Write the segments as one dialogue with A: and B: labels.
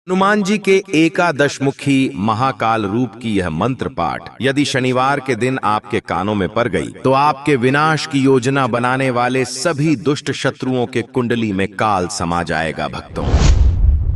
A: हनुमान जी के एकादश मुखी महाकाल रूप की यह मंत्र पाठ यदि शनिवार के दिन आपके कानों में पड़ गई तो आपके विनाश की योजना बनाने वाले सभी दुष्ट शत्रुओं के कुंडली में काल समा जाएगा भक्तों।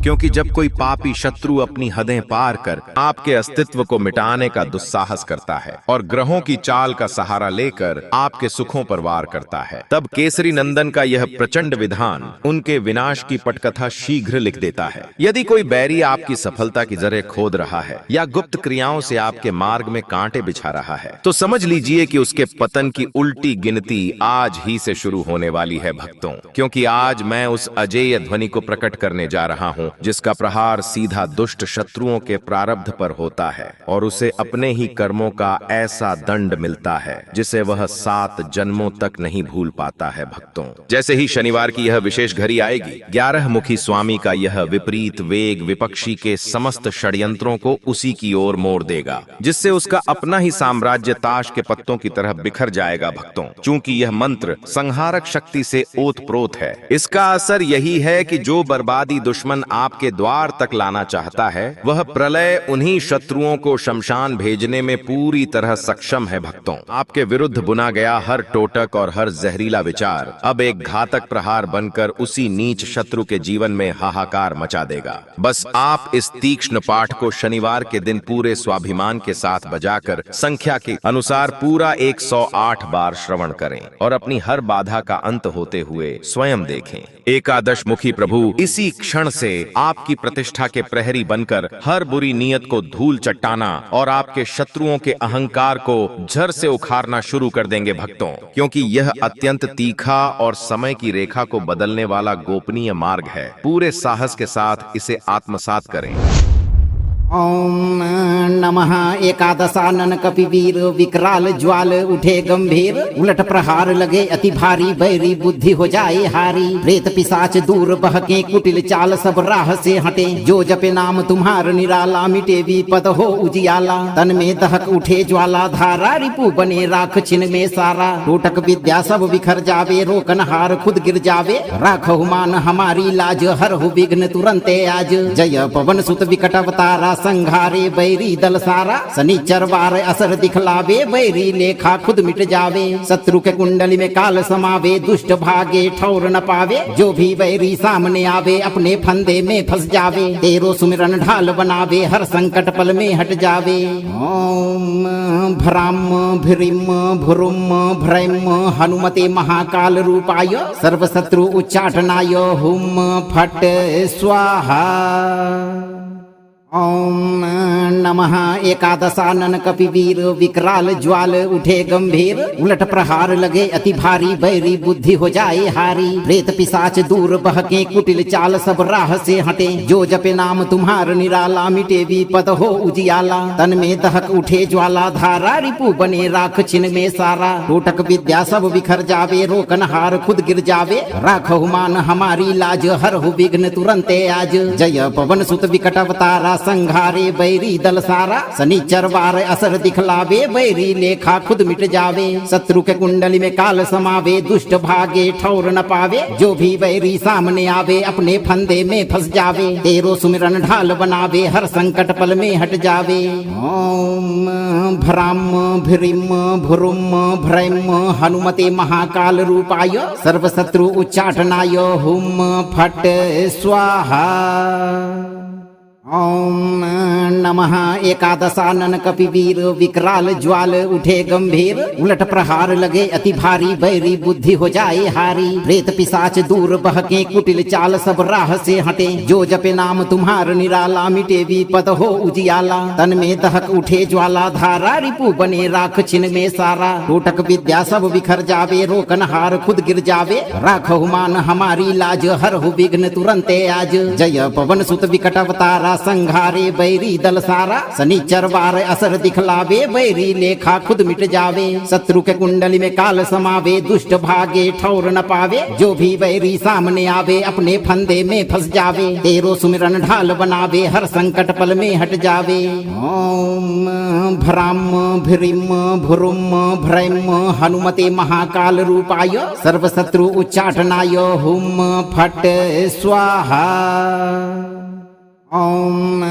A: क्योंकि जब कोई पापी शत्रु अपनी हदें पार कर आपके अस्तित्व को मिटाने का दुस्साहस करता है और ग्रहों की चाल का सहारा लेकर आपके सुखों पर वार करता है, तब केसरी नंदन का यह प्रचंड विधान उनके विनाश की पटकथा शीघ्र लिख देता है। यदि कोई बैरी आपकी सफलता की जरें खोद रहा है या गुप्त क्रियाओं से आपके मार्ग में कांटे बिछा रहा है तो समझ लीजिए कि उसके पतन की उल्टी गिनती आज ही से शुरू होने वाली है भक्तों। क्योंकि आज मैं उस अजेय ध्वनि को प्रकट करने जा रहा हूँ जिसका प्रहार सीधा दुष्ट शत्रुओं के प्रारब्ध पर होता है और उसे अपने ही कर्मों का ऐसा दंड मिलता है जिसे वह 7 जन्मों तक नहीं भूल पाता है भक्तों। जैसे ही शनिवार की यह विशेष घड़ी आएगी, 11 मुखी स्वामी का यह विपरीत वेग विपक्षी के समस्त षड्यंत्रों को उसी की ओर मोड़ देगा, जिससे उसका अपना ही साम्राज्य ताश के पत्तों की तरह बिखर जाएगा भक्तों। चूंकि यह मंत्र संहारक शक्ति से ओतप्रोत है, इसका असर यही है कि जो बर्बादी दुश्मन आपके द्वार तक लाना चाहता है वह प्रलय उन्हीं शत्रुओं को शमशान भेजने में पूरी तरह सक्षम है भक्तों। आपके विरुद्ध बुना गया हर टोटक और हर जहरीला विचार अब एक घातक प्रहार बनकर उसी नीच शत्रु के जीवन में हाहाकार मचा देगा। बस आप इस तीक्ष्ण पाठ को शनिवार के दिन पूरे स्वाभिमान के साथ बजाकर संख्या के अनुसार पूरा 108 बार श्रवण करें और अपनी हर बाधा का अंत होते हुए स्वयं देखें। एकादश मुखी प्रभु इसी क्षण से आपकी प्रतिष्ठा के प्रहरी बनकर हर बुरी नीयत को धूल चट्टाना और आपके शत्रुओं के अहंकार को जड़ से उखाड़ना शुरू कर देंगे भक्तों। क्योंकि यह अत्यंत तीखा और समय की रेखा को बदलने वाला गोपनीय मार्ग है। पूरे साहस के साथ इसे आत्मसात करें।
B: ओम नमः एकादशानन कपिवीर विकराल ज्वाल उठे गंभीर, उलट प्रहार लगे अति भारी, बैरी बुद्धि हो जाए हारी। प्रेत पिशाच दूर बहके कुटिल चाल सब राह से हटे, जो जपे नाम तुम्हार निराला मिटे विपद हो उजियाला। तन में दहक उठे ज्वाला धारा, रिपु बने राख छिन में सारा। टोटक विद्या सब बिखर जावे, रोकन हार खुद गिर जावे। राखहु मान हमारी लाज, हरहु विघ्न तुरंते आज। जय पवन सुत विकट अवतारा, संघारे बैरी दल सारा। शनिचर वार असर दिखलावे, बैरी लेखा खुद मिट जावे। शत्रु के कुंडली में काल समावे, दुष्ट भागे ठौर न पावे। जो भी बैरी सामने आवे, अपने फंदे में फंस जावे। तेरो सुमिरन ढाल बनावे, हर संकट पल में हट जावे। ओम भ्राम भ्रीम भ्रुम भ्रैम हनुमते महाकाल रूपाय, सर्व शत्रु उच्चाटनाय हुम फट स्वाहा। ओम नमः एकादशानन कपिवीर विकराल ज्वाल उठे गंभीर, उलट प्रहार लगे अति भारी, बैरी बुद्धि हो जाए हारी। प्रेत पिशाच दूर बहके कुटिल चाल सब राह से हटे, जो जपे नाम तुम्हार निराला मिटे विपद हो उजियाला। तन में दहक उठे ज्वाला धारा, रिपु बने राख छिन में सारा। टोटक विद्या सब बिखर जावे, रोकन हार खुद गिर जावे। राखहु मान हमारी लाज, हरहु विघ्न तुरंते आज। जय पवन सुत विकट अवतारा, संघारे बैरी दल सारा। शनिचर वार असर दिखलावे, बैरी लेखा खुद मिट जावे। शत्रु के कुंडली में काल समावे, दुष्ट भागे ठौर न पावे। जो भी बैरी सामने आवे, अपने फंदे में फंस जावे। तेरो सुमिरन ढाल बनावे, हर संकट पल में हट जावे। ओम भ्राम भ्रीम भ्रुम भ्रैम हनुमते महाकाल रूपाय, सर्व शत्रु उच्चाटनाय हुम फट स्वाहा। ओम नमः एकादशानन कपिवीर विकराल ज्वाल उठे गंभीर, उलट प्रहार लगे अति भारी, बैरी बुद्धि हो जाए हारी। प्रेत पिशाच दूर बहके कुटिल चाल सब राह से हटे, जो जपे नाम तुम्हार निराला मिटे विपद हो उजियाला। तन में दहक उठे ज्वाला धारा, रिपु बने राख छिन में सारा। टोटक विद्या सब बिखर जावे, रोकन हार खुद गिर जावे। राखहु मान हमारी लाज, हरहु विघ्न तुरंते आज। जय पवन सुत विकट अवतारा, संघारे बैरी दल सारा। शनिचर वार असर दिखलावे, बैरी लेखा खुद मिट जावे। शत्रु के कुंडली में काल समावे, दुष्ट भागे ठौर न पावे। जो भी बैरी सामने आवे, अपने फंदे में फंस जावे। तेरो सुमिरन ढाल बनावे, हर संकट पल में हट जावे। ओम भ्राम भ्रीम भ्रुम भ्रैम हनुमते महाकाल रूपाय, सर्व शत्रु उच्चाटनाय हुम फट स्वाहा। ओम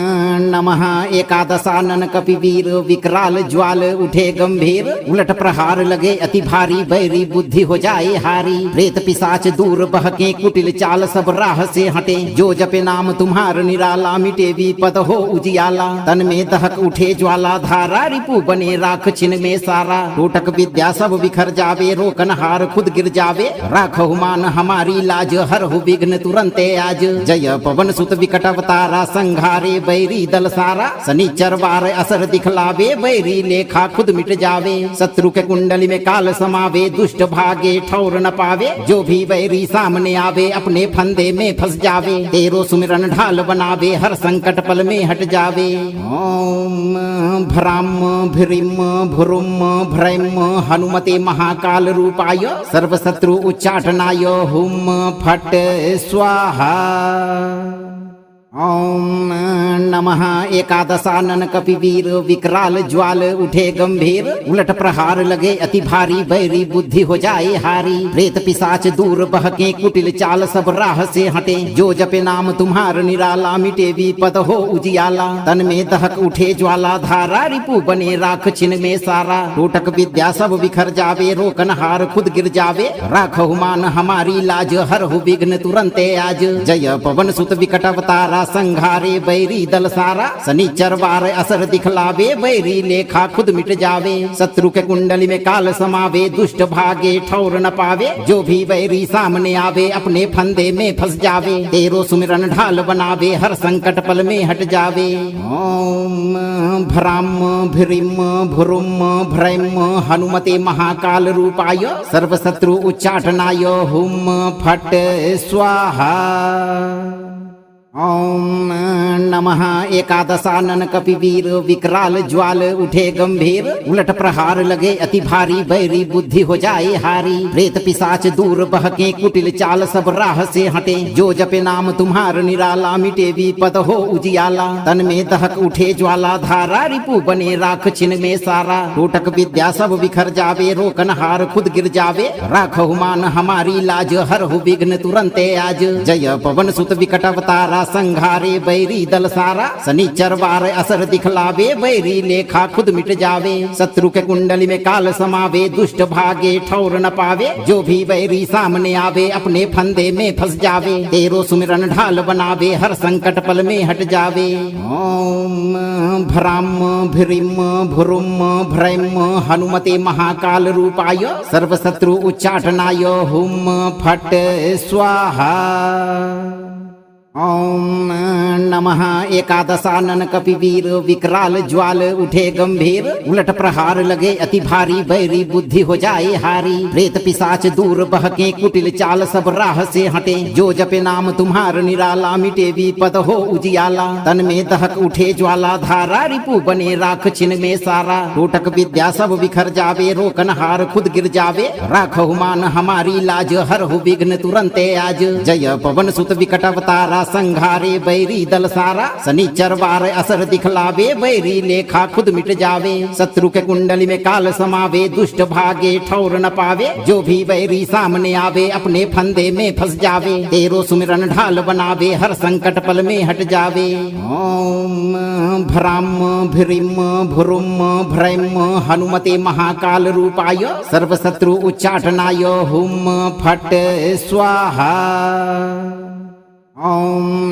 B: नमः एकादशानन कपिवीर विकराल ज्वाल उठे गंभीर उलट प्रहार लगे अति भारी बैरी बुद्धि हो जाए हारी प्रेत पिशाच दूर बहके कुटिल चाल सब राह से हटे जो जपे नाम तुम्हार निराला मिटे विपद हो उजियाला तन में दहक उठे ज्वाला धारा रिपु बने राख छिन में सारा टोटक विद्या सब बिखर जावे रोकन हार खुद गिर जावे राखहु मान हमारी लाज हरहु विघ्न तुरंते आज जय पवन सुत विकट अवतारा संघारे बैरी दल सारा शनिचर वार असर दिखलावे बैरी लेखा खुद मिट जावे शत्रु के कुंडली में काल समावे दुष्ट भागे ठौर न पावे जो भी बैरी सामने आवे अपने फंदे में फंस जावे तेरो सुमिरन ढाल बनावे हर संकट पल में हट जावे ओम भ्राम भ्रीम भ्रुम भ्रैम हनुमते महाकाल रूपाय सर्व शत्रु उच्चाटनाय हुम फट स्वाहा। ओम नमः एकादशानन कपिवीर विकराल ज्वाल उठे गंभीर उलट प्रहार लगे अति भारी बैरी बुद्धि हो जाए हारी प्रेत पिशाच दूर बहके कुटिल चाल सब राह से हटे जो जपे नाम तुम्हार निराला मिटे विपद हो उजियाला तन में दहक उठे ज्वाला धारा रिपु बने राख छिन में सारा टोटक विद्या सब बिखर जावे रोकन हार खुद गिर जावे राखहु मान हमारी लाज हरहु विघ्न तुरंते आज जय पवन सुत विकट अवतारा संघारे बैरी दल सारा शनिचर वार असर दिखलावे बैरी लेखा खुद मिट जावे शत्रु के कुंडली में काल समावे दुष्ट भागे ठौर न पावे जो भी बैरी सामने आवे अपने फंदे में फंस जावे तेरो सुमिरन ढाल बनावे हर संकट पल में हट जावे ओम भ्राम भ्रीम भ्रुम भ्रैम हनुमते महाकाल रूपाय सर्व शत्रु उच्चाटनाय हुम फट स्वाहा। ओम नमः एकादशानन कपिवीर विकराल ज्वाल उठे गंभीर उलट प्रहार लगे अति भारी बैरी बुद्धि हो जाए हारी प्रेत पिशाच दूर बहके कुटिल चाल सब राह से हटे जो जपे नाम तुम्हार निराला मिटे विपद हो उजियाला तन में दहक उठे ज्वाला धारा रिपु बने राख छिन में सारा टोटक विद्या सब बिखर जावे रोकन हार खुद गिर जावे राखहु मान हमारी लाज हरहु विघ्न तुरंते आज जय पवन सुत विकट अवतारा संघारे बैरी दल सारा शनिचर वार असर दिखलावे बैरी लेखा खुद मिट जावे शत्रु के कुंडली में काल समावे दुष्ट भागे ठौर न पावे जो भी बैरी सामने आवे अपने फंदे में फंस जावे तेरो सुमिरन ढाल बनावे हर संकट पल में हट जावे ओम भ्राम भ्रीम भ्रुम भ्रैम हनुमते महाकाल रूपाय सर्व शत्रु उच्चाटनाय हुम फट स्वाहा। ओम नमः एकादशानन कपिवीर विकराल ज्वाल उठे गंभीर उलट प्रहार लगे अति भारी बैरी बुद्धि हो जाए हारी प्रेत पिशाच दूर बहके कुटिल चाल सब राह से हटे जो जपे नाम तुम्हार निराला मिटे विपद हो उजियाला तन में दहक उठे ज्वाला धारा रिपु बने राख छिन में सारा टोटक विद्या सब बिखर जावे रोकन हार खुद गिर जावे राखहु मान हमारी लाज हरहु विघ्न तुरंते आज जय पवन सुत विकट अवतारा संघारे बैरी दल सारा शनिचर वार असर दिखलावे बैरी लेखा खुद मिट जावे शत्रु के कुंडली में काल समावे दुष्ट भागे ठौर न पावे जो भी बैरी सामने आवे अपने फंदे में फंस जावे तेरो सुमिरन ढाल बनावे हर संकट पल में हट जावे ओम भ्राम भ्रीम भ्रुम भ्रैम हनुमते महाकाल रूपाय सर्व शत्रु उच्चाटनाय हुम फट स्वाहा। ओम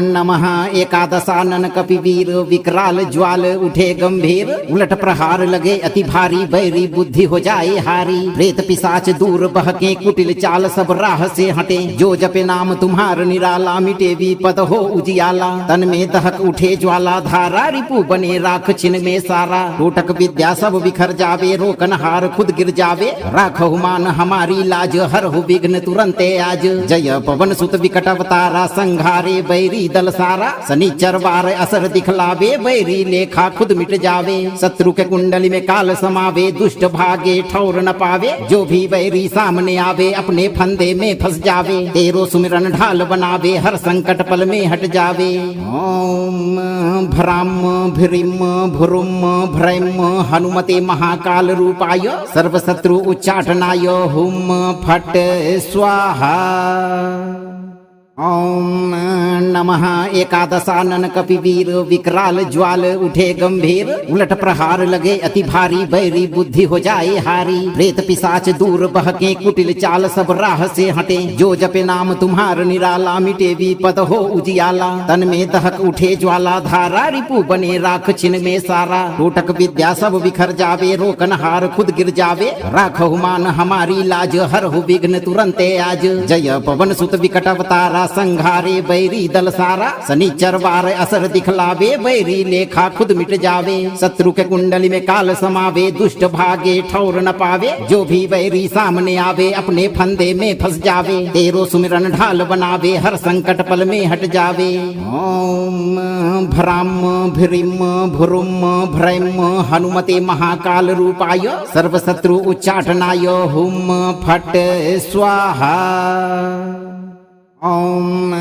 B: नमः एकादशानन कपिवीर विकराल ज्वाल उठे गंभीर उलट प्रहार लगे अति भारी बैरी बुद्धि हो जाए हारी प्रेत पिशाच दूर बहके कुटिल चाल सब राह से हटे जो जपे नाम तुम्हार निराला मिटे विपद हो उजियाला तन में दहक उठे ज्वाला धारा रिपु बने राख छिन में सारा टोटक विद्या सब बिखर जावे रोकन हार खुद गिर जावे राखहु मान हमारी लाज हरहु विघ्न तुरंते आज जय पवन सुत विकट अवतारा संघारे बैरी दल सारा शनिचर वार असर दिखलावे बैरी लेखा खुद मिट जावे शत्रु के कुंडली में काल समावे दुष्ट भागे ठौर न पावे जो भी बैरी सामने आवे अपने फंदे में फंस जावे तेरो सुमिरन ढाल बनावे हर संकट पल में हट जावे ओम भ्राम भ्रीम भ्रुम भ्रैम हनुमते महाकाल रूपाय सर्व शत्रु उच्चाटनाय हुम फट स्वाहा। ओम नमः एकादशानन कपिवीर विकराल ज्वाल उठे गंभीर उलट प्रहार लगे अति भारी बैरी बुद्धि हो जाए हारी प्रेत पिशाच दूर बहके कुटिल चाल सब राह से हटे जो जपे नाम तुम्हार निराला मिटे विपद हो उजियाला तन में दहक उठे ज्वाला धारा रिपु बने राख छिन में सारा टोटक विद्या सब बिखर जावे रोकन हार खुद गिर जावे राखहु मान हमारी लाज हरहु विघ्न तुरंते आज जय पवन सुत विकट अवतारा संघारे बैरी दल सारा शनिचर वार असर दिखलावे बैरी लेखा खुद मिट जावे शत्रु के कुंडली में काल समावे दुष्ट भागे ठौर न पावे जो भी बैरी सामने आवे अपने फंदे में फंस जावे तेरो सुमिरन ढाल बनावे हर संकट पल में हट जावे ओम भ्राम भ्रीम भ्रुम भ्रैम हनुमते महाकाल रूपाय सर्व शत्रु उच्चाटनाय हुम फट स्वाहा। ओम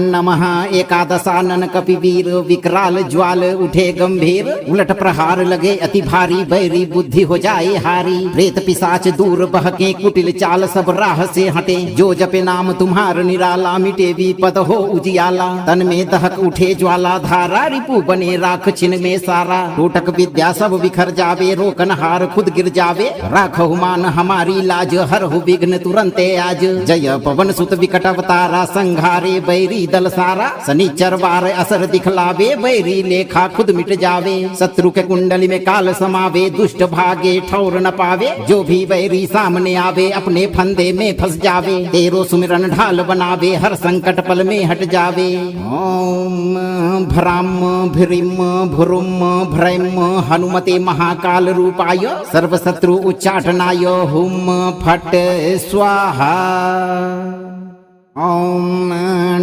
B: नमः एकादशानन कपिवीर विकराल ज्वाल उठे गंभीर उलट प्रहार लगे अति भारी बैरी बुद्धि हो जाए हारी प्रेत पिशाच दूर बहके कुटिल चाल सब राह से हटे जो जपे नाम तुम्हार निराला मिटे विपद हो उजियाला तन में दहक उठे ज्वाला धारा रिपु बने राख छिन में सारा टोटक विद्या सब बिखर जावे रोकन हार खुद गिर जावे राखहु मान हमारी लाज हरहु विघ्न तुरंते आज जय पवन सुत विकट अवतारा संघारे बैरी दल सारा शनिचर वार असर दिखलावे बैरी लेखा खुद मिट जावे शत्रु के कुंडली में काल समावे दुष्ट भागे ठौर न पावे जो भी बैरी सामने आवे अपने फंदे में फंस जावे तेरो सुमिरन ढाल बनावे हर संकट पल में हट जावे ओम भ्राम भ्रीम भ्रुम भ्रैम हनुमते महाकाल रूपाय सर्व शत्रु उच्चाटनाय हुम फट स्वाहा। ओम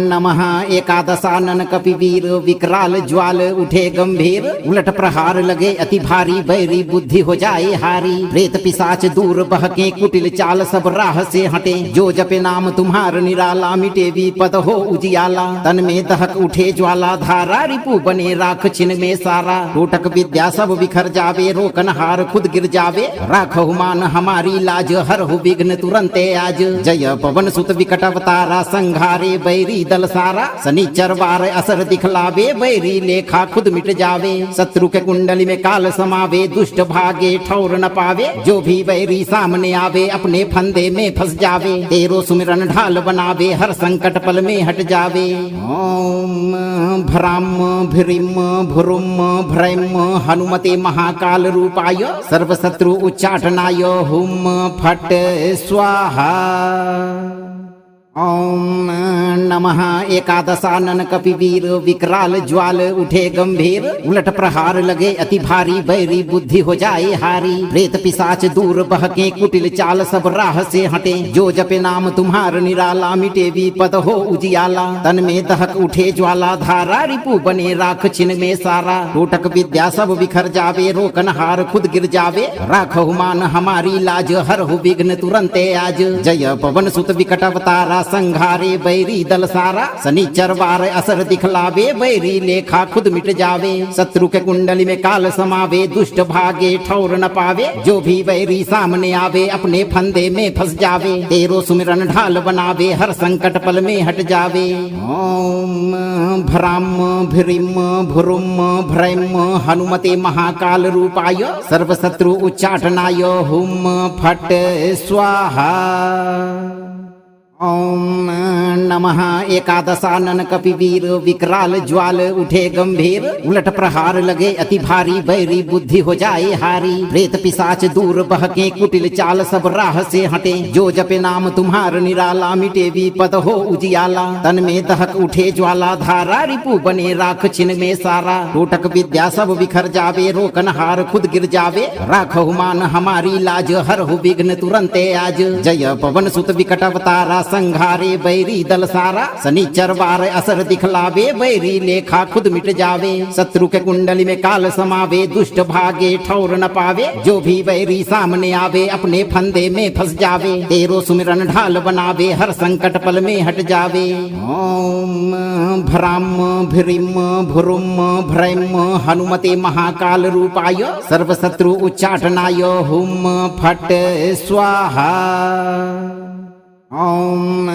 B: नमः एकादशानन कपिवीर विकराल ज्वाल उठे गंभीर उलट प्रहार लगे अति भारी बैरी बुद्धि हो जाए हारी प्रेत पिशाच दूर बहके कुटिल चाल सब राह से हटे जो जपे नाम तुम्हार निराला मिटे विपद हो उजियाला तन में दहक उठे ज्वाला धारा रिपु बने राख छिन में सारा टोटक विद्या सब बिखर जावे रोकन हार खुद गिर जावे राखहु मान हमारी लाज हरहु विघ्न तुरंते आज जय पवन सुत विकट अवतारा संघारे बैरी दल सारा शनिचर वार असर दिखलावे बैरी लेखा खुद मिट जावे शत्रु के कुंडली में काल समावे दुष्ट भागे ठौर न पावे जो भी बैरी सामने आवे अपने फंदे में फंस जावे तेरो सुमिरन ढाल बनावे हर संकट पल में हट जावे ओम भ्राम भ्रीम भ्रुम भ्रैम हनुमते महाकाल रूपाय सर्व शत्रु उच्चाटनाय हुम फट स्वाहा। ओम नमः एकादशानन कपिवीर विकराल ज्वाल उठे गंभीर उलट प्रहार लगे अति भारी बैरी बुद्धि हो जाए हारी प्रेत पिशाच दूर बहके कुटिल चाल सब राह से हटे जो जपे नाम तुम्हार निराला मिटे विपद हो उजियाला तन में दहक उठे ज्वाला धारा रिपु बने राख छिन में सारा टोटक विद्या सब बिखर जावे रोकन हार खुद गिर जावे राखहु मान हमारी लाज हरहु विघ्न तुरंते आज जय पवन सुत विकट अवतारा संघारे बैरी दल सारा शनिचर वार असर दिखलावे बैरी लेखा खुद मिट जावे शत्रु के कुंडली में काल समावे दुष्ट भागे ठौर न पावे जो भी बैरी सामने आवे अपने फंदे में फंस जावे तेरो सुमिरन ढाल बनावे हर संकट पल में हट जावे ओम भ्राम भ्रीम भ्रुम भ्रैम हनुमते महाकाल रूपाय सर्व शत्रु उच्चाटनाय हुम फट स्वाहा। ओम नमः एकादशानन कपिवीर विकराल ज्वाल उठे गंभीर उलट प्रहार लगे अति भारी बैरी बुद्धि हो जाए हारी प्रेत पिशाच दूर बहके कुटिल चाल सब राह से हटे जो जपे नाम तुम्हार निराला मिटे विपद हो उजियाला तन में दहक उठे ज्वाला धारा रिपु बने राख छिन में सारा टोटक विद्या सब बिखर जावे रोकन हार खुद गिर जावे राखहु मान हमारी लाज हरहु विघ्न तुरंते आज जय पवन सुत विकट अवतारा संघारे बैरी दल सारा शनिचर वार असर दिखलावे बैरी लेखा खुद मिट जावे शत्रु के कुंडली में काल समावे दुष्ट भागे ठौर न पावे जो भी बैरी सामने आवे अपने फंदे में फंस जावे तेरो सुमिरन ढाल बनावे हर संकट पल में हट जावे ओम भ्राम भ्रीम भ्रुम भ्रैम हनुमते महाकाल रूपाय सर्व शत्रु उच्चाटनाय हुम फट स्वाहा। ओम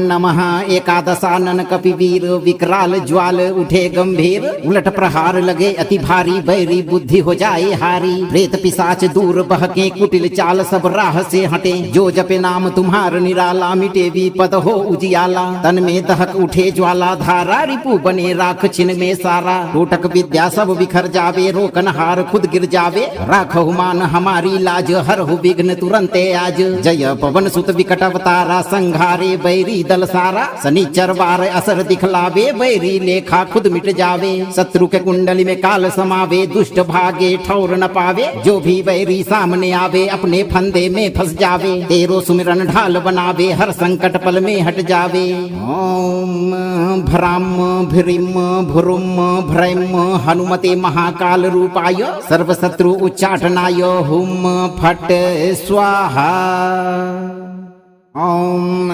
B: नमः एकादशानन कपिवीर विकराल ज्वाल उठे गंभीर उलट प्रहार लगे अति भारी बैरी बुद्धि हो जाए हारी प्रेत पिशाच दूर बहके कुटिल चाल सब राह से हटे जो जपे नाम तुम्हार निराला मिटे विपद हो उजियाला तन में दहक उठे ज्वाला धारा रिपु बने राख छिन में सारा टोटक विद्या सब बिखर जावे रोकन हार खुद गिर जावे राखहु मान हमारी लाज हरहु विघ्न तुरंते आज जय पवन सुत विकट अवतारा संघारे बैरी दल सारा शनिचर वार असर दिखलावे बैरी लेखा खुद मिट जावे शत्रु के कुंडली में काल समावे दुष्ट भागे ठौर न पावे जो भी बैरी सामने आवे अपने फंदे में फंस जावे तेरो सुमिरन ढाल बनावे हर संकट पल में हट जावे ओम भ्राम भ्रीम भ्रुम भ्रैम हनुमते महाकाल रूपाय सर्व शत्रु उच्चाटनाय हुम फट स्वाहा। ओम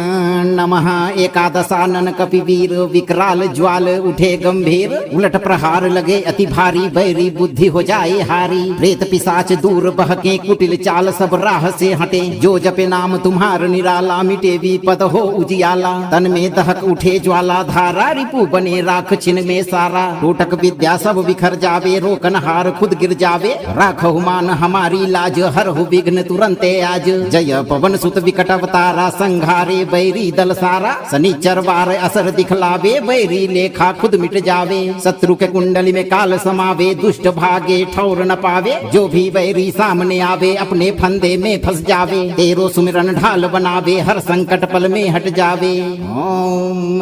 B: नमः एकादशानन कपिवीर विकराल ज्वाल उठे गंभीर उलट प्रहार लगे अति भारी बैरी बुद्धि हो जाए हारी प्रेत पिशाच दूर बहके कुटिल चाल सब राह से हटे जो जपे नाम तुम्हार निराला मिटे विपद हो उजियाला तन में दहक उठे ज्वाला धारा रिपु बने राख छिन में सारा टोटक विद्या सब बिखर जावे रोकन हार खुद गिर जावे राखहु मान हमारी लाज हरहु विघ्न तुरंते आज जय पवन सुत विकट अवतारा संघारे बैरी दल सारा शनिचर वार असर दिखलावे बैरी लेखा खुद मिट जावे शत्रु के कुंडली में काल समावे दुष्ट भागे ठौर न पावे जो भी बैरी सामने आवे अपने फंदे में फंस जावे तेरो सुमिरन ढाल बनावे हर संकट पल में हट जावे ओम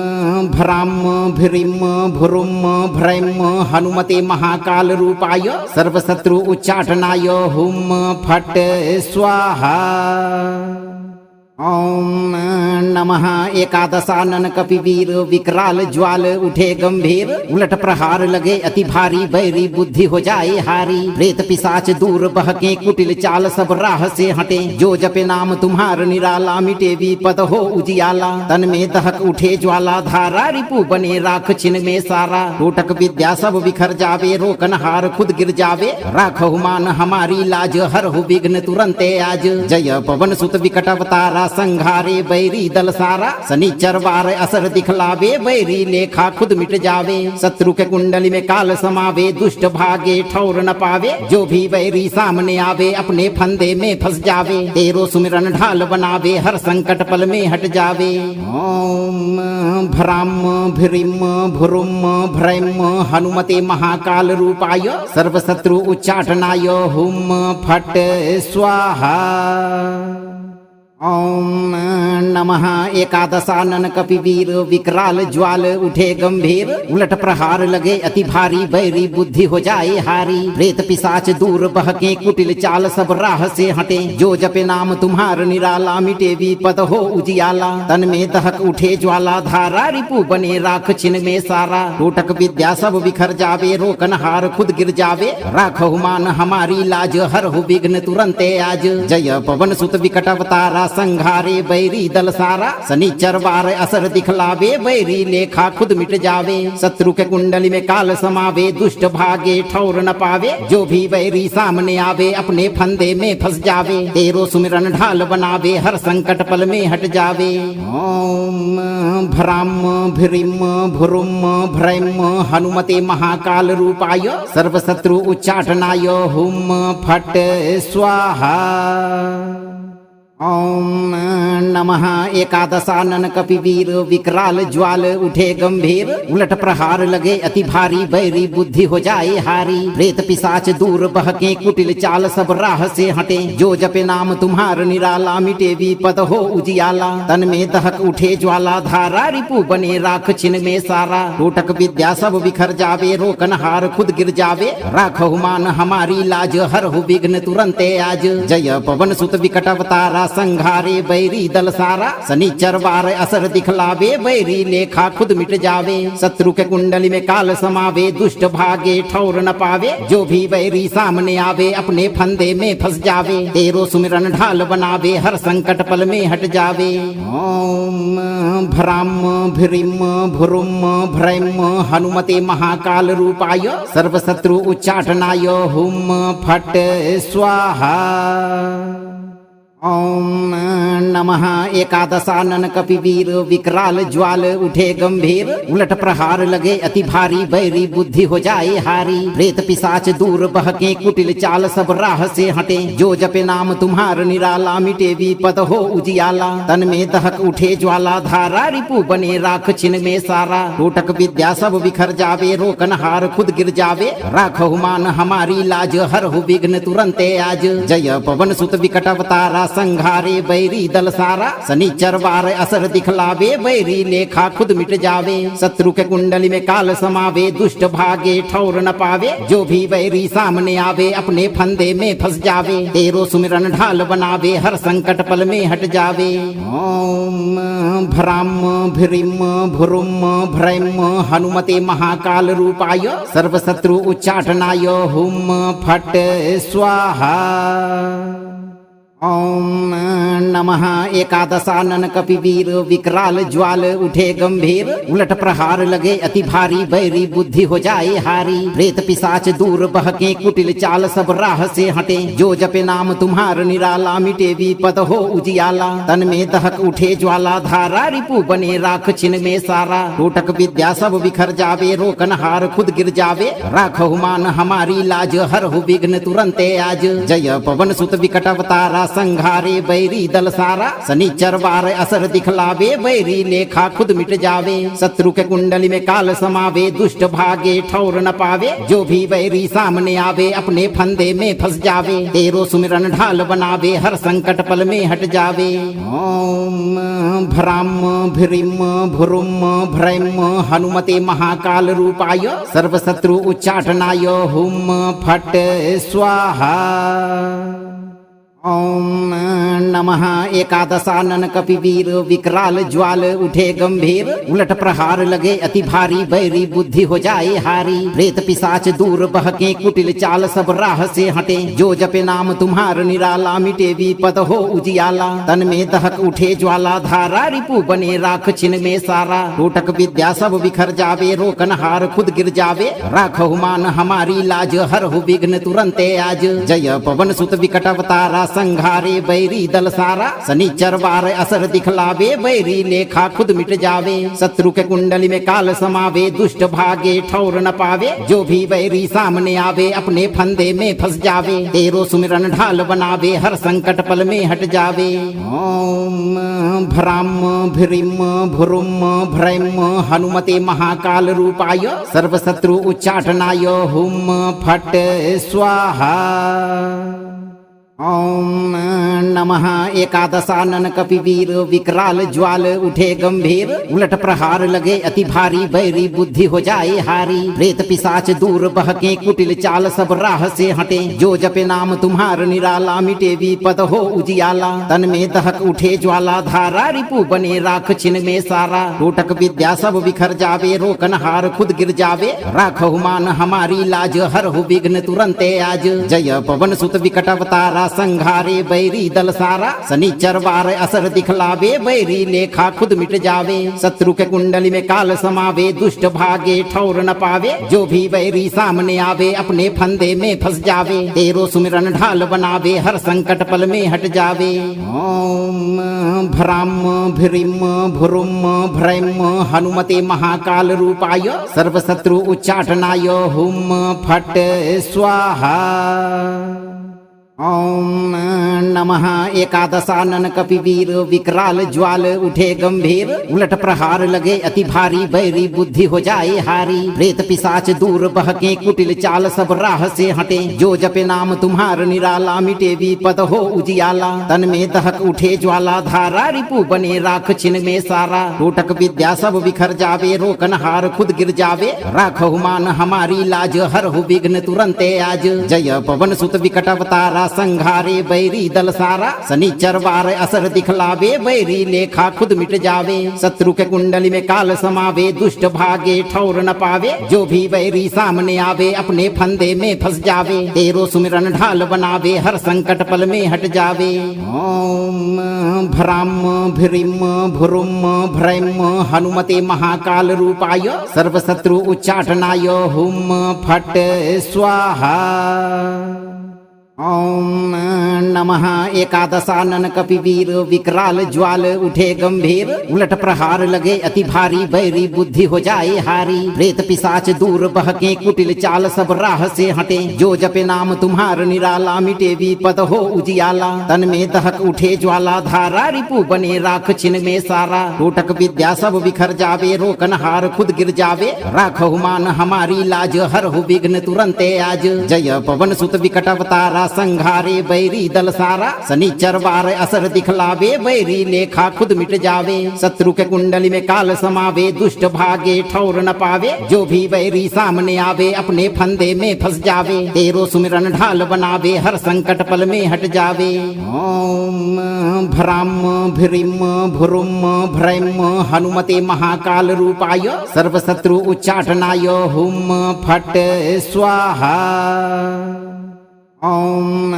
B: भ्राम भ्रीम भ्रुम भ्रैम हनुमते महाकाल रूपाय सर्व शत्रु उच्चाटनाय हुम फट स्वाहा। ओम नमः एकादशानन कपिवीर विकराल ज्वाल उठे गंभीर उलट प्रहार लगे अति भारी बैरी बुद्धि हो जाए हारी प्रेत पिशाच दूर बहके कुटिल चाल सब राह से हटे जो जपे नाम तुम्हार निराला मिटे विपद हो उजियाला तन में दहक उठे ज्वाला धारा रिपु बने राख छिन में सारा टोटक विद्या सब बिखर जावे रोकन हार खुद गिर जावे राखहु मान हमारी लाज हरहु विघ्न तुरंते आज जय पवन सुत विकट अवतारा संघारे बैरी दल सारा शनिचर वार असर दिखलावे बैरी लेखा खुद मिट जावे शत्रु के कुंडली में काल समावे दुष्ट भागे ठौर न पावे जो भी बैरी सामने आवे अपने फंदे में फंस जावे तेरो सुमिरन ढाल बनावे हर संकट पल में हट जावे ओम भ्राम भ्रीम भ्रुम भ्रैम हनुमते महाकाल रूपाय सर्व शत्रु उच्चाटनाय हुम फट स्वाहा। ओम नमः एकादशानन कपिवीर विकराल ज्वाल उठे गंभीर उलट प्रहार लगे अति भारी बैरी बुद्धि हो जाए हारी प्रेत पिशाच दूर बहके कुटिल चाल सब राह से हटे जो जपे नाम तुम्हार निराला मिटे विपद हो उजियाला तन में दहक उठे ज्वाला धारा रिपु बने राख छिन में सारा टोटक विद्या सब बिखर जावे रोकन हार खुद गिर जावे राखहु मान हमारी लाज हरहु विघ्न तुरंते आज जय पवन सुत विकट अवतारा संघारे बैरी दल सारा शनिचर वार असर दिखलावे बैरी लेखा खुद मिट जावे शत्रु के कुंडली में काल समावे दुष्ट भागे ठौर न पावे जो भी बैरी सामने आवे अपने फंदे में फंस जावे तेरो सुमिरन ढाल बनावे हर संकट पल में हट जावे ओम भ्राम भ्रीम भ्रुम भ्रैम हनुमते महाकाल रूपाय सर्व शत्रु उच्चाटनाय हुम फट स्वाहा। ओम नमः एकादशानन कपिवीर विकराल ज्वाल उठे गंभीर उलट प्रहार लगे अति भारी बैरी बुद्धि हो जाए हारी प्रेत पिशाच दूर बहके कुटिल चाल सब राह से हटे जो जपे नाम तुम्हार निराला मिटे विपद हो उजियाला तन में दहक उठे ज्वाला धारा रिपु बने राख छिन में सारा टोटक विद्या सब बिखर जावे रोकन हार खुद गिर जावे राखहु मान हमारी लाज हरहु विघ्न तुरंते आज जय पवन सुत विकट अवतारा संघारे बैरी दल सारा शनिचर वार असर दिखलावे बैरी लेखा खुद मिट जावे शत्रु के कुंडली में काल समावे दुष्ट भागे ठौर न पावे जो भी बैरी सामने आवे अपने फंदे में फंस जावे तेरो सुमिरन ढाल बनावे हर संकट पल में हट जावे ओम भ्राम भ्रीम भ्रुम भ्रैम हनुमते महाकाल रूपाय सर्व शत्रु उच्चाटनाय हुम फट स्वाहा। ओम नमः एकादशानन कपिवीर विकराल ज्वाल उठे गंभीर उलट प्रहार लगे अति भारी बैरी बुद्धि हो जाए हारी प्रेत पिशाच दूर बहके कुटिल चाल सब राह से हटे जो जपे नाम तुम्हार निराला मिटे विपद हो उजियाला तन में दहक उठे ज्वाला धारा रिपु बने राख छिन में सारा टोटक विद्या सब बिखर जावे रोकन हार खुद गिर जावे राखहु मान हमारी लाज हरहु विघ्न तुरंते आज जय पवन सुत विकट अवतारा संघारे बैरी दल सारा शनिचर वार असर दिखलावे बैरी लेखा खुद मिट जावे शत्रु के कुंडली में काल समावे दुष्ट भागे ठौर न पावे जो भी बैरी सामने आवे अपने फंदे में फंस जावे तेरो सुमिरन ढाल बनावे हर संकट पल में हट जावे ओम भ्राम भ्रीम भ्रुम भ्रैम हनुमते महाकाल रूपाय सर्व शत्रु उच्चाटनाय हुम फट स्वाहा। ओम नमः एकादशानन कपिवीर विकराल ज्वाल उठे गंभीर उलट प्रहार लगे अति भारी बैरी बुद्धि हो जाए हारी प्रेत पिशाच दूर बहके कुटिल चाल सब राह से हटे जो जपे नाम तुम्हार निराला मिटे विपद हो उजियाला तन में दहक उठे ज्वाला धारा रिपु बने राख छिन में सारा टोटक विद्या सब बिखर जावे रोकन हार खुद गिर जावे राखहु मान हमारी लाज हरहु विघ्न तुरंते आज जय पवन सुत विकट अवतारा संघारे बैरी दल सारा शनिचर वार असर दिखलावे बैरी लेखा खुद मिट जावे शत्रु के कुंडली में काल समावे दुष्ट भागे ठौर न पावे जो भी बैरी सामने आवे अपने फंदे में फंस जावे तेरो सुमिरन ढाल बनावे हर संकट पल में हट जावे ओम भ्राम भ्रीम भ्रुम भ्रैम हनुमते महाकाल रूपाय सर्व शत्रु उच्चाटनाय हुम फट स्वाहा। ओम नमः एकादशानन कपिवीर विकराल ज्वाल उठे गंभीर उलट प्रहार लगे अति भारी बैरी बुद्धि हो जाए हारी प्रेत पिशाच दूर बहके कुटिल चाल सब राह से हटे जो जपे नाम तुम्हार निराला मिटे विपद हो उजियाला तन में दहक उठे ज्वाला धारा रिपु बने राख छिन में सारा टोटक विद्या सब बिखर जावे रोकन हार खुद गिर जावे राखहु मान हमारी लाज हरहु विघ्न तुरंते आज जय पवन सुत विकट अवतारा संघारे बैरी दल सारा शनिचर वार असर दिखलावे बैरी लेखा खुद मिट जावे शत्रु के कुंडली में काल समावे दुष्ट भागे ठौर न पावे जो भी बैरी सामने आवे अपने फंदे में फंस जावे तेरो सुमिरन ढाल बनावे हर संकट पल में हट जावे ओम भ्राम भ्रीम भ्रुम भ्रैम हनुमते महाकाल रूपाय सर्व शत्रु उच्चाटनाय हुम फट स्वाहा। ओम नमः एकादशानन कपिवीर विकराल ज्वाल उठे गंभीर उलट प्रहार लगे अति भारी बैरी बुद्धि हो जाए हारी प्रेत पिशाच दूर बहके कुटिल चाल सब राह से हटे जो जपे नाम तुम्हार निराला मिटे विपद हो उजियाला तन में दहक उठे ज्वाला धारा रिपु बने राख छिन में सारा टोटक विद्या सब बिखर जावे रोकन हार खुद गिर जावे राखहु मान हमारी लाज हरहु विघ्न तुरंते आज जय पवन सुत विकट अवतारा संघारे बैरी दल सारा शनिचर वार असर दिखलावे बैरी लेखा खुद मिट जावे शत्रु के कुंडली में काल समावे दुष्ट भागे ठौर न पावे जो भी बैरी सामने आवे अपने फंदे में फंस जावे तेरो सुमिरन ढाल बनावे हर संकट पल में हट जावे ओम भ्राम भ्रीम भ्रुम भ्रैम हनुमते महाकाल रूपाय सर्व शत्रु उच्चाटनाय हुम फट स्वाहा। ओम नमः एकादशानन कपिवीर विकराल ज्वाल उठे गंभीर उलट प्रहार लगे अति भारी बैरी बुद्धि हो जाए हारी प्रेत पिशाच दूर बहके कुटिल चाल सब राह से हटे जो जपे नाम तुम्हार निराला मिटे विपद हो उजियाला तन में दहक उठे ज्वाला धारा रिपु बने राख छिन में सारा टोटक विद्या सब बिखर जावे रोकन हार खुद गिर जावे राखहु मान हमारी लाज हरहु विघ्न तुरंते आज जय पवन सुत विकट अवतारा संघारे बैरी दल सारा शनिचर वार असर दिखलावे बैरी लेखा खुद मिट जावे शत्रु के कुंडली में काल समावे दुष्ट भागे ठौर न पावे जो भी बैरी सामने आवे अपने फंदे में फंस जावे तेरो सुमिरन ढाल बनावे हर संकट पल में हट जावे ओम भ्राम भ्रीम भ्रुम भ्रैम हनुमते महाकाल रूपाय सर्व शत्रु उच्चाटनाय हुम फट स्वाहा। ओम नमः एकादशानन कपिवीर विकराल ज्वाल उठे गंभीर उलट प्रहार लगे अति भारी बैरी बुद्धि हो जाए हारी प्रेत पिशाच दूर बहके कुटिल चाल सब राह से हटे जो जपे नाम तुम्हार निराला मिटे विपद हो उजियाला तन में दहक उठे ज्वाला धारा रिपु बने राख छिन में सारा टोटक विद्या सब बिखर जावे रोकन हार खुद गिर जावे राखहु मान हमारी लाज हरहु विघ्न तुरंते आज जय पवन सुत विकट अवतारा संघारे बैरी दल सारा शनिचर वार असर दिखलावे बैरी लेखा खुद मिट जावे शत्रु के कुंडली में काल समावे दुष्ट भागे ठौर न पावे जो भी बैरी सामने आवे अपने फंदे में फंस जावे तेरो सुमिरन ढाल बनावे हर संकट पल में हट जावे ओम भ्राम भ्रीम भ्रुम भ्रैम हनुमते महाकाल रूपाय सर्व शत्रु उच्चाटनाय हुम फट स्वाहा। ओम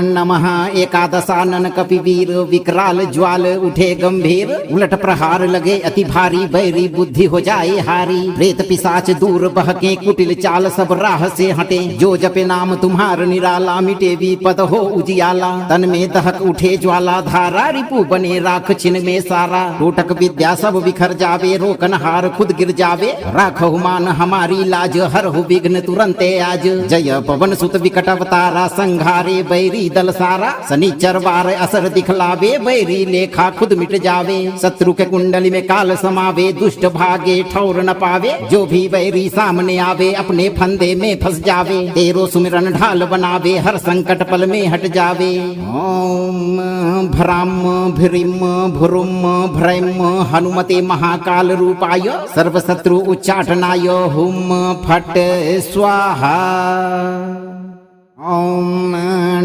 B: नमः एकादशानन कपिवीर विकराल ज्वाल उठे गंभीर उलट प्रहार लगे अति भारी बैरी बुद्धि हो जाए हारी प्रेत पिशाच दूर बहके कुटिल चाल सब राह से हटे जो जपे नाम तुम्हार निराला मिटे विपद हो उजियाला तन में दहक उठे ज्वाला धारा रिपु बने राख छिन में सारा टोटक विद्या सब बिखर जावे रोकन हार खुद गिर जावे राखहु मान हमारी लाज हरहु विघ्न तुरंते आज जय पवन सुत विकट अवतारा संघारे बैरी दल सारा शनिचर वार असर दिखलावे बैरी लेखा खुद मिट जावे शत्रु के कुंडली में काल समावे दुष्ट भागे ठौर न पावे जो भी बैरी सामने आवे अपने फंदे में फंस जावे तेरो सुमिरन ढाल बनावे हर संकट पल में हट जावे ओम भ्राम भ्रीम भ्रुम भ्रैम हनुमते महाकाल रूपाय सर्व शत्रु उच्चाटनाय हुम फट स्वाहा। ओम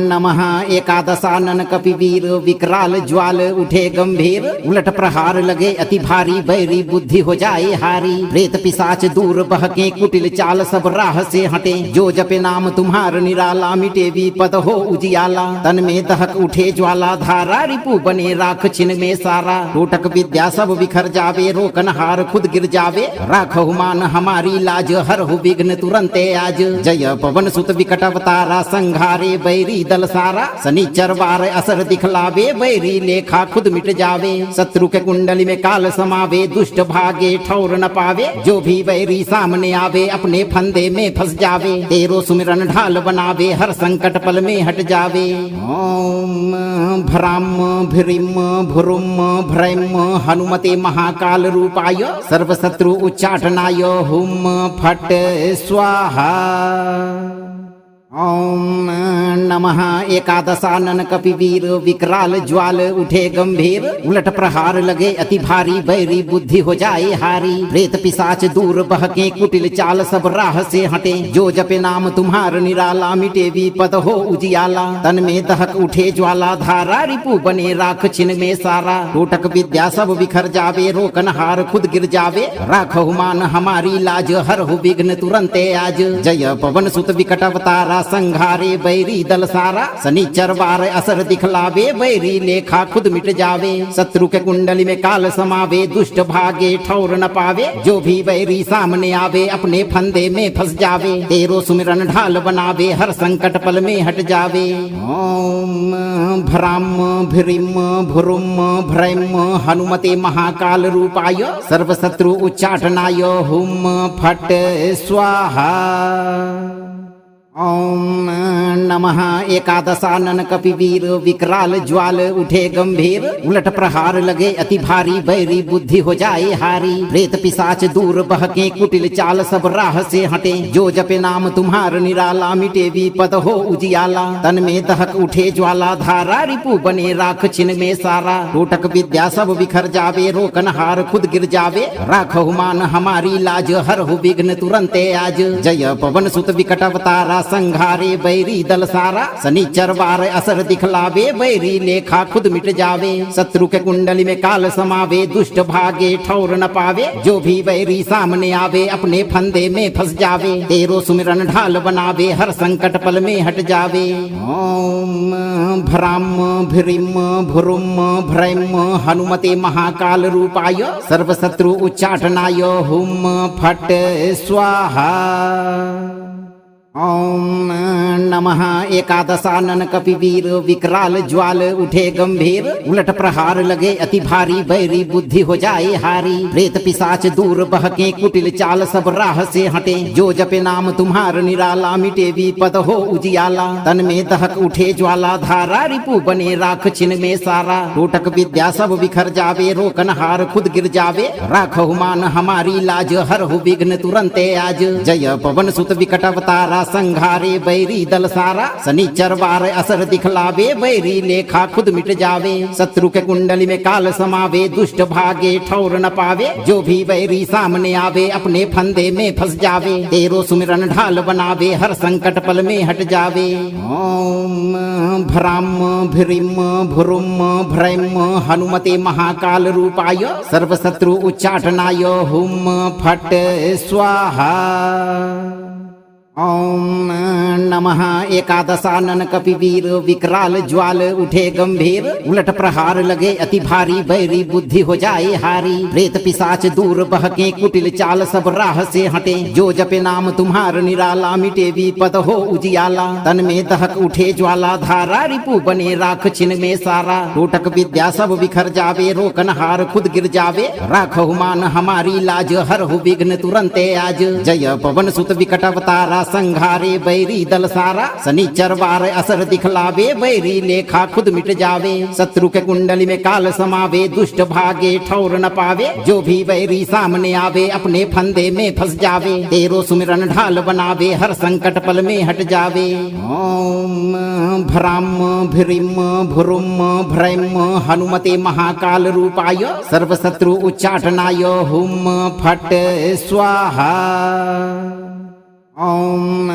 B: नमः एकादशानन कपिवीर विकराल ज्वाल उठे गंभीर उलट प्रहार लगे अति भारी बैरी बुद्धि हो जाए हारी प्रेत पिशाच दूर बहके कुटिल चाल सब राह से हटे जो जपे नाम तुम्हार निराला मिटे विपद हो उजियाला तन में दहक उठे ज्वाला धारा रिपु बने राख छिन में सारा टोटक विद्या सब बिखर जावे रोकन हार खुद गिर जावे राखहु मान हमारी लाज हरहु विघ्न तुरंते आज जय पवन सुत विकट अवतारा संघारे बैरी दल सारा शनिचर वार असर दिखलावे बैरी लेखा खुद मिट जावे शत्रु के कुंडली में काल समावे दुष्ट भागे ठौर न पावे जो भी बैरी सामने आवे अपने फंदे में फंस जावे तेरो सुमिरन ढाल बनावे हर संकट पल में हट जावे ओम भ्राम भ्रीम भ्रुम भ्रैम हनुमते महाकाल रूपाय सर्व शत्रु उच्चाटनाय हुम फट स्वाहा। ओम नमः एकादशानन कपिवीर विकराल ज्वाल उठे गंभीर उलट प्रहार लगे अति भारी बैरी बुद्धि हो जाए हारी प्रेत पिशाच दूर बहके कुटिल चाल सब राह से हटे जो जपे नाम तुम्हार निराला मिटे विपद हो उजियाला तन में दहक उठे ज्वाला धारा रिपु बने राख छिन में सारा टोटक विद्या सब बिखर जावे रोकन हार खुद गिर जावे राखहु मान हमारी लाज हरहु विघ्न तुरंते आज जय पवन सुत विकट अवतारा संघारे बैरी दल सारा शनिचर वार असर दिखलावे बैरी लेखा खुद मिट जावे शत्रु के कुंडली में काल समावे दुष्ट भागे ठौर न पावे जो भी बैरी सामने आवे अपने फंदे में फंस जावे तेरो सुमिरन ढाल बनावे हर संकट पल में हट जावे ओम भ्राम भ्रीम भ्रुम भ्रैम हनुमते महाकाल रूपाय सर्व शत्रु उच्चाटनाय हुम फट स्वाहा। ओम नमः एकादशानन कपिवीर विकराल ज्वाल उठे गंभीर उलट प्रहार लगे अति भारी बैरी बुद्धि हो जाए हारी प्रेत पिशाच दूर बहके कुटिल चाल सब राह से हटे जो जपे नाम तुम्हार निराला मिटे विपद हो उजियाला तन में दहक उठे ज्वाला धारा रिपु बने राख छिन में सारा टोटक विद्या सब बिखर जावे रोकन हार खुद गिर जावे राखहु मान हमारी लाज हरहु विघ्न तुरंते आज जय पवन सुत विकट अवतारा संघारे बैरी दल सारा शनिचर वार असर दिखलावे बैरी लेखा खुद मिट जावे शत्रु के कुंडली में काल समावे दुष्ट भागे ठौर न पावे जो भी बैरी सामने आवे अपने फंदे में फंस जावे तेरो सुमिरन ढाल बनावे हर संकट पल में हट जावे ओम भ्राम भ्रीम भ्रुम भ्रैम हनुमते महाकाल रूपाय सर्व शत्रु उच्चाटनाय हुम फट स्वाहा। ओम नमः एकादशानन कपिवीर विकराल ज्वाल उठे गंभीर उलट प्रहार लगे अति भारी बैरी बुद्धि हो जाए हारी प्रेत पिशाच दूर बहके कुटिल चाल सब राह से हटे जो जपे नाम तुम्हार निराला मिटे विपद हो उजियाला तन में दहक उठे ज्वाला धारा रिपु बने राख छिन में सारा टोटक विद्या सब बिखर जावे रोकन हार खुद गिर जावे राखहु मान हमारी लाज हरहु विघ्न तुरंते आज जय पवन सुत विकट अवतारा संघारे बैरी दल सारा शनिचर वार असर दिखलावे बैरी लेखा खुद मिट जावे शत्रु के कुंडली में काल समावे दुष्ट भागे ठौर न पावे जो भी बैरी सामने आवे अपने फंदे में फंस जावे तेरो सुमिरन ढाल बनावे हर संकट पल में हट जावे ओम भ्राम भ्रीम भ्रुम भ्रैम हनुमते महाकाल रूपाय सर्व शत्रु उच्चाटनाय हुम फट स्वाहा ओम नमः एकादशानन कपिवीर विकराल ज्वाल उठे गंभीर उलट प्रहार लगे अति भारी बैरी बुद्धि हो जाए हारी प्रेत पिशाच दूर बहके कुटिल चाल सब राह से हटे जो जपे नाम तुम्हार निराला मिटे विपद हो उजियाला तन में दहक उठे ज्वाला धारा रिपु बने राख छिन में सारा टोटक विद्या सब बिखर जावे रोकन हार खुद गिर जावे राखहु मान हमारी लाज हरहु विघ्न तुरंते आज जय पवन सुत विकट अवतारा संघारे बैरी दल सारा शनिचर वार असर दिखलावे बैरी लेखा खुद मिट जावे शत्रु के कुंडली में काल समावे दुष्ट भागे ठौर न पावे जो भी बैरी सामने आवे अपने फंदे में फंस जावे तेरो सुमिरन ढाल बनावे हर संकट पल में हट जावे ओम भ्राम भ्रीम भ्रुम भ्रैम हनुमते महाकाल रूपाय सर्व शत्रु उच्चाटनाय हुम फट स्वाहा ओम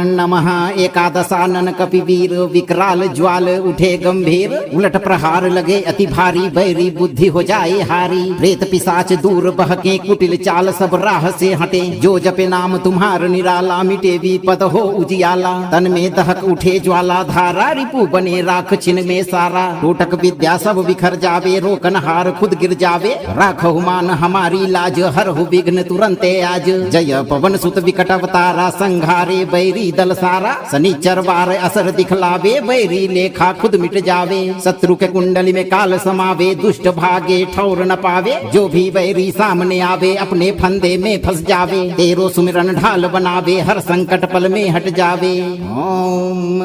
B: नमः एकादशानन कपिवीर विकराल ज्वाल उठे गंभीर उलट प्रहार लगे अति भारी बैरी बुद्धि हो जाए हारी प्रेत पिशाच दूर बहके कुटिल चाल सब राह से हटे जो जपे नाम तुम्हार निराला मिटे विपद हो उजियाला तन में दहक उठे ज्वाला धारा रिपु बने राख छिन में सारा टोटक विद्या सब बिखर जावे रोकन हार खुद गिर जावे राखहु मान हमारी लाज हरहु विघ्न तुरंते आज जय पवन सुत विकट अवतारा संघारे बैरी दल सारा शनिचर वार असर दिखलावे बैरी लेखा खुद मिट जावे शत्रु के कुंडली में काल समावे दुष्ट भागे ठौर न पावे जो भी बैरी सामने आवे अपने फंदे में फंस जावे तेरो सुमिरन ढाल बनावे हर संकट पल में हट जावे ओम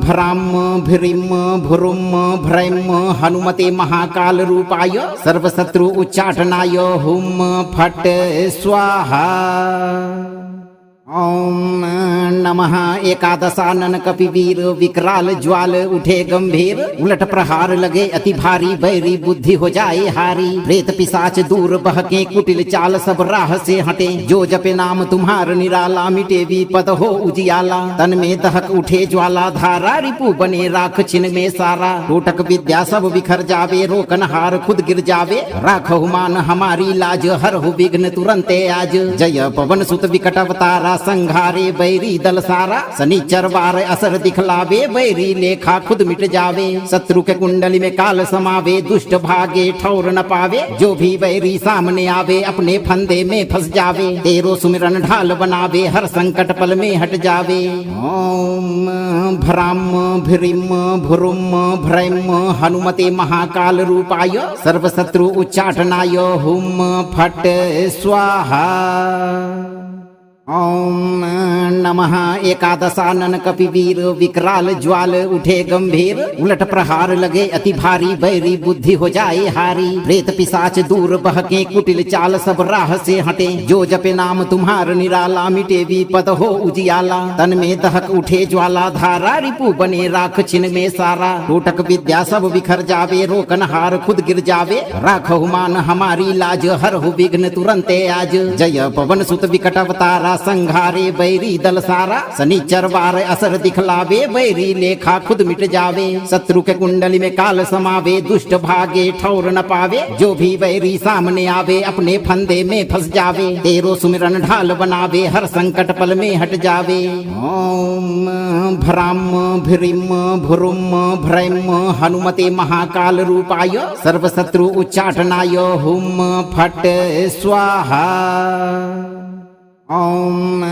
B: भ्राम भ्रीम भ्रुम भ्रैम हनुमते महाकाल रूपाय सर्व शत्रु उच्चाटनाय हुम फट स्वाहा ओम नमः एकादशानन कपिवीर विकराल ज्वाल उठे गंभीर उलट प्रहार लगे अति भारी बैरी बुद्धि हो जाए हारी प्रेत पिशाच दूर बहके कुटिल चाल सब राह से हटे जो जपे नाम तुम्हार निराला मिटे विपद हो उजियाला तन में दहक उठे ज्वाला धारा रिपु बने राख छिन में सारा टोटक विद्या सब बिखर जावे रोकन हार खुद गिर जावे राखहु मान हमारी लाज हरहु विघ्न तुरंते आज जय पवन सुत विकट अवतारा संघारे बैरी दल सारा शनिचर वार असर दिखलावे बैरी लेखा खुद मिट जावे शत्रु के कुंडली में काल समावे दुष्ट भागे ठौर न पावे जो भी बैरी सामने आवे अपने फंदे में फंस जावे तेरो सुमिरन ढाल बनावे हर संकट पल में हट जावे ओम भ्राम भ्रीम भ्रुम भ्रैम हनुमते महाकाल रूपाय सर्व शत्रु उच्चाटनाय हुम फट स्वाहा ओम नमः एकादशानन कपिवीर विकराल ज्वाल उठे गंभीर उलट प्रहार लगे अति भारी बैरी बुद्धि हो जाए हारी प्रेत पिशाच दूर बहके कुटिल चाल सब राह से हटे जो जपे नाम तुम्हार निराला मिटे विपद हो उजियाला तन में दहक उठे ज्वाला धारा रिपु बने राख छिन में सारा टोटक विद्या सब बिखर जावे रोकन हार खुद गिर जावे राखहु मान हमारी लाज हरहु विघ्न तुरंते आज जय पवन सुत विकट अवतारा संघारे बैरी दल सारा शनिचर वार असर दिखलावे बैरी लेखा खुद मिट जावे शत्रु के कुंडली में काल समावे दुष्ट भागे ठौर न पावे जो भी बैरी सामने आवे अपने फंदे में फंस जावे तेरो सुमिरन ढाल बनावे हर संकट पल में हट जावे ओम भ्राम भ्रीम भ्रुम भ्रैम हनुमते महाकाल रूपाय सर्व शत्रु उच्चाटनाय हुम फट स्वाहा ओम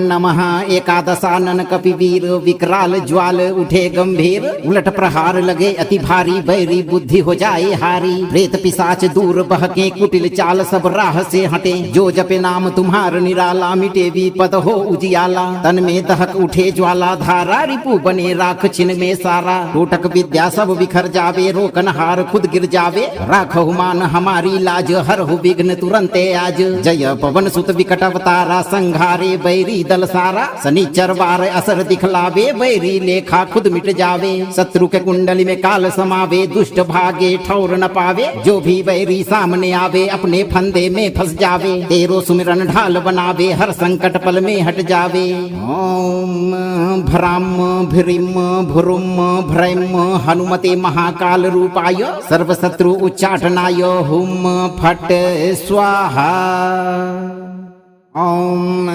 B: नमः एकादशानन कपिवीर विकराल ज्वाल उठे गंभीर उलट प्रहार लगे अति भारी बैरी बुद्धि हो जाए हारी प्रेत पिशाच दूर बहके कुटिल चाल सब राह से हटे जो जपे नाम तुम्हार निराला मिटे विपद हो उजियाला तन में दहक उठे ज्वाला धारा रिपु बने राख छिन में सारा टोटक विद्या सब बिखर जावे रोकन हार खुद गिर जावे राखहु मान हमारी लाज हरहु विघ्न तुरंते आज जय पवन सुत विकट अवतारा संघारे बैरी दल सारा शनिचर वार असर दिखलावे बैरी लेखा खुद मिट जावे शत्रु के कुंडली में काल समावे दुष्ट भागे ठौर न पावे जो भी बैरी सामने आवे अपने फंदे में फंस जावे तेरो सुमिरन ढाल बनावे हर संकट पल में हट जावे ओम भ्राम भ्रीम भ्रुम भ्रैम हनुमते महाकाल रूपाय सर्व शत्रु उच्चाटनाय हुम फट स्वाहा। ओम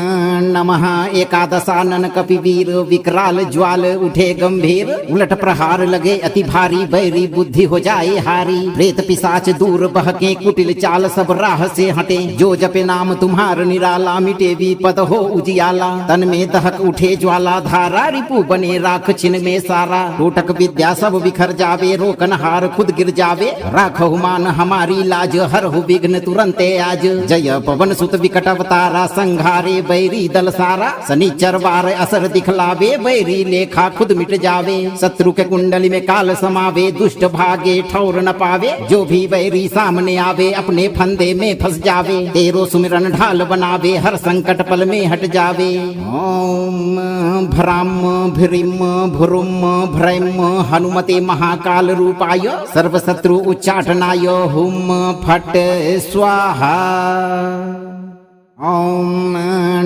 B: नमः एकादशानन कपिवीर विकराल ज्वाल उठे गंभीर उलट प्रहार लगे अति भारी बैरी बुद्धि हो जाए हारी प्रेत पिशाच दूर बहके कुटिल चाल सब राह से हटे जो जपे नाम तुम्हार निराला मिटे विपद हो उजियाला तन में दहक उठे ज्वाला धारा रिपु बने राख छिन में सारा टोटक विद्या सब बिखर जावे रोकन हार खुद गिर जावे राखहु मान हमारी लाज हरहु विघ्न तुरंते आज जय पवन सुत विकट अवतारा संघारे बैरी दल सारा शनिचर वार असर दिखलावे बैरी लेखा खुद मिट जावे शत्रु के कुंडली में काल समावे दुष्ट भागे ठौर न पावे जो भी बैरी सामने आवे अपने फंदे में फंस जावे तेरो सुमिरन ढाल बनावे हर संकट पल में हट जावे ओम भ्राम भ्रीम भ्रुम भ्रैम हनुमते महाकाल रूपाय सर्व शत्रु उच्चाटनाय हुम फट स्वाहा। ओम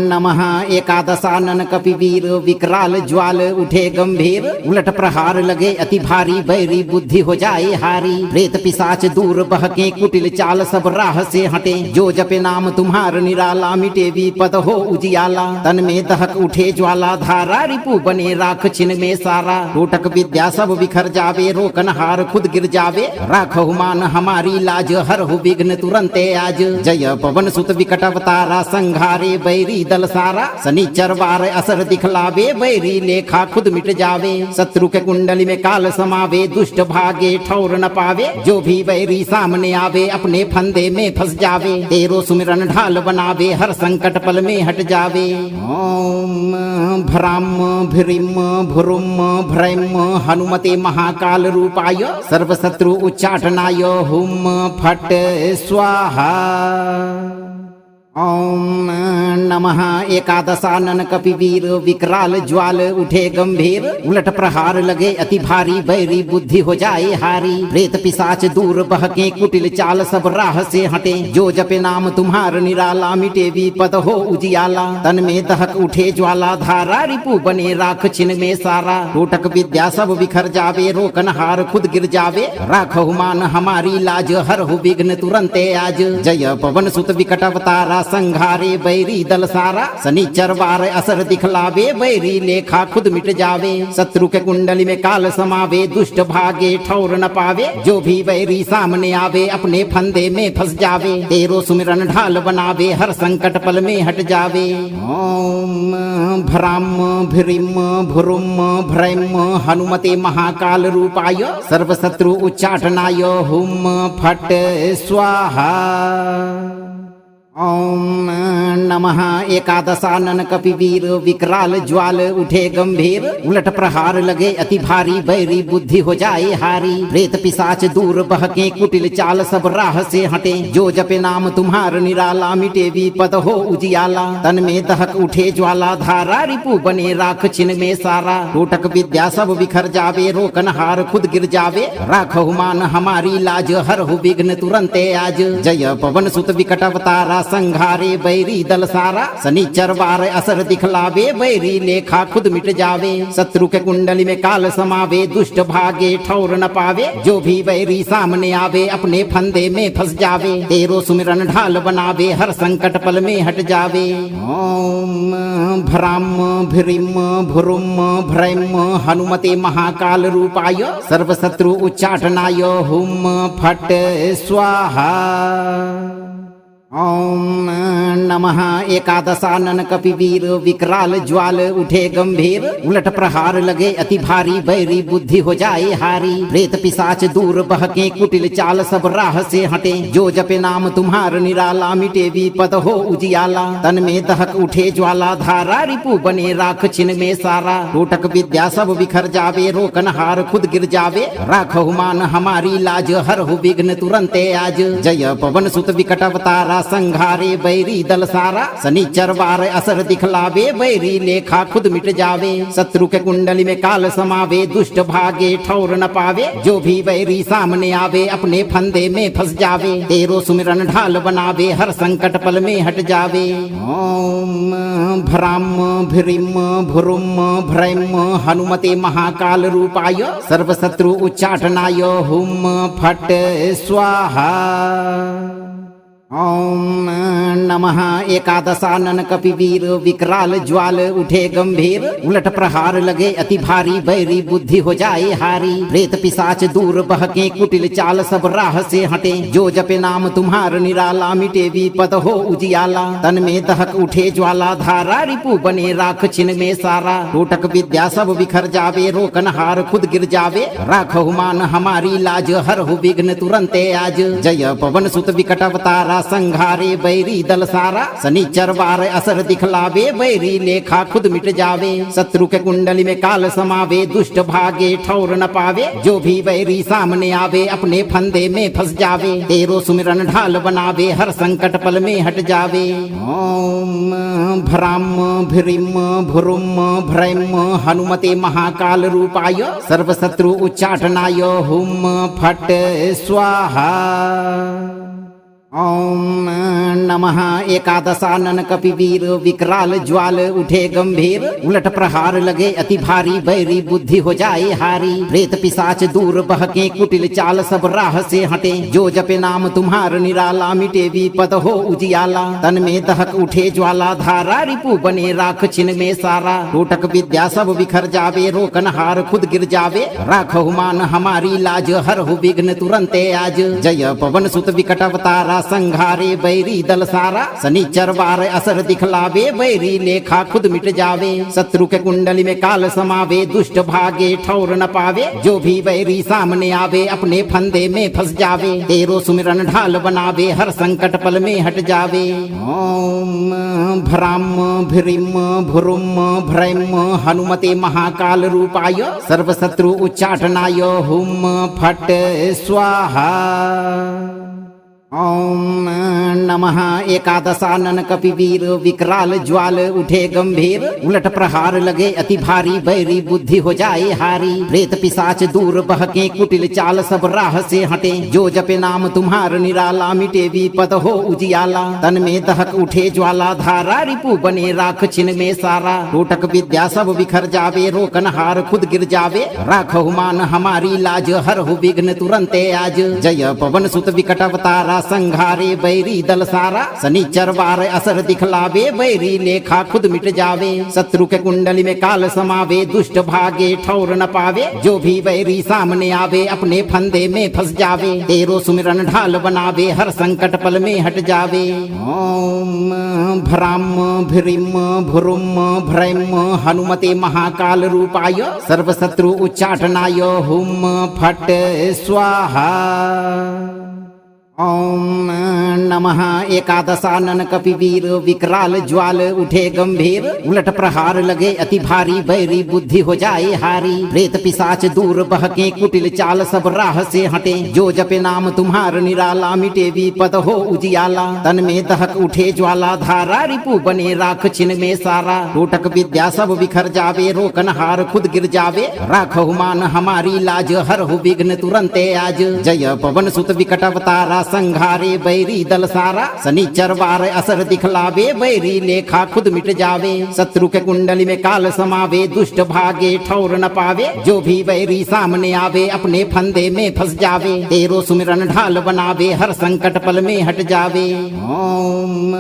B: नमः एकादशानन कपिवीर विकराल ज्वाल उठे गंभीर उलट प्रहार लगे अति भारी बैरी बुद्धि हो जाए हारी प्रेत पिशाच दूर बहके कुटिल चाल सब राह से हटे जो जपे नाम तुम्हार निराला मिटे विपद हो उजियाला तन में दहक उठे ज्वाला धारा रिपु बने राख छिन में सारा टोटक विद्या सब बिखर जावे रोकन हार खुद गिर जावे राखहु मान हमारी लाज हरहु विघ्न तुरंते आज जय पवन सुत विकट अवतारा संघारे बैरी दल सारा शनिचर वार असर दिखलावे बैरी लेखा खुद मिट जावे शत्रु के कुंडली में काल समावे दुष्ट भागे ठौर न पावे जो भी बैरी सामने आवे अपने फंदे में फंस जावे तेरो सुमिरन ढाल बनावे हर संकट पल में हट जावे ओम भ्राम भ्रीम भ्रुम भ्रैम हनुमते महाकाल रूपाय सर्व शत्रु उच्चाटनाय हुम फट स्वाहा। ओम नमः एकादशानन कपिवीर विकराल ज्वाल उठे गंभीर उलट प्रहार लगे अति भारी बैरी बुद्धि हो जाए हारी प्रेत पिशाच दूर बहके कुटिल चाल सब राह से हटे जो जपे नाम तुम्हार निराला मिटे विपद हो उजियाला तन में दहक उठे ज्वाला धारा रिपु बने राख छिन में सारा टोटक विद्या सब बिखर जावे रोकन हार खुद गिर जावे राखहु मान हमारी लाज हरहु विघ्न तुरंते आज जय पवन सुत विकट अवतारा संघारे बैरी दल सारा शनिचर वार असर दिखलावे बैरी लेखा खुद मिट जावे शत्रु के कुंडली में काल समावे दुष्ट भागे ठौर न पावे जो भी बैरी सामने आवे अपने फंदे में फंस जावे तेरो सुमिरन ढाल बनावे हर संकट पल में हट जावे ओम भ्राम भ्रीम भ्रुम भ्रैम हनुमते महाकाल रूपाय सर्व शत्रु उच्चाटनाय हुम फट स्वाहा। ओम नमः एकादशानन कपिवीर विकराल ज्वाल उठे गंभीर उलट प्रहार लगे अति भारी बैरी बुद्धि हो जाए हारी प्रेत पिशाच दूर बहके कुटिल चाल सब राह से हटे जो जपे नाम तुम्हार निराला मिटे विपद हो उजियाला तन में दहक उठे ज्वाला धारा रिपु बने राख छिन में सारा टोटक विद्या सब बिखर जावे रोकन हार खुद गिर जावे राखहु मान हमारी लाज हरहु विघ्न तुरंते आज जय पवन सुत विकट अवतारा संघारे बैरी दल सारा शनिचर वार असर दिखलावे बैरी लेखा खुद मिट जावे शत्रु के कुंडली में काल समावे दुष्ट भागे ठौर न पावे जो भी बैरी सामने आवे अपने फंदे में फंस जावे तेरो सुमिरन ढाल बनावे हर संकट पल में हट जावे ओम भ्राम भ्रीम भ्रुम भ्रैम हनुमते महाकाल रूपाय सर्व शत्रु उच्चाटनाय हुम फट स्वाहा। ओम नमः एकादशानन कपिवीर विकराल ज्वाल उठे गंभीर उलट प्रहार लगे अति भारी बैरी बुद्धि हो जाए हारी प्रेत पिशाच दूर बहके कुटिल चाल सब राह से हटे जो जपे नाम तुम्हार निराला मिटे विपद हो उजियाला तन में दहक उठे ज्वाला धारा रिपु बने राख छिन में सारा टोटक विद्या सब बिखर जावे रोकन हार खुद गिर जावे राखहु मान हमारी लाज हरहु विघ्न तुरंते आज जय पवन सुत विकट अवतारा संघारे बैरी दल सारा शनिचर वार असर दिखलावे बैरी लेखा खुद मिट जावे शत्रु के कुंडली में काल समावे दुष्ट भागे ठौर न पावे जो भी बैरी सामने आवे अपने फंदे में फंस जावे तेरो सुमिरन ढाल बनावे हर संकट पल में हट जावे ओम भ्राम भ्रीम भ्रुम भ्रैम हनुमते महाकाल रूपाय सर्व शत्रु उच्चाटनाय हुम फट स्वाहा। ओम नमः एकादशानन कपिवीर विकराल ज्वाल उठे गंभीर उलट प्रहार लगे अति भारी बैरी बुद्धि हो जाए हारी प्रेत पिशाच दूर बहके कुटिल चाल सब राह से हटे जो जपे नाम तुम्हार निराला मिटे विपद हो उजियाला तन में दहक उठे ज्वाला धारा रिपु बने राख छिन में सारा टोटक विद्या सब बिखर जावे रोकन हार खुद गिर जावे राखहु मान हमारी लाज हरहु विघ्न तुरंते आज जय पवन सुत विकट अवतारा संघारे बैरी दल सारा शनिचर वार असर दिखलावे बैरी लेखा खुद मिट जावे शत्रु के कुंडली में काल समावे दुष्ट भागे ठौर न पावे जो भी बैरी सामने आवे अपने फंदे में फंस जावे तेरो सुमिरन ढाल बनावे हर संकट पल में हट जावे ओम भ्राम भ्रीम भ्रुम भ्रैम हनुमते महाकाल रूपाय सर्व शत्रु उच्चाटनाय हुम फट स्वाहा। ओम नमः एकादशानन कपिवीर विकराल ज्वाल उठे गंभीर उलट प्रहार लगे अति भारी बैरी बुद्धि हो जाए हारी प्रेत पिशाच दूर बहके कुटिल चाल सब राह से हटे जो जपे नाम तुम्हार निराला मिटे विपद हो उजियाला तन में दहक उठे ज्वाला धारा रिपु बने राख छिन में सारा टोटक विद्या सब बिखर जावे रोकन हार खुद गिर जावे राखहु मान हमारी लाज हरहु विघ्न तुरंते आज जय पवन सुत विकट अवतारा संघारे बैरी दल सारा शनिचर वार असर दिखलावे बैरी लेखा खुद मिट जावे शत्रु के कुंडली में काल समावे दुष्ट भागे ठौर न पावे जो भी बैरी सामने आवे अपने फंदे में फंस जावे तेरो सुमिरन ढाल बनावे हर संकट पल में हट जावे ओम भ्राम भ्रीम भ्रुम भ्रैम हनुमते महाकाल रूपाय सर्व शत्रु उच्चाटनाय हुम फट स्वाहा। ओम नमः एकादशानन कपिवीर विकराल ज्वाल उठे गंभीर उलट प्रहार लगे अति भारी बैरी बुद्धि हो जाए हारी प्रेत पिशाच दूर बहके कुटिल चाल सब राह से हटे जो जपे नाम तुम्हार निराला मिटे विपद हो उजियाला तन में दहक उठे ज्वाला धारा रिपु बने राख छिन में सारा टोटक विद्या सब बिखर जावे रोकन हार खुद गिर जावे राखहु मान हमारी लाज हरहु विघ्न तुरंते आज जय पवन सुत विकट अवतारा संघारे बैरी दल सारा शनिचर वार असर दिखलावे बैरी लेखा खुद मिट जावे शत्रु के कुंडली में काल समावे दुष्ट भागे ठौर न पावे जो भी बैरी सामने आवे अपने फंदे में फंस जावे तेरो सुमिरन ढाल बनावे हर संकट पल में हट जावे ओम भ्राम भ्रीम भ्रुम भ्रैम हनुमते महाकाल रूपाय सर्व शत्रु उच्चाटनाय हुम फट स्वाहा। ओम नमः एकादशानन कपिवीर विकराल ज्वाल उठे गंभीर उलट प्रहार लगे अति भारी बैरी बुद्धि हो जाए हारी प्रेत पिशाच दूर बहके कुटिल चाल सब राह से हटे जो जपे नाम तुम्हार निराला मिटे विपद हो उजियाला तन में दहक उठे ज्वाला धारा रिपु बने राख छिन में सारा टोटक विद्या सब बिखर जावे रोकन हार खुद गिर जावे राखहु मान हमारी लाज हरहु विघ्न तुरंते आज जय पवन सुत विकट अवतारा संघारे बैरी दल सारा शनिचर वार असर दिखलावे बैरी लेखा खुद मिट जावे शत्रु के कुंडली में काल समावे दुष्ट भागे ठौर न पावे जो भी बैरी सामने आवे अपने फंदे में फंस जावे तेरो सुमिरन ढाल बनावे हर संकट पल में हट जावे ओम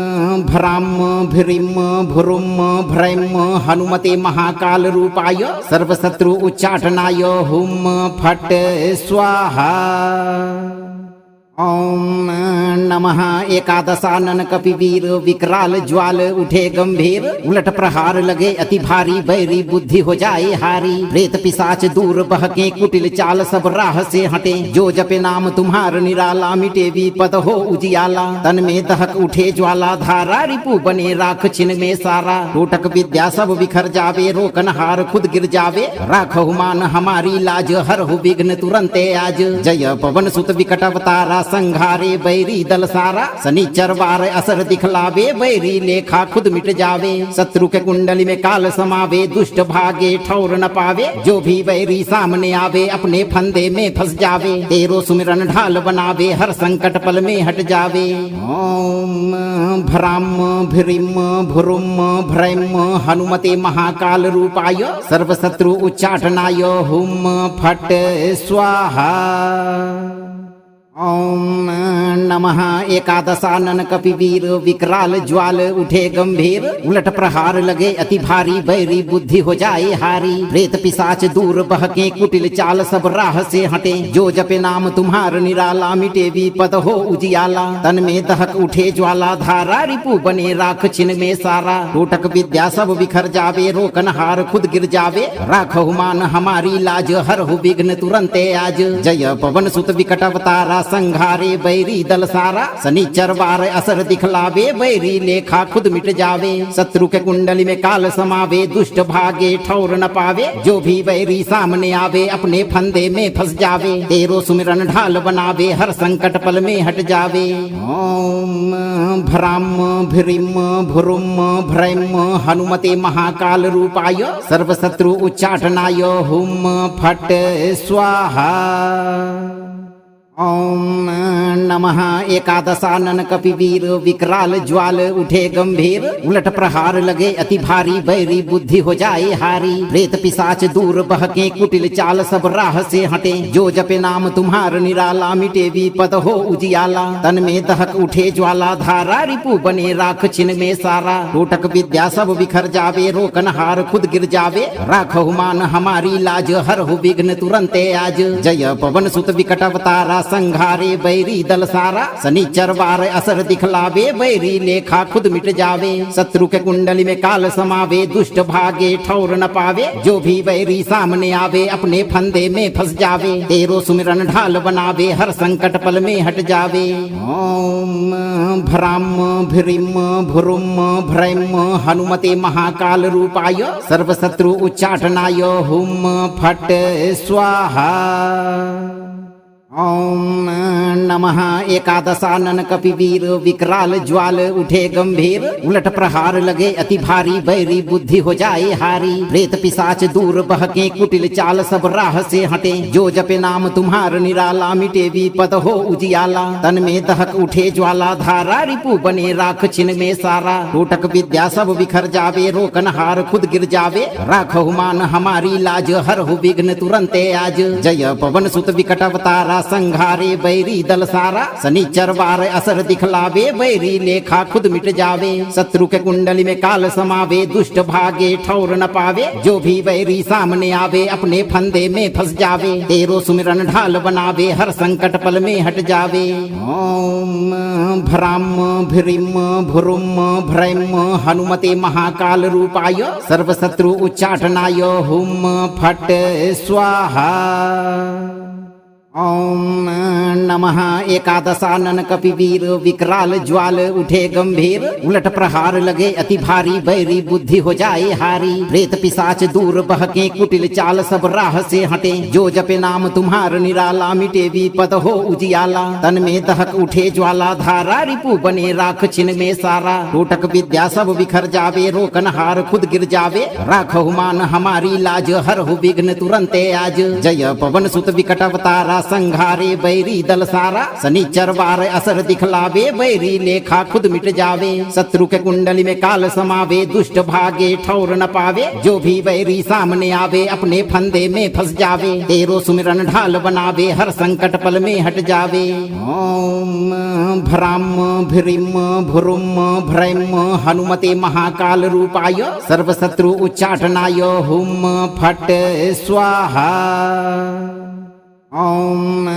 B: भ्राम भ्रीम भ्रुम भ्रैम हनुमते महाकाल रूपाय सर्व शत्रु उच्चाटनाय हुम फट स्वाहा। ओम नमः एकादशानन कपिवीर विकराल ज्वाल उठे गंभीर उलट प्रहार लगे अति भारी बैरी बुद्धि हो जाए हारी प्रेत पिशाच दूर बहके कुटिल चाल सब राह से हटे जो जपे नाम तुम्हार निराला मिटे विपद हो उजियाला तन में दहक उठे ज्वाला धारा रिपु बने राख छिन में सारा टोटक विद्या सब बिखर जावे रोकन हार खुद गिर जावे राखहु मान हमारी लाज हरहु विघ्न तुरंते आज जय पवन सुत विकट अवतारा संघारे बैरी दल सारा शनिचर वार असर दिखलावे बैरी लेखा खुद मिट जावे शत्रु के कुंडली में काल समावे दुष्ट भागे ठौर न पावे जो भी बैरी सामने आवे अपने फंदे में फंस जावे तेरो सुमिरन ढाल बनावे हर संकट पल में हट जावे ओम भ्राम भ्रीम भ्रुम भ्रैम हनुमते महाकाल रूपाय सर्व शत्रु उच्चाटनाय हुम फट स्वाहा। ओम नमः एकादशानन कपिवीर विकराल ज्वाल उठे गंभीर उलट प्रहार लगे अति भारी बैरी बुद्धि हो जाए हारी प्रेत पिशाच दूर बहके कुटिल चाल सब राह से हटे जो जपे नाम तुम्हार निराला मिटे विपद हो उजियाला तन में दहक उठे ज्वाला धारा रिपु बने राख छिन में सारा टोटक विद्या सब बिखर जावे रोकन हार खुद गिर जावे राखहु मान हमारी लाज हरहु विघ्न तुरंते आज जय पवन सुत विकट अवतारा संघारे बैरी दल सारा शनिचर वार असर दिखलावे बैरी लेखा खुद मिट जावे शत्रु के कुंडली में काल समावे दुष्ट भागे ठौर न पावे जो भी बैरी सामने आवे अपने फंदे में फंस जावे तेरो सुमिरन ढाल बनावे हर संकट पल में हट जावे ओम भ्राम भ्रीम भ्रुम भ्रैम हनुमते महाकाल रूपाय सर्व शत्रु उच्चाटनाय हुम फट स्वाहा। ओम नमः एकादशानन कपिवीर विकराल ज्वाल उठे गंभीर उलट प्रहार लगे अति भारी बैरी बुद्धि हो जाए हारी प्रेत पिशाच दूर बहके कुटिल चाल सब राह से हटे जो जपे नाम तुम्हार निराला मिटे विपद हो उजियाला तन में दहक उठे ज्वाला धारा रिपु बने राख छिन में सारा टोटक विद्या सब बिखर जावे रोकन हार खुद गिर जावे राखहु मान हमारी लाज हरहु विघ्न तुरंते आज जय पवन सुत विकट अवतारा संघारे बैरी दल सारा शनिचर वार असर दिखलावे बैरी लेखा खुद मिट जावे शत्रु के कुंडली में काल समावे दुष्ट भागे ठौर न पावे जो भी बैरी सामने आवे अपने फंदे में फंस जावे तेरो सुमिरन ढाल बनावे हर संकट पल में हट जावे ओम भ्राम भ्रीम भ्रुम भ्रैम हनुमते महाकाल रूपाय सर्व शत्रु उच्चाटनाय हुम फट स्वाहा। ओम नमः एकादशानन कपिवीर विकराल ज्वाल उठे गंभीर उलट प्रहार लगे अति भारी बैरी बुद्धि हो जाए हारी प्रेत पिशाच दूर बहके कुटिल चाल सब राह से हटे जो जपे नाम तुम्हार निराला मिटे विपद हो उजियाला तन में दहक उठे ज्वाला धारा रिपु बने राख छिन में सारा टोटक विद्या सब बिखर जावे रोकन हार खुद गिर जावे राखहु मान हमारी लाज हरहु विघ्न तुरंते आज जय पवन सुत विकट अवतारा संघारे बैरी दल सारा शनिचर वार असर दिखलावे बैरी लेखा खुद मिट जावे शत्रु के कुंडली में काल समावे दुष्ट भागे ठौर न पावे जो भी बैरी सामने आवे अपने फंदे में फंस जावे तेरो सुमिरन ढाल बनावे हर संकट पल में हट जावे ओम भ्राम भ्रीम भ्रुम भ्रैम हनुमते महाकाल रूपाय सर्व शत्रु उच्चाटनाय हुम फट स्वाहा। ओम नमः एकादशानन कपिवीर विकराल ज्वाल उठे गंभीर उलट प्रहार लगे अति भारी बैरी बुद्धि हो जाए हारी प्रेत पिशाच दूर बहके कुटिल चाल सब राह से हटे जो जपे नाम तुम्हार निराला मिटे विपद हो उजियाला तन में दहक उठे ज्वाला धारा रिपु बने राख छिन में सारा टोटक विद्या सब बिखर जावे रोकन हार खुद गिर जावे राखहु मान हमारी लाज हरहु विघ्न तुरंते आज जय पवन सुत विकट अवतारा संघारे बैरी दल सारा शनिचर वार असर दिखलावे बैरी लेखा खुद मिट जावे शत्रु के कुंडली में काल समावे दुष्ट भागे ठौर न पावे जो भी बैरी सामने आवे अपने फंदे में फंस जावे तेरो सुमिरन ढाल बनावे हर संकट पल में हट जावे ओम भ्राम भ्रीम भ्रुम भ्रैम हनुमते महाकाल रूपाय सर्व शत्रु उच्चाटनाय हुम फट स्वाहा। ओम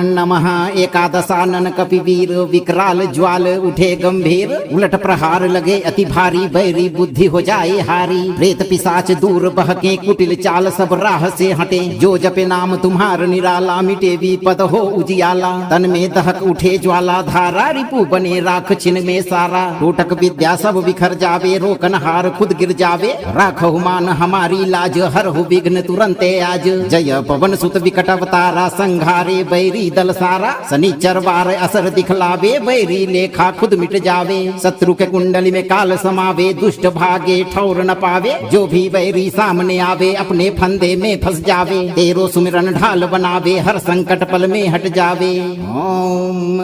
B: नमः एकादशानन कपिवीर विकराल ज्वाल उठे गंभीर उलट प्रहार लगे अति भारी बैरी बुद्धि हो जाए हारी प्रेत पिशाच दूर बहके कुटिल चाल सब राह से हटे जो जपे नाम तुम्हार निराला मिटे विपद हो उजियाला तन में दहक उठे ज्वाला धारा रिपु बने राख छिन में सारा टोटक विद्या सब बिखर जावे रोकन हार खुद गिर जावे राखहु मान हमारी लाज हर हो विघ्न तुरंते आज जय पवन सुत विकट अवतारा संघारे बैरी दल सारा शनिचर वार असर दिखलावे बैरी लेखा खुद मिट जावे शत्रु के कुंडली में काल समावे दुष्ट भागे ठौर न पावे जो भी बैरी सामने आवे अपने फंदे में फंस जावे तेरो सुमिरन ढाल बनावे हर संकट पल में हट जावे ओम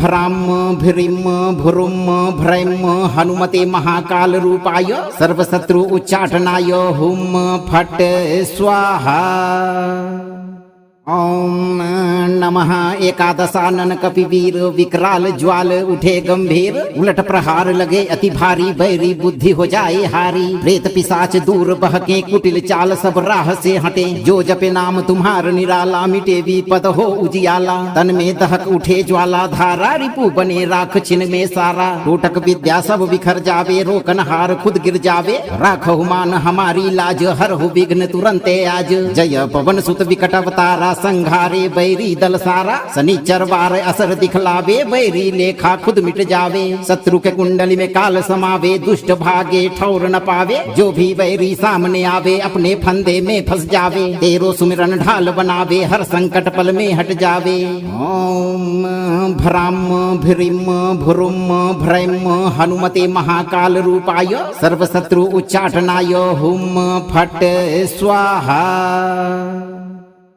B: भ्राम भ्रीम भ्रुम भ्रैम हनुमते महाकाल रूपाय सर्व शत्रु उच्चाटनाय हुम फट स्वाहा। ओम नमः एकादशानन कपिवीर विकराल ज्वाल उठे गंभीर उलट प्रहार लगे अति भारी बैरी बुद्धि हो जाए हारी प्रेत पिशाच दूर बहके कुटिल चाल सब राह से हटे जो जपे नाम तुम्हार निराला मिटे विपद हो उजियाला तन में दहक उठे ज्वाला धारा रिपु बने राख छिन में सारा टोटक विद्या सब बिखर जावे रोकन हार खुद गिर जावे राखहु मान हमारी लाज हर हो विघ्न तुरंते आज जय पवन सुत विकट अवतारा संघारे बैरी दल सारा शनिचर वार असर दिखलावे बैरी लेखा खुद मिट जावे शत्रु के कुंडली में काल समावे दुष्ट भागे ठौर न पावे जो भी बैरी सामने आवे अपने फंदे में फंस जावे तेरो सुमिरन ढाल बनावे हर संकट पल में हट जावे ओम भ्राम भ्रीम भ्रुम भ्रैम हनुमते महाकाल रूपाय सर्व शत्रु उच्चाटनाय हुम फट स्वाहा।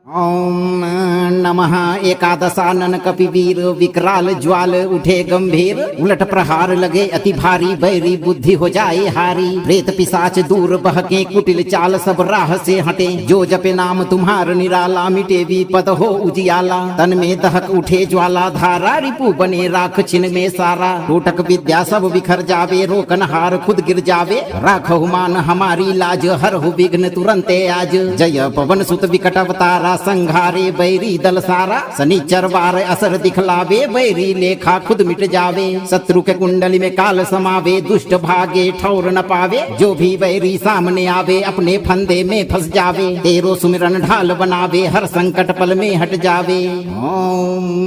B: ओम नमः एकादशानन कपिवीर विकराल ज्वाल उठे गंभीर उलट प्रहार लगे अति भारी बैरी बुद्धि हो जाए हारी प्रेत पिशाच दूर बहके कुटिल चाल सब राह से हटे जो जपे नाम तुम्हार निराला मिटे विपद हो उजियाला तन में दहक उठे ज्वाला धारा रिपु बने राख छिन में सारा टोटक विद्या सब बिखर जावे रोकन हार खुद गिर जावे राखहु मान हमारी लाज हर हो विघ्न तुरंते आज जय पवन सुत विकट अवतारा संघारे बैरी दल सारा शनिचर वार असर दिखलावे बैरी लेखा खुद मिट जावे शत्रु के कुंडली में काल समावे दुष्ट भागे ठौर न पावे जो भी बैरी सामने आवे अपने फंदे में फंस जावे तेरो सुमिरन ढाल बनावे हर संकट पल में हट जावे ओम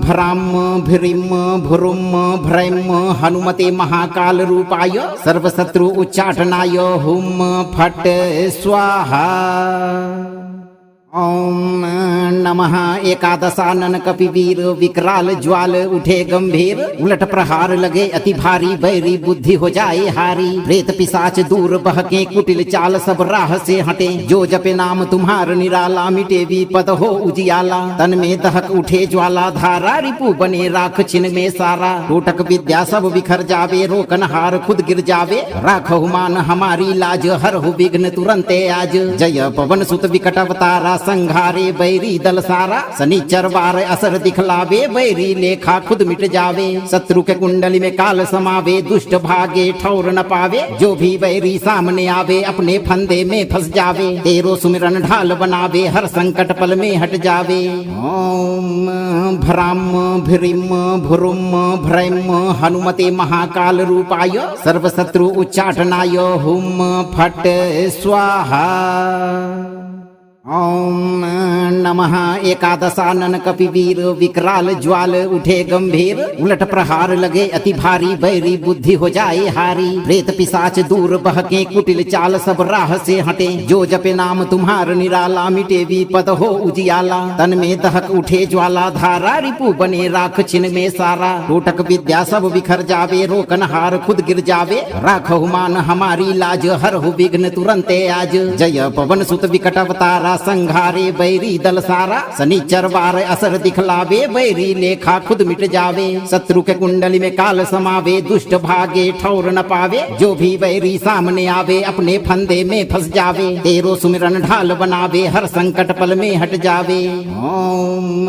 B: भ्राम भ्रीम भ्रुम भ्रैम हनुमते महाकाल रूपाय सर्व शत्रु उच्चाटनाय हुम फट स्वाहा। ओम नमः एकादशानन कपिवीर विकराल ज्वाल उठे गंभीर उलट प्रहार लगे अति भारी बैरी बुद्धि हो जाए हारी प्रेत पिशाच दूर बहके कुटिल चाल सब राह से हटे जो जपे नाम तुम्हार निराला मिटे विपद हो उजियाला तन में दहक उठे ज्वाला धारा रिपु बने राख छिन में सारा टोटक विद्या सब बिखर जावे रोकन हार खुद गिर जावे राखहु मान हमारी लाज हर हो विघ्न तुरंते आज जय पवन सुत विकट अवतारा संघारे बैरी दल सारा शनिचर वार असर दिखलावे बैरी लेखा खुद मिट जावे शत्रु के कुंडली में काल समावे दुष्ट भागे ठौर न पावे जो भी बैरी सामने आवे अपने फंदे में फंस जावे तेरो सुमिरन ढाल बनावे हर संकट पल में हट जावे ओम भ्राम भ्रीम भ्रुम भ्रैम हनुमते महाकाल रूपाय सर्व शत्रु उच्चाटनाय हुम फट स्वाहा। ओम नमः एकादशानन कपिवीर विकराल ज्वाल उठे गंभीर उलट प्रहार लगे अति भारी बैरी बुद्धि हो जाए हारी प्रेत पिशाच दूर बहके कुटिल चाल सब राह से हटे जो जपे नाम तुम्हार निराला मिटे विपद हो उजियाला तन में दहक उठे ज्वाला धारा रिपु बने राख छिन में सारा टोटक विद्या सब बिखर जावे रोकन हार खुद गिर जावे राखहु मान हमारी लाज हर हो विघ्न तुरंते आज जय पवन सुत विकट अवतारा संघारे बैरी दल सारा शनिचर वार असर दिखलावे बैरी लेखा खुद मिट जावे शत्रु के कुंडली में काल समावे दुष्ट भागे ठौर न पावे जो भी बैरी सामने आवे अपने फंदे में फंस जावे तेरो सुमिरन ढाल बनावे हर संकट पल में हट जावे ओम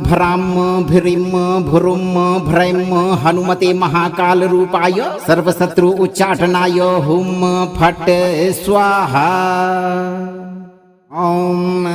B: भ्राम भ्रीम भ्रुम भ्रैम हनुमते महाकाल रूपाय सर्व शत्रु उच्चाटनाय हुम फट स्वाहा। ओम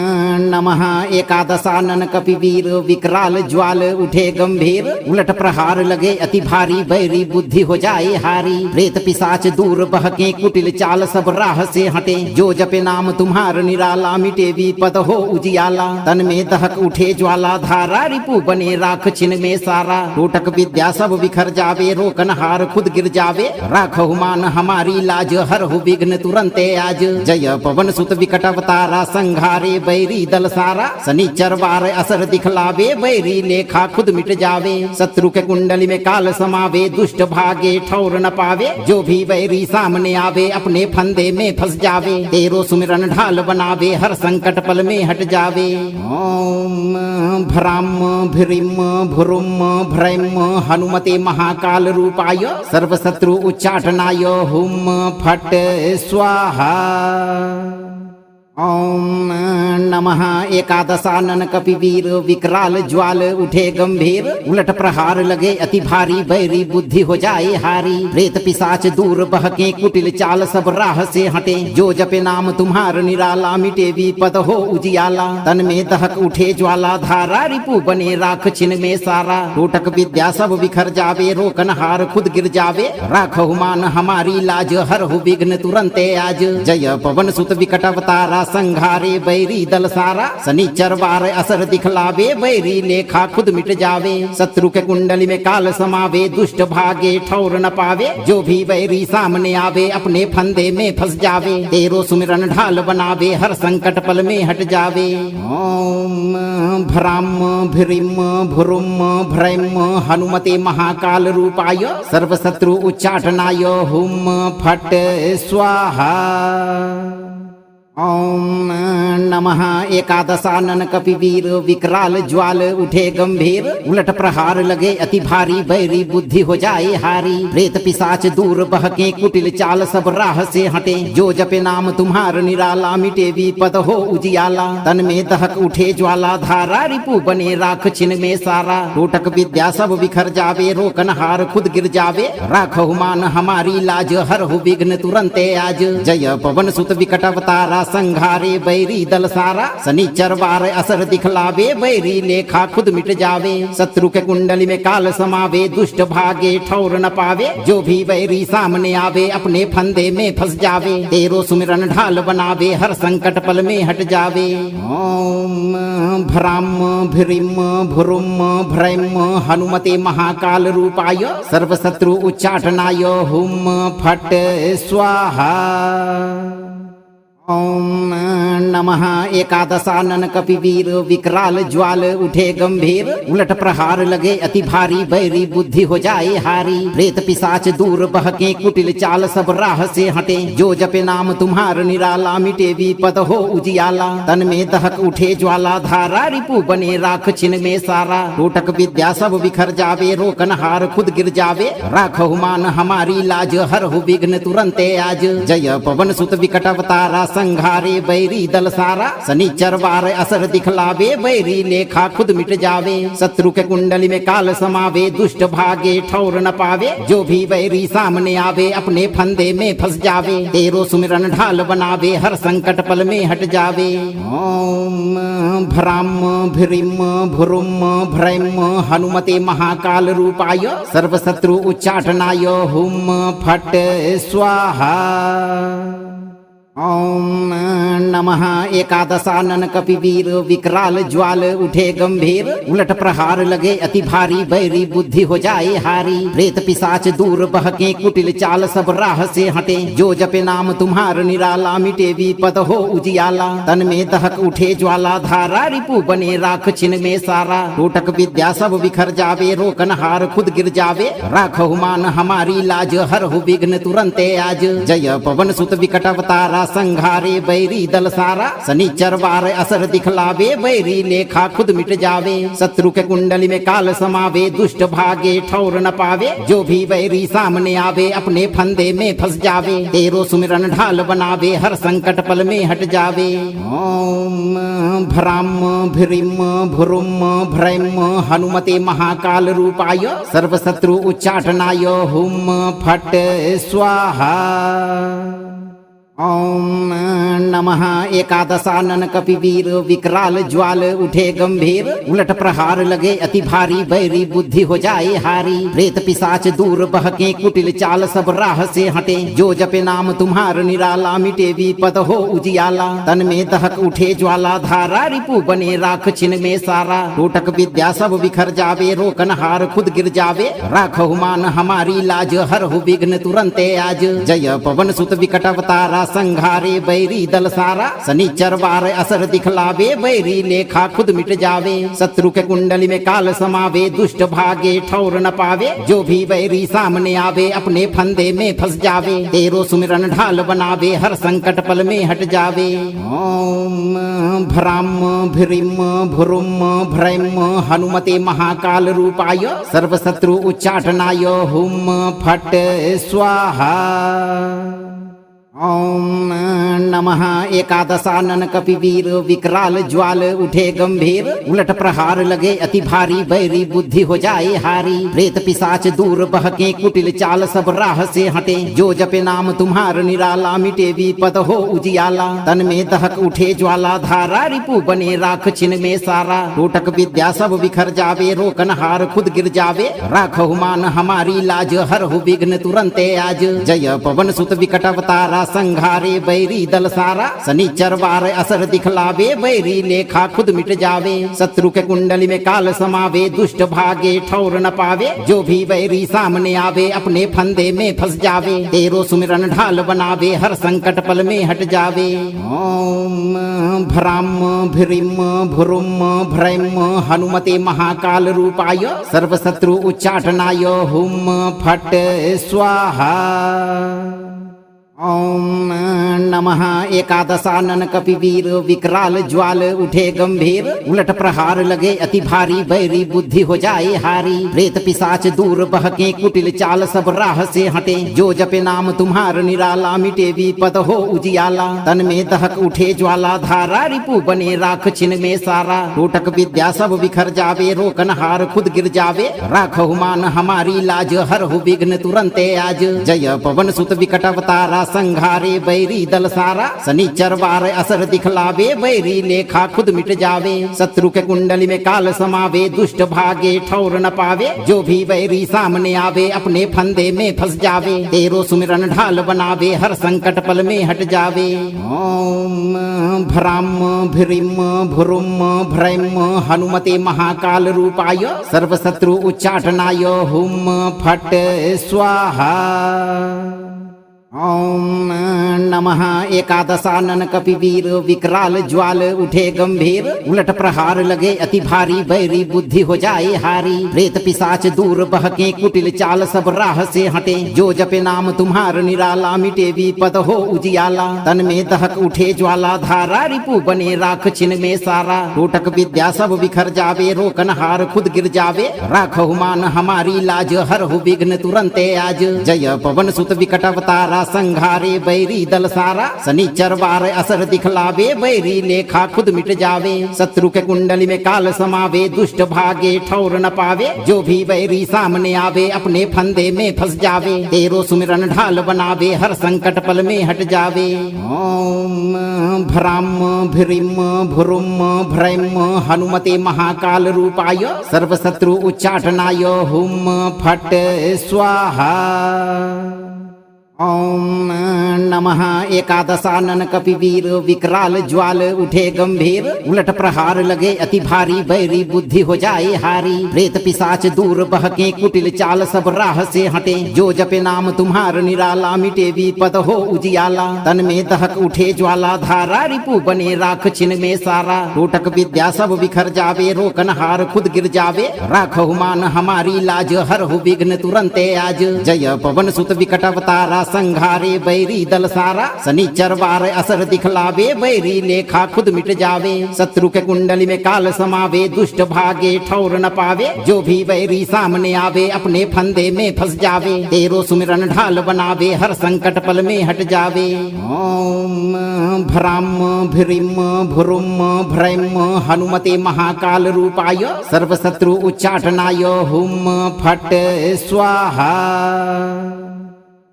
B: नमः एकादशानन कपिवीर विकराल ज्वाल उठे गंभीर उलट प्रहार लगे अति भारी बैरी बुद्धि हो जाए हारी प्रेत पिशाच दूर बहके कुटिल चाल सब राह से हटे जो जपे नाम तुम्हार निराला मिटे विपद हो उजियाला तन में दहक उठे ज्वाला धारा रिपु बने राख छिन में सारा टोटक विद्या सब बिखर जावे रोकन हार खुद गिर जावे राखहु मान हमारी लाज हरहु विघ्न तुरंते आज जय पवन सुत विकट अवतारा संघारे बैरी दल सारा शनिचर वार असर दिखलावे बैरी लेखा खुद मिट जावे शत्रु के कुंडली में काल समावे दुष्ट भागे ठौर न पावे जो भी बैरी सामने आवे अपने फंदे में फंस जावे तेरो सुमिरन ढाल बनावे हर संकट पल में हट जावे ओम भ्राम भ्रीम भ्रुम भ्रैम हनुमते महाकाल रूपाय सर्व शत्रु उच्चाटनाय हुम फट स्वाहा ओम नमः एकादशानन कपिवीर विकराल ज्वाल उठे गंभीर उलट प्रहार लगे अति भारी बैरी बुद्धि हो जाए हारी प्रेत पिशाच दूर बहके कुटिल चाल सब राह से हटे जो जपे नाम तुम्हार निराला मिटे विपद हो उजियाला तन में दहक उठे ज्वाला धारा रिपु बने राख छिन में सारा टोटक विद्या सब बिखर जावे रोकन हार खुद गिर जावे राखहु मान हमारी लाज हरहु विघ्न तुरंते आज जय पवन सुत विकट अवतारा संघारे बैरी दल सारा शनिचर वार असर दिखलावे बैरी लेखा खुद मिट जावे शत्रु के कुंडली में काल समावे दुष्ट भागे ठौर न पावे जो भी बैरी सामने आवे अपने फंदे में फंस जावे तेरो सुमिरन ढाल बनावे हर संकट पल में हट जावे ओम भ्राम भ्रीम भ्रुम भ्रैम हनुमते महाकाल रूपाय सर्व शत्रु उच्चाटनाय हुम फट स्वाहा ओम नमः एकादशानन कपिवीर विकराल ज्वाल उठे गंभीर उलट प्रहार लगे अति भारी बैरी बुद्धि हो जाए हारी प्रेत पिशाच दूर बहके कुटिल चाल सब राह से हटे जो जपे नाम तुम्हार निराला मिटे विपद हो उजियाला तन में दहक उठे ज्वाला धारा रिपु बने राख छिन में सारा टोटक विद्या सब बिखर जावे रोकन हार खुद गिर जावे राखहु मान हमारी लाज हरहु विघ्न तुरंते आज जय पवन सुत विकट अवतारा संघारे बैरी दल सारा शनिचर वार असर दिखलावे बैरी लेखा खुद मिट जावे शत्रु के कुंडली में काल समावे दुष्ट भागे ठौर न पावे जो भी बैरी सामने आवे अपने फंदे में फंस जावे तेरो सुमिरन ढाल बनावे हर संकट पल में हट जावे ओम भ्राम भ्रीम भ्रुम भ्रैम हनुमते महाकाल रूपाय सर्व शत्रु उच्चाटनाय हुम फट स्वाहा ओम नमः एकादशानन कपिवीर विकराल ज्वाल उठे गंभीर उलट प्रहार लगे अति भारी बैरी बुद्धि हो जाए हारी प्रेत पिशाच दूर बहके कुटिल चाल सब राह से हटे जो जपे नाम तुम्हार निराला मिटे विपद हो उजियाला तन में दहक उठे ज्वाला धारा रिपु बने राख छिन में सारा टोटक विद्या सब बिखर जावे रोकन हार खुद गिर जावे राखहु मान हमारी लाज हरहु विघ्न तुरंते आज जय पवन सुत विकट अवतारा संघारे बैरी दल सारा शनिचर वार असर दिखलावे बैरी लेखा खुद मिट जावे शत्रु के कुंडली में काल समावे दुष्ट भागे ठौर न पावे जो भी बैरी सामने आवे अपने फंदे में फंस जावे तेरो सुमिरन ढाल बनावे हर संकट पल में हट जावे ओम भ्राम भ्रीम भ्रुम भ्रैम हनुमते महाकाल रूपाय सर्व शत्रु उच्चाटनाय हुम फट स्वाहा ओम नमः एकादशानन कपिवीर विकराल ज्वाल उठे गंभीर उलट प्रहार लगे अति भारी बैरी बुद्धि हो जाए हारी प्रेत पिशाच दूर बहके कुटिल चाल सब राह से हटे जो जपे नाम तुम्हार निराला मिटे विपद हो उजियाला तन में दहक उठे ज्वाला धारा रिपु बने राख छिन में सारा टोटक विद्या सब बिखर जावे रोकन हार खुद गिर जावे राखहु मान हमारी लाज हरहु विघ्न तुरंते आज जय पवन सुत विकट अवतारा संघारे बैरी दल सारा शनिचर वार असर दिखलावे बैरी लेखा खुद मिट जावे शत्रु के कुंडली में काल समावे दुष्ट भागे ठौर न पावे जो भी बैरी सामने आवे अपने फंदे में फंस जावे तेरो सुमिरन ढाल बनावे हर संकट पल में हट जावे ओम भ्राम भ्रीम भ्रुम भ्रैम हनुमते महाकाल रूपाय सर्व शत्रु उच्चाटनाय हुम फट स्वाहा ओम नमः एकादशानन कपिवीर विकराल ज्वाल उठे गंभीर उलट प्रहार लगे अति भारी बैरी बुद्धि हो जाए हारी प्रेत पिशाच दूर बहके कुटिल चाल सब राह से हटे जो जपे नाम तुम्हार निराला मिटे विपद हो उजियाला तन में दहक उठे ज्वाला धारा रिपु बने राख छिन में सारा टोटक विद्या सब बिखर जावे रोकन हार खुद गिर जावे राखहु मान हमारी लाज हरहु विघ्न तुरंते आज जय पवन सुत विकट अवतारा संघारे बैरी दल सारा शनिचर वार असर दिखलावे बैरी लेखा खुद मिट जावे शत्रु के कुंडली में काल समावे दुष्ट भागे ठौर न पावे जो भी बैरी सामने आवे अपने फंदे में फंस जावे तेरो सुमिरन ढाल बनावे हर संकट पल में हट जावे ओम भ्राम भ्रीम भ्रुम भ्रैम हनुमते महाकाल रूपाय सर्व शत्रु उच्चाटनाय हुम फट स्वाहा। ओम नमः एकादशानन कपिवीर विकराल ज्वाल उठे गंभीर उलट प्रहार लगे अति भारी बैरी बुद्धि हो जाए हारी प्रेत पिशाच दूर बहके कुटिल चाल सब राह से हटे जो जपे नाम तुम्हार निराला मिटे विपद हो उजियाला तन में दहक उठे ज्वाला धारा रिपु बने राख छिन में सारा टोटक विद्या सब बिखर जावे रोकन हार खुद गिर जावे राखहु मान हमारी लाज हरहु विघ्न तुरंते आज जय पवन सुत विकट अवतारा संघारे बैरी दल सारा शनिचर वार असर दिखलावे बैरी लेखा खुद मिट जावे शत्रु के कुंडली में काल समावे दुष्ट भागे ठौर न पावे जो भी बैरी सामने आवे अपने फंदे में फंस जावे तेरो सुमिरन ढाल बनावे हर संकट पल में हट जावे ओम भ्राम भ्रीम भ्रुम भ्रैम हनुमते महाकाल रूपाय सर्व शत्रु उच्चाटनाय हुम फट स्वाहा। ओम नमः एकादशानन कपिवीर विकराल ज्वाल उठे गंभीर उलट प्रहार लगे अति भारी बैरी बुद्धि हो जाए हारी प्रेत पिशाच दूर बहके कुटिल चाल सब राह से हटे जो जपे नाम तुम्हार निराला मिटे विपद हो उजियाला तन में दहक उठे ज्वाला धारा रिपु बने राख छिन में सारा टोटक विद्या सब बिखर जावे रोकन हार खुद गिर जावे राखहु मान हमारी लाज हरहु विघ्न तुरंते आज जय पवन सुत विकट अवतारा संघारे बैरी दल सारा शनिचर वार असर दिखलावे बैरी लेखा खुद मिट जावे शत्रु के कुंडली में काल समावे दुष्ट भागे ठौर न पावे जो भी बैरी सामने आवे अपने फंदे में फंस जावे तेरो सुमिरन ढाल बनावे हर संकट पल में हट जावे ओम भ्राम भ्रीम भ्रुम भ्रैम हनुमते महाकाल रूपाय सर्व शत्रु उच्चाटनाय हुम फट स्वाहा। ओम नमः एकादशानन कपिवीर विकराल ज्वाल उठे गंभीर उलट प्रहार लगे अति भारी बैरी बुद्धि हो जाए हारी प्रेत पिशाच दूर बहके कुटिल चाल सब राह से हटे जो जपे नाम तुम्हार निराला मिटे विपद हो उजियाला तन में दहक उठे ज्वाला धारा रिपु बने राख छिन में सारा टोटक विद्या सब बिखर जावे रोकन हार खुद गिर जावे राखहु मान हमारी लाज हरहु विघ्न तुरंते आज जय पवन सुत विकट अवतारा संघारे बैरी दल सारा शनिचर वार असर दिखलावे बैरी लेखा खुद मिट जावे शत्रु के कुंडली में काल समावे दुष्ट भागे ठौर न पावे जो भी बैरी सामने आवे अपने फंदे में फंस जावे तेरो सुमिरन ढाल बनावे हर संकट पल में हट जावे ओम भ्राम भ्रीम भ्रुम भ्रैम हनुमते महाकाल रूपाय सर्व शत्रु उच्चाटनाय हुम फट स्वाहा। ओम नमः एकादशानन कपिवीर विकराल ज्वाल उठे गंभीर उलट प्रहार लगे अति भारी बैरी बुद्धि हो जाए हारी प्रेत पिशाच दूर बहके कुटिल चाल सब राह से हटे जो जपे नाम तुम्हार निराला मिटे विपद हो उजियाला तन में दहक उठे ज्वाला धारा रिपु बने राख छिन में सारा टोटक विद्या सब बिखर जावे रोकन हार खुद गिर जावे राखहु मान हमारी लाज हरहु विघ्न तुरंते आज जय पवन सुत विकट अवतारा संघारे बैरी दल सारा शनिचर वार असर दिखलावे बैरी लेखा खुद मिट जावे शत्रु के कुंडली में काल समावे दुष्ट भागे ठौर न पावे जो भी बैरी सामने आवे अपने फंदे में फंस जावे तेरो सुमिरन ढाल बनावे हर संकट पल में हट जावे ओम भ्राम भ्रीम भ्रुम भ्रैम हनुमते महाकाल रूपाय सर्व शत्रु उच्चाटनाय हुम फट स्वाहा।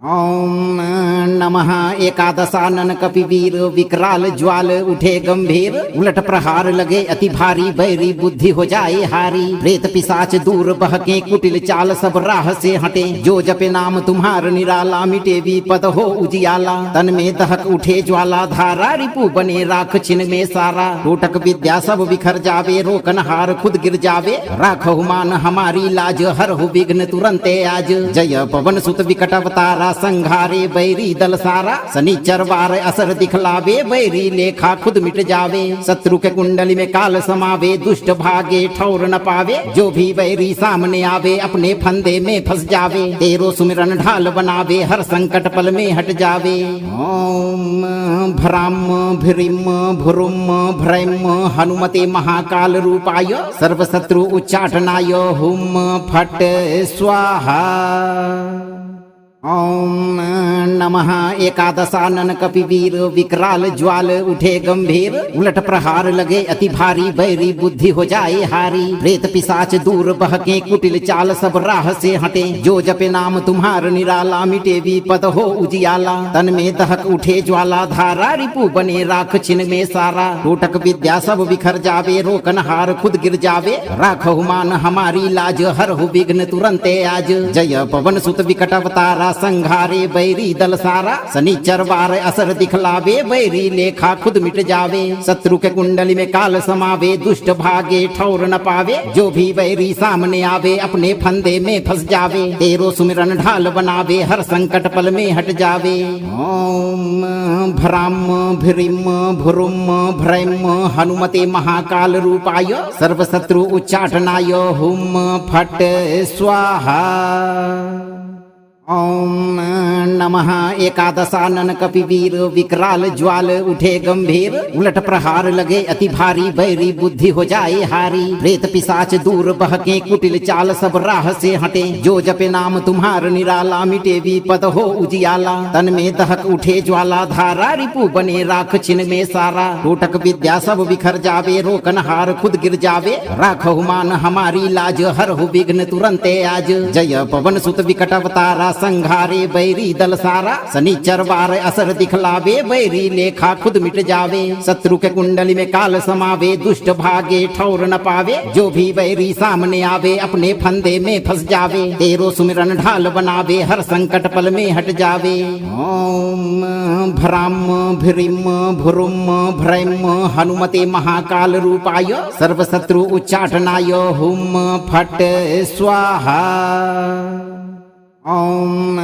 B: ओम नमः एकादशानन कपिवीर विकराल ज्वाल उठे गंभीर उलट प्रहार लगे अति भारी बैरी बुद्धि हो जाए हारी प्रेत पिशाच दूर बहके कुटिल चाल सब राह से हटे जो जपे नाम तुम्हार निराला मिटे विपद हो उजियाला तन में दहक उठे ज्वाला धारा रिपु बने राख छिन में सारा टोटक विद्या सब बिखर जावे रोकन हार खुद गिर जावे राखहु मान हमारी लाज हरहु विघ्न तुरंते आज जय पवन सुत विकट अवतारा संघारे बैरी दल सारा शनिचर वार असर दिखलावे बैरी लेखा खुद मिट जावे शत्रु के कुंडली में काल समावे दुष्ट भागे ठौर न पावे जो भी बैरी सामने आवे अपने फंदे में फंस जावे तेरो सुमिरन ढाल बनावे हर संकट पल में हट जावे ओम भ्राम भ्रीम भ्रुम भ्रैम हनुमते महाकाल रूपाय सर्व शत्रु उच्चाटनाय हुम फट स्वाहा। ओम नमः एकादशानन कपिवीर विकराल ज्वाल उठे गंभीर उलट प्रहार लगे अति भारी बैरी बुद्धि हो जाए हारी प्रेत पिशाच दूर बहके कुटिल चाल सब राह से हटे जो जपे नाम तुम्हार निराला मिटे विपद हो उजियाला तन में दहक उठे ज्वाला धारा रिपु बने राख छिन में सारा टोटक विद्या सब बिखर जावे रोकन हार खुद गिर जावे राखहु मान हमारी लाज हरहु विघ्न तुरंते आज जय पवन सुत विकट अवतारा संघारे बैरी दल सारा शनिचर वार असर दिखलावे बैरी लेखा खुद मिट जावे शत्रु के कुंडली में काल समावे दुष्ट भागे ठौर न पावे जो भी बैरी सामने आवे अपने फंदे में फंस जावे तेरो सुमिरन ढाल बनावे हर संकट पल में हट जावे ओम भ्राम भ्रीम भ्रुम भ्रैम हनुमते महाकाल रूपाय सर्व शत्रु उच्चाटनाय हुम फट स्वाहा। ओम नमः एकादशानन कपिवीर विकराल ज्वाल उठे गंभीर उलट प्रहार लगे अति भारी बैरी बुद्धि हो जाए हारी प्रेत पिशाच दूर बहके कुटिल चाल सब राह से हटे जो जपे नाम तुम्हार निराला मिटे विपद हो उजियाला तन में दहक उठे ज्वाला धारा रिपु बने राख छिन में सारा टोटक विद्या सब बिखर जावे रोकन हार खुद गिर जावे राखहु मान हमारी लाज हरहु विघ्न तुरंते आज जय पवन सुत विकट अवतारा संघारे बैरी दल सारा शनिचर वार असर दिखलावे बैरी लेखा खुद मिट जावे शत्रु के कुंडली में काल समावे दुष्ट भागे ठौर न पावे जो भी बैरी सामने आवे अपने फंदे में फंस जावे तेरो सुमिरन ढाल बनावे हर संकट पल में हट जावे ओम भ्राम भ्रीम भ्रुम भ्रैम हनुमते महाकाल रूपाय सर्व शत्रु उच्चाटनाय हुम फट स्वाहा। ओम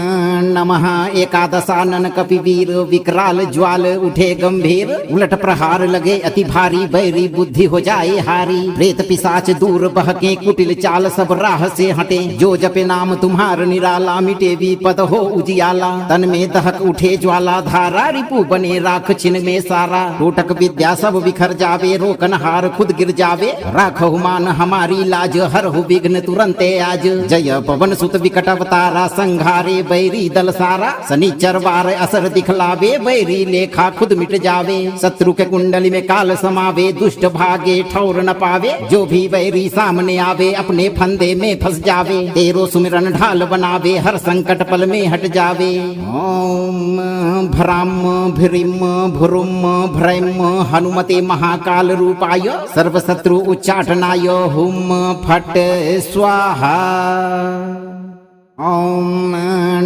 B: नमः एकादशानन कपिवीर विकराल ज्वाल उठे गंभीर उलट प्रहार लगे अति भारी बैरी बुद्धि हो जाए हारी प्रेत पिशाच दूर बहके कुटिल चाल सब राह से हटे जो जपे नाम तुम्हार निराला मिटे विपद हो उजियाला तन में दहक उठे ज्वाला धारा रिपु बने राख छिन में सारा टोटक विद्या सब बिखर जावे रोकन हार खुद गिर जावे राखहु मान हमारी लाज हरहु विघ्न तुरंते आज जय पवन सुत विकट अवतारा संघारे बैरी दल सारा शनिचर वार असर दिखलावे बैरी लेखा खुद मिट जावे शत्रु के कुंडली में काल समावे दुष्ट भागे ठौर न पावे जो भी बैरी सामने आवे अपने फंदे में फंस जावे तेरो सुमिरन ढाल बनावे हर संकट पल में हट जावे ओम भ्राम भ्रीम भ्रुम भ्रैम हनुमते महाकाल रूपाय सर्व शत्रु उच्चाटनाय हुम फट स्वाहा। ओम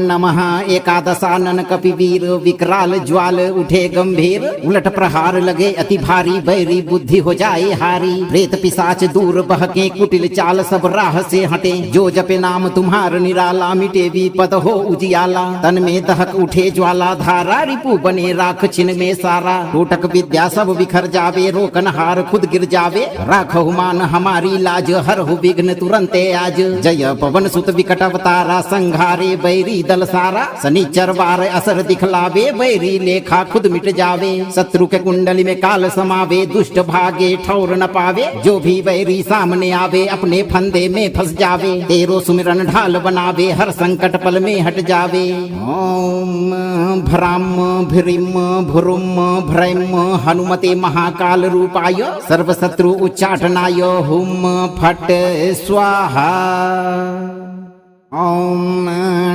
B: नमः एकादशानन कपिवीर विकराल ज्वाल उठे गंभीर उलट प्रहार लगे अति भारी बैरी बुद्धि हो जाए हारी प्रेत पिशाच दूर बहके कुटिल चाल सब राह से हटे जो जपे नाम तुम्हार निराला मिटे विपद हो उजियाला तन में दहक उठे ज्वाला धारा रिपु बने राख छिन में सारा टोटक विद्या सब बिखर जावे रोकन हार खुद गिर जावे राखहु मान हमारी लाज हरहु विघ्न तुरंते आज जय पवन सुत विकट अवतारा संघारे बैरी दल सारा शनिचर वार असर दिखलावे बैरी लेखा खुद मिट जावे शत्रु के कुंडली में काल समावे दुष्ट भागे ठौर न पावे जो भी बैरी सामने आवे अपने फंदे में फंस जावे तेरो सुमिरन ढाल बनावे हर संकट पल में हट जावे ओम भ्राम भ्रीम भ्रुम भ्रैम हनुमते महाकाल रूपाय सर्व शत्रु उच्चाटनाय हुम फट स्वाहा। ओम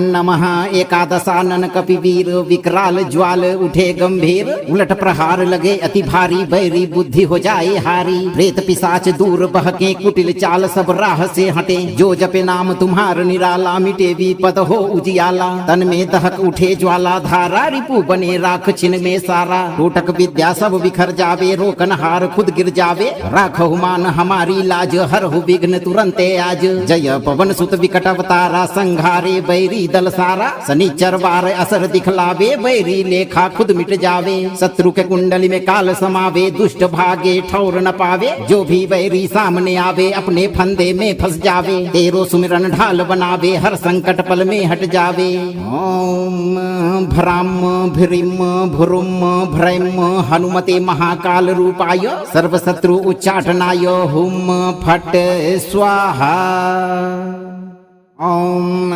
B: नमः एकादशानन कपिवीर विकराल ज्वाल उठे गंभीर उलट प्रहार लगे अति भारी बैरी बुद्धि हो जाए हारी प्रेत पिशाच दूर बहके कुटिल चाल सब राह से हटे जो जपे नाम तुम्हार निराला मिटे विपद हो उजियाला तन में दहक उठे ज्वाला धारा रिपु बने राख छिन में सारा टोटक विद्या सब बिखर जावे रोकन हार खुद गिर जावे राखहु मान हमारी लाज हरहु विघ्न तुरंते आज जय पवन सुत विकट अवतारा संघारे बैरी दल सारा शनिचर वार असर दिखलावे बैरी लेखा खुद मिट जावे शत्रु के कुंडली में काल समावे दुष्ट भागे ठौर न पावे जो भी बैरी सामने आवे अपने फंदे में फंस जावे तेरो सुमिरन ढाल बनावे हर संकट पल में हट जावे ओम भ्राम भ्रीम भ्रुम भ्रैम हनुमते महाकाल रूपाय सर्व शत्रु उच्चाटनाय हुम फट स्वाहा। ओम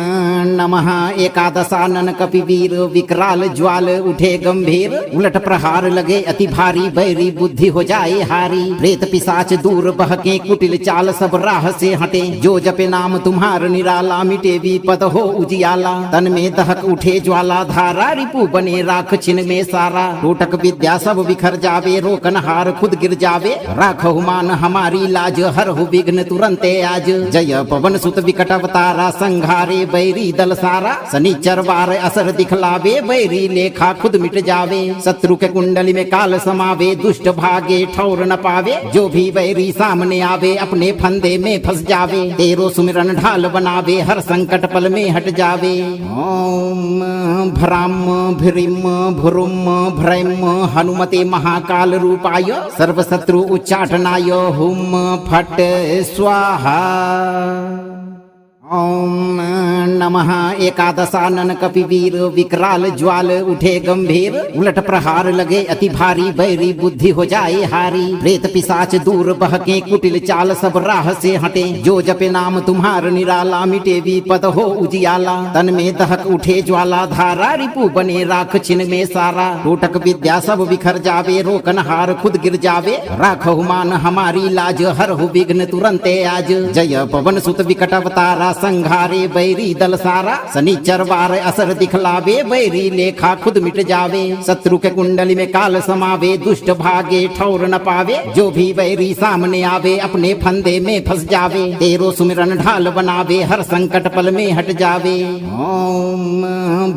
B: नमः एकादशानन कपिवीर विकराल ज्वाल उठे गंभीर उलट प्रहार लगे अति भारी बैरी बुद्धि हो जाए हारी प्रेत पिशाच दूर बहके कुटिल चाल सब राह से हटे जो जपे नाम तुम्हार निराला मिटे विपद हो उजियाला तन में दहक उठे ज्वाला धारा रिपु बने राख छिन में सारा टोटक विद्या सब बिखर जावे रोकन हार खुद गिर जावे राखहु मान हमारी लाज हरहु विघ्न तुरंते आज जय पवन सुत विकट अवतारा संघारे बैरी दल सारा शनिचर वार असर दिखलावे बैरी लेखा खुद मिट जावे शत्रु के कुंडली में काल समावे दुष्ट भागे ठौर न पावे जो भी बैरी सामने आवे अपने फंदे में फंस जावे तेरो सुमिरन ढाल बनावे हर संकट पल में हट जावे ओम भ्राम भ्रीम भ्रुम भ्रैम हनुमते महाकाल रूपाय सर्व शत्रु उच्चाटनाय हुम फट स्वाहा। ओम नमः एकादशानन कपिवीर विकराल ज्वाल उठे गंभीर उलट प्रहार लगे अति भारी बैरी बुद्धि हो जाए हारी प्रेत पिशाच दूर बहके कुटिल चाल सब राह से हटे जो जपे नाम तुम्हार निराला मिटे विपद हो उजियाला तन में दहक उठे ज्वाला धारा रिपु बने राख छिन में सारा टोटक विद्या सब बिखर जावे रोकन हार खुद गिर जावे राखहु मान हमारी लाज हरहु विघ्न तुरंते आज जय पवन सुत विकट अवतारा संघारे बैरी दल सारा शनिचर वार असर दिखलावे बैरी लेखा खुद मिट जावे शत्रु के कुंडली में काल समावे दुष्ट भागे ठौर न पावे जो भी बैरी सामने आवे अपने फंदे में फंस जावे तेरो सुमिरन ढाल बनावे हर संकट पल में हट जावे ओम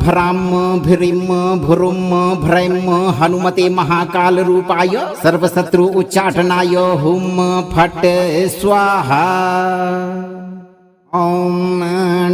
B: भ्राम भ्रीम भ्रुम भ्रैम हनुमते महाकाल रूपाय सर्व शत्रु उच्चाटनाय हुम फट स्वाहा। ओम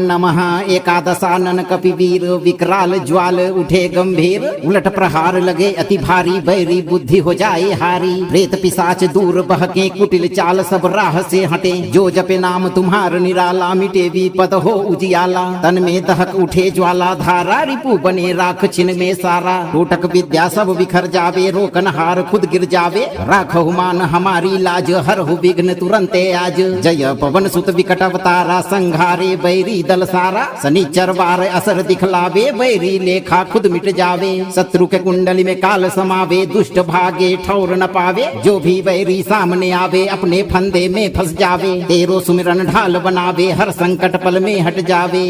B: नमः एकादशानन कपिवीर विकराल ज्वाल उठे गंभीर उलट प्रहार लगे अति भारी बैरी बुद्धि हो जाए हारी प्रेत पिशाच दूर बहके कुटिल चाल सब राह से हटे जो जपे नाम तुम्हार निराला मिटे विपद हो उजियाला तन में दहक उठे ज्वाला धारा रिपु बने राख छिन में सारा टोटक विद्या सब बिखर जावे रोकन हार खुद गिर जावे राखहु मान हमारी लाज हरहु विघ्न तुरंते आज जय पवन सुत विकट अवतारा संघारे बैरी दल सारा शनिचर वार असर दिखलावे बैरी लेखा खुद मिट जावे शत्रु के कुंडली में काल समावे दुष्ट भागे ठौर न पावे जो भी बैरी सामने आवे अपने फंदे में फंस जावे तेरो सुमिरन ढाल बनावे हर संकट पल में हट जावे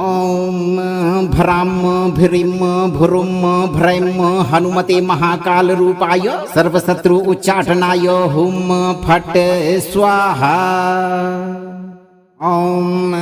B: ओम भ्राम भ्रीम भ्रुम भ्रैम हनुमते महाकाल रूपाय सर्व शत्रु उच्चाटनाय हुम फट स्वाहा। ओम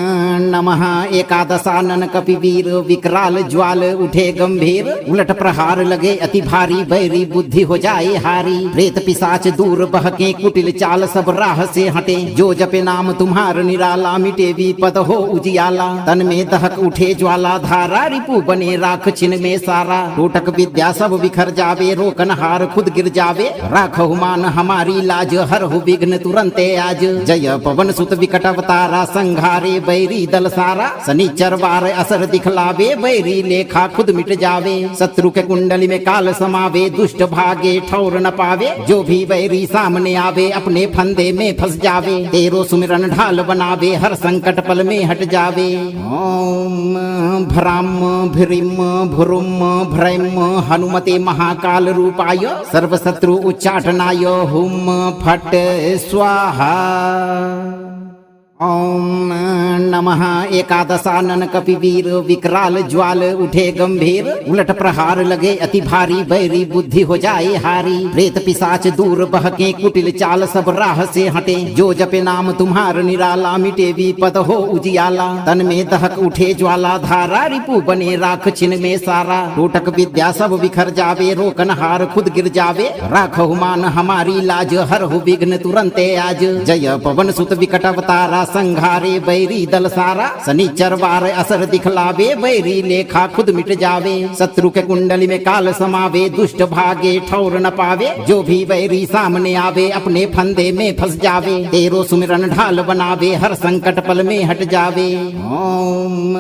B: नमः एकादशानन कपिवीर विकराल ज्वाल उठे गंभीर उलट प्रहार लगे अति भारी बैरी बुद्धि हो जाए हारी प्रेत पिशाच दूर बहके कुटिल चाल सब राह से हटे जो जपे नाम तुम्हार निराला मिटे विपद हो उजियाला तन में दहक उठे ज्वाला धारा रिपु बने राख छिन में सारा टोटक विद्या सब बिखर जावे रोकन हार खुद गिर जावे राखहु मान हमारी लाज हरहु विघ्न तुरंते आज जय पवन सुत विकट अवतारा संघारे बैरी दल सारा शनिचर वार असर दिखलावे बैरी लेखा खुद मिट जावे शत्रु के कुंडली में काल समावे दुष्ट भागे ठौर न पावे जो भी बैरी सामने आवे अपने फंदे में फंस जावे तेरो सुमिरन ढाल बनावे हर संकट पल में हट जावे ओम भ्राम भ्रीम भ्रुम भ्रैम हनुमते महाकाल रूपाय सर्व शत्रु उच्चाटनाय हुम फट स्वाहा। ओम नमः एकादशानन कपिवीर विकराल ज्वाल उठे गंभीर उलट प्रहार लगे अति भारी बैरी बुद्धि हो जाए हारी प्रेत पिशाच दूर बहके कुटिल चाल सब राह से हटे जो जपे नाम तुम्हार निराला मिटे विपद हो उजियाला तन में दहक उठे ज्वाला धारा रिपु बने राख छिन में सारा टोटक विद्या सब बिखर जावे रोकन हार खुद गिर जावे राखहु मान हमारी लाज हरहु विघ्न तुरंते आज जय पवन सुत विकट अवतारा संघारे बैरी दल सारा शनिचर वार असर दिखलावे बैरी लेखा खुद मिट जावे शत्रु के कुंडली में काल समावे दुष्ट भागे ठौर न पावे जो भी बैरी सामने आवे अपने फंदे में फंस जावे तेरो सुमिरन ढाल बनावे हर संकट पल में हट जावे ओम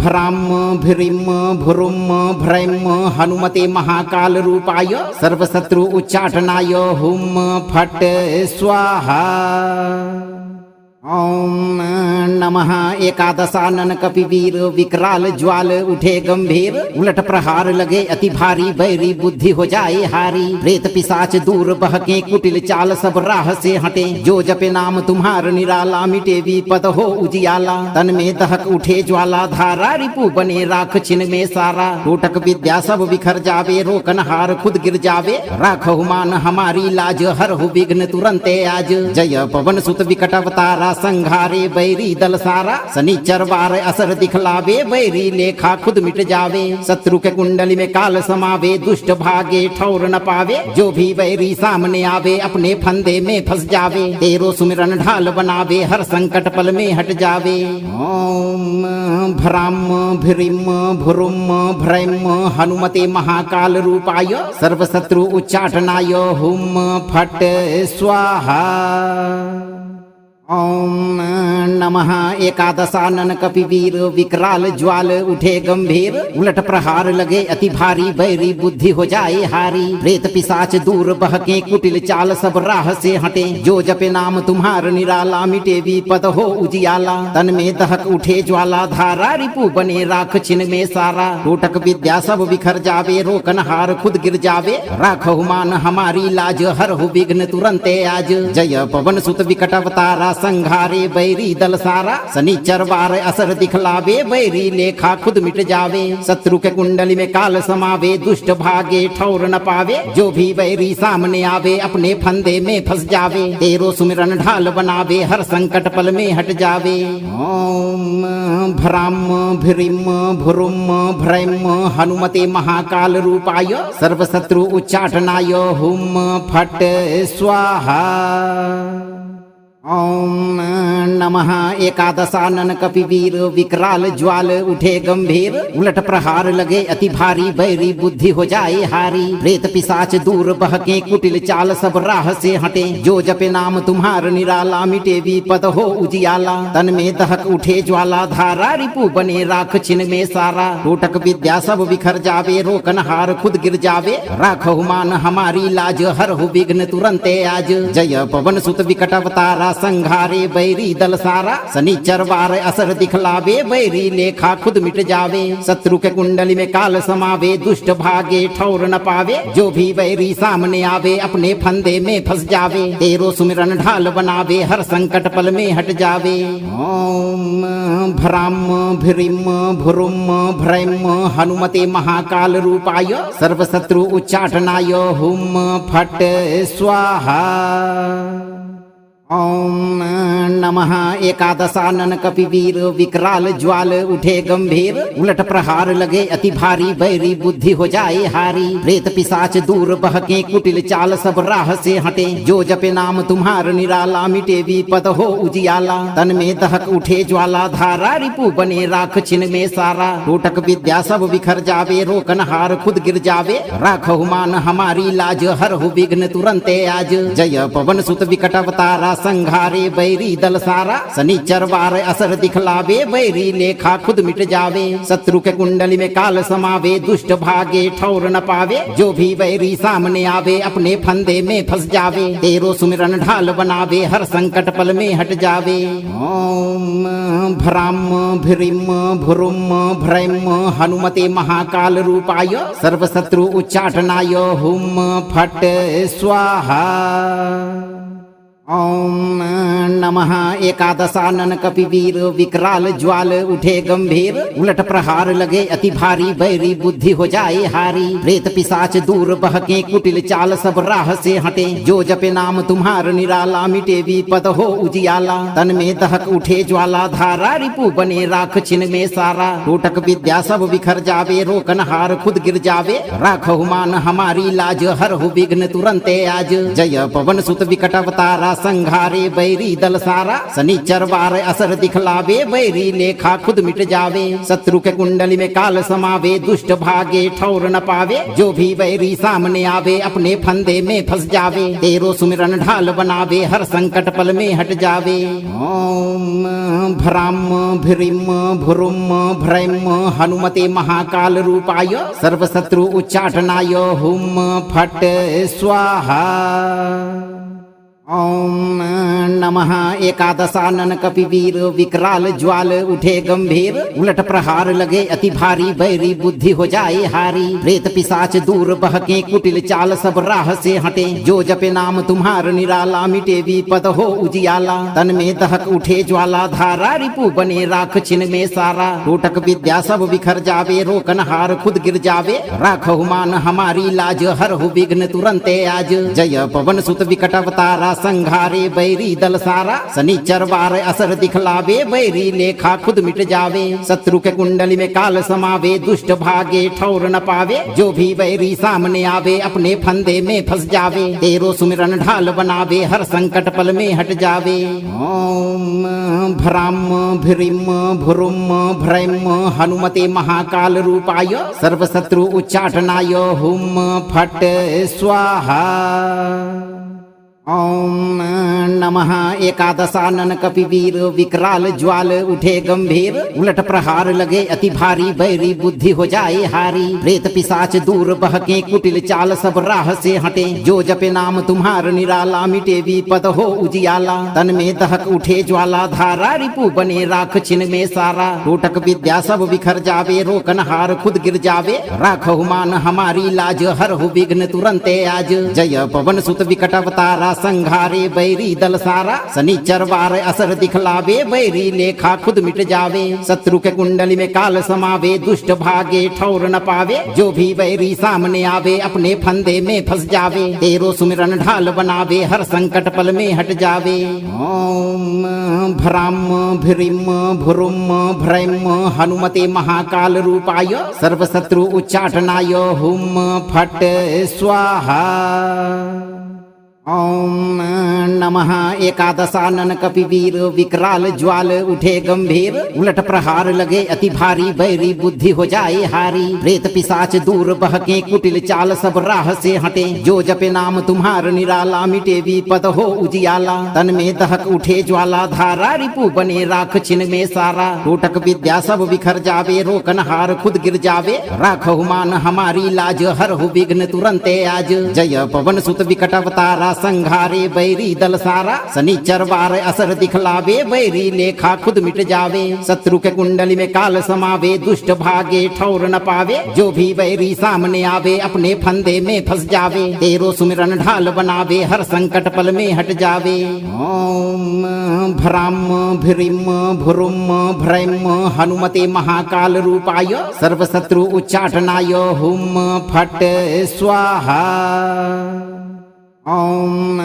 B: भ्राम भ्रीम भ्रुम भ्रैम हनुमते महाकाल रूपाय सर्व शत्रु उच्चाटनाय हुम फट स्वाहा। ओम नमः एकादशानन कपिवीर विकराल ज्वाल उठे गंभीर उलट प्रहार लगे अति भारी बैरी बुद्धि हो जाए हारी प्रेत पिशाच दूर बहके कुटिल चाल सब राह से हटे जो जपे नाम तुम्हार निराला मिटे विपद हो उजियाला तन में दहक उठे ज्वाला धारा रिपु बने राख छिन में सारा टोटक विद्या सब बिखर जावे रोकन हार खुद गिर जावे राखहु मान हमारी लाज हरहु विघ्न तुरंते आज जय पवन सुत विकट अवतारा संघारे बैरी दल सारा शनिचर वार असर दिखलावे बैरी लेखा खुद मिट जावे शत्रु के कुंडली में काल समावे दुष्ट भागे ठौर न पावे जो भी बैरी सामने आवे अपने फंदे में फंस जावे तेरो सुमिरन ढाल बनावे हर संकट पल में हट जावे ओम भ्राम भ्रीम भ्रुम भ्रैम हनुमते महाकाल रूपाय सर्व शत्रु उच्चाटनाय हुम फट स्वाहा। ओम नमः एकादशानन कपिवीर विकराल ज्वाल उठे गंभीर उलट प्रहार लगे अति भारी बैरी बुद्धि हो जाए हारी प्रेत पिशाच दूर बहके कुटिल चाल सब राह से हटे जो जपे नाम तुम्हार निराला मिटे विपद हो उजियाला तन में दहक उठे ज्वाला धारा रिपु बने राख छिन में सारा टोटक विद्या सब बिखर जावे रोकन हार खुद गिर जावे राखहु मान हमारी लाज हरहु विघ्न तुरंते आज जय पवन सुत विकट अवतारा संघारे बैरी दल सारा शनिचर वार असर दिखलावे बैरी लेखा खुद मिट जावे शत्रु के कुंडली में काल समावे दुष्ट भागे ठौर न पावे जो भी बैरी सामने आवे अपने फंदे में फंस जावे तेरो सुमिरन ढाल बनावे हर संकट पल में हट जावे ओम भ्राम भ्रीम भ्रुम भ्रैम हनुमते महाकाल रूपाय सर्व शत्रु उच्चाटनाय हुम फट स्वाहा। ओम नमः एकादशानन कपिवीर विकराल ज्वाल उठे गंभीर उलट प्रहार लगे अति भारी बैरी बुद्धि हो जाए हारी प्रेत पिशाच दूर बहके कुटिल चाल सब राह से हटे जो जपे नाम तुम्हार निराला मिटे विपद हो उजियाला तन में दहक उठे ज्वाला धारा रिपु बने राख छिन में सारा टोटक विद्या सब बिखर जावे रोकन हार खुद गिर जावे राखहु मान हमारी लाज हरहु विघ्न तुरंते आज जय पवन सुत विकट अवतारा संघारे बैरी दल सारा शनिचर वार असर दिखलावे बैरी लेखा खुद मिट जावे शत्रु के कुंडली में काल समावे दुष्ट भागे ठौर न पावे जो भी बैरी सामने आवे अपने फंदे में फंस जावे तेरो सुमिरन ढाल बनावे हर संकट पल में हट जावे ओम भ्राम भ्रीम भ्रुम भ्रैम हनुमते महाकाल रूपाय सर्व शत्रु उच्चाटनाय हुम फट स्वाहा। ओम नमः एकादशानन कपिवीर विकराल ज्वाल उठे गंभीर उलट प्रहार लगे अति भारी बैरी बुद्धि हो जाए हारी प्रेत पिशाच दूर बहके कुटिल चाल सब राह से हटे जो जपे नाम तुम्हार निराला मिटे विपद हो उजियाला तन में दहक उठे ज्वाला धारा रिपु बने राख छिन में सारा टोटक विद्या सब बिखर जावे रोकन हार खुद गिर जावे राखहु मान हमारी लाज हरहु विघ्न तुरंते आज जय पवन सुत विकट अवतारा संघारे बैरी दल सारा शनिचर वार असर दिखलावे बैरी लेखा खुद मिट जावे शत्रु के कुंडली में काल समावे दुष्ट भागे ठौर न पावे जो भी बैरी सामने आवे अपने फंदे में फंस जावे तेरो सुमिरन ढाल बनावे हर संकट पल में हट जावे ओम भ्राम भ्रीम भ्रुम भ्रैम हनुमते महाकाल रूपाय सर्व शत्रु उच्चाटनाय हुम फट स्वाहा। ओम नमः एकादशानन कपिवीर विकराल ज्वाल उठे गंभीर उलट प्रहार लगे अति भारी बैरी बुद्धि हो जाए हारी प्रेत पिशाच दूर बहके कुटिल चाल सब राह से हटे जो जपे नाम तुम्हार निराला मिटे विपद हो उजियाला तन में दहक उठे ज्वाला धारा रिपु बने राख छिन में सारा टोटक विद्या सब बिखर जावे रोकन हार खुद गिर जावे राखहु मान हमारी लाज हरहु विघ्न तुरंते आज जय पवन सुत विकट अवतारा संघारे बैरी दल सारा शनिचर वार असर दिखलावे बैरी लेखा खुद मिट जावे शत्रु के कुंडली में काल समावे दुष्ट भागे ठौर न पावे जो भी बैरी सामने आवे अपने फंदे में फंस जावे तेरो सुमिरन ढाल बनावे हर संकट पल में हट जावे ओम भ्राम भ्रीम भ्रुम भ्रैम हनुमते महाकाल रूपाय सर्व शत्रु उच्चाटनाय हुम फट स्वाहा ओम नमः एकादशानन कपिवीर विकराल ज्वाल उठे गंभीर उलट प्रहार लगे अति भारी बैरी बुद्धि हो जाए हारी प्रेत पिशाच दूर बहके कुटिल चाल सब राह से हटे जो जपे नाम तुम्हार निराला मिटे विपद हो उजियाला तन में दहक उठे ज्वाला धारा रिपु बने राख छिन में सारा टोटक विद्या सब बिखर जावे रोकन हार खुद गिर जावे राखहु मान हमारी लाज हरहु विघ्न तुरंते आज जय पवन सुत विकट अवतारा संघारे बैरी दल सारा शनिचर वार असर दिखलावे बैरी लेखा खुद मिट जावे शत्रु के कुंडली में काल समावे दुष्ट भागे ठौर न पावे जो भी बैरी सामने आवे अपने फंदे में फंस जावे तेरो सुमिरन ढाल बनावे हर संकट पल में हट जावे ओम भ्राम भ्रीम भ्रुम भ्रैम हनुमते महाकाल रूपाय सर्व शत्रु उच्चाटनाय हुम फट स्वाहा ओम नमः एकादशानन कपिवीर विकराल ज्वाल उठे गंभीर उलट प्रहार लगे अति भारी बैरी बुद्धि हो जाए हारी प्रेत पिशाच दूर बहके कुटिल चाल सब राह से हटे जो जपे नाम तुम्हार निराला मिटे विपद हो उजियाला तन में दहक उठे ज्वाला धारा रिपु बने राख छिन में सारा टोटक विद्या सब बिखर जावे रोकन हार खुद गिर जावे राखहु मान हमारी लाज हरहु विघ्न तुरंते आज जय पवन सुत विकट अवतारा संघारे बैरी दल सारा शनिचर वार असर दिखलावे बैरी लेखा खुद मिट जावे शत्रु के कुंडली में काल समावे दुष्ट भागे ठौर न पावे जो भी बैरी सामने आवे अपने फंदे में फंस जावे तेरो सुमिरन ढाल बनावे हर संकट पल में हट जावे ओम भ्राम भ्रीम भ्रुम भ्रैम हनुमते महाकाल रूपाय सर्व शत्रु उच्चाटनाय हुम फट स्वाहा ओम नमः एकादशानन कपिवीर विकराल ज्वाल उठे गंभीर उलट प्रहार लगे अति भारी बैरी बुद्धि हो जाए हारी प्रेत पिशाच दूर बहके कुटिल चाल सब राह से हटे जो जपे नाम तुम्हार निराला मिटे विपद हो उजियाला तन में दहक उठे ज्वाला धारा रिपु बने राख छिन में सारा टोटक विद्या सब बिखर जावे रोकन हार खुद गिर जावे राखहु मान हमारी लाज हरहु विघ्न तुरंते आज जय पवन सुत विकट अवतारा संघारे बैरी दल सारा शनिचर वार असर दिखलावे बैरी लेखा खुद मिट जावे शत्रु के कुंडली में काल समावे दुष्ट भागे ठौर न पावे जो भी बैरी सामने आवे अपने फंदे में फंस जावे तेरो सुमिरन ढाल बनावे हर संकट पल में हट जावे ओम भ्राम भ्रीम भ्रुम भ्रैम हनुमते महाकाल रूपाय सर्व शत्रु उच्चाटनाय हुम फट स्वाहा ओम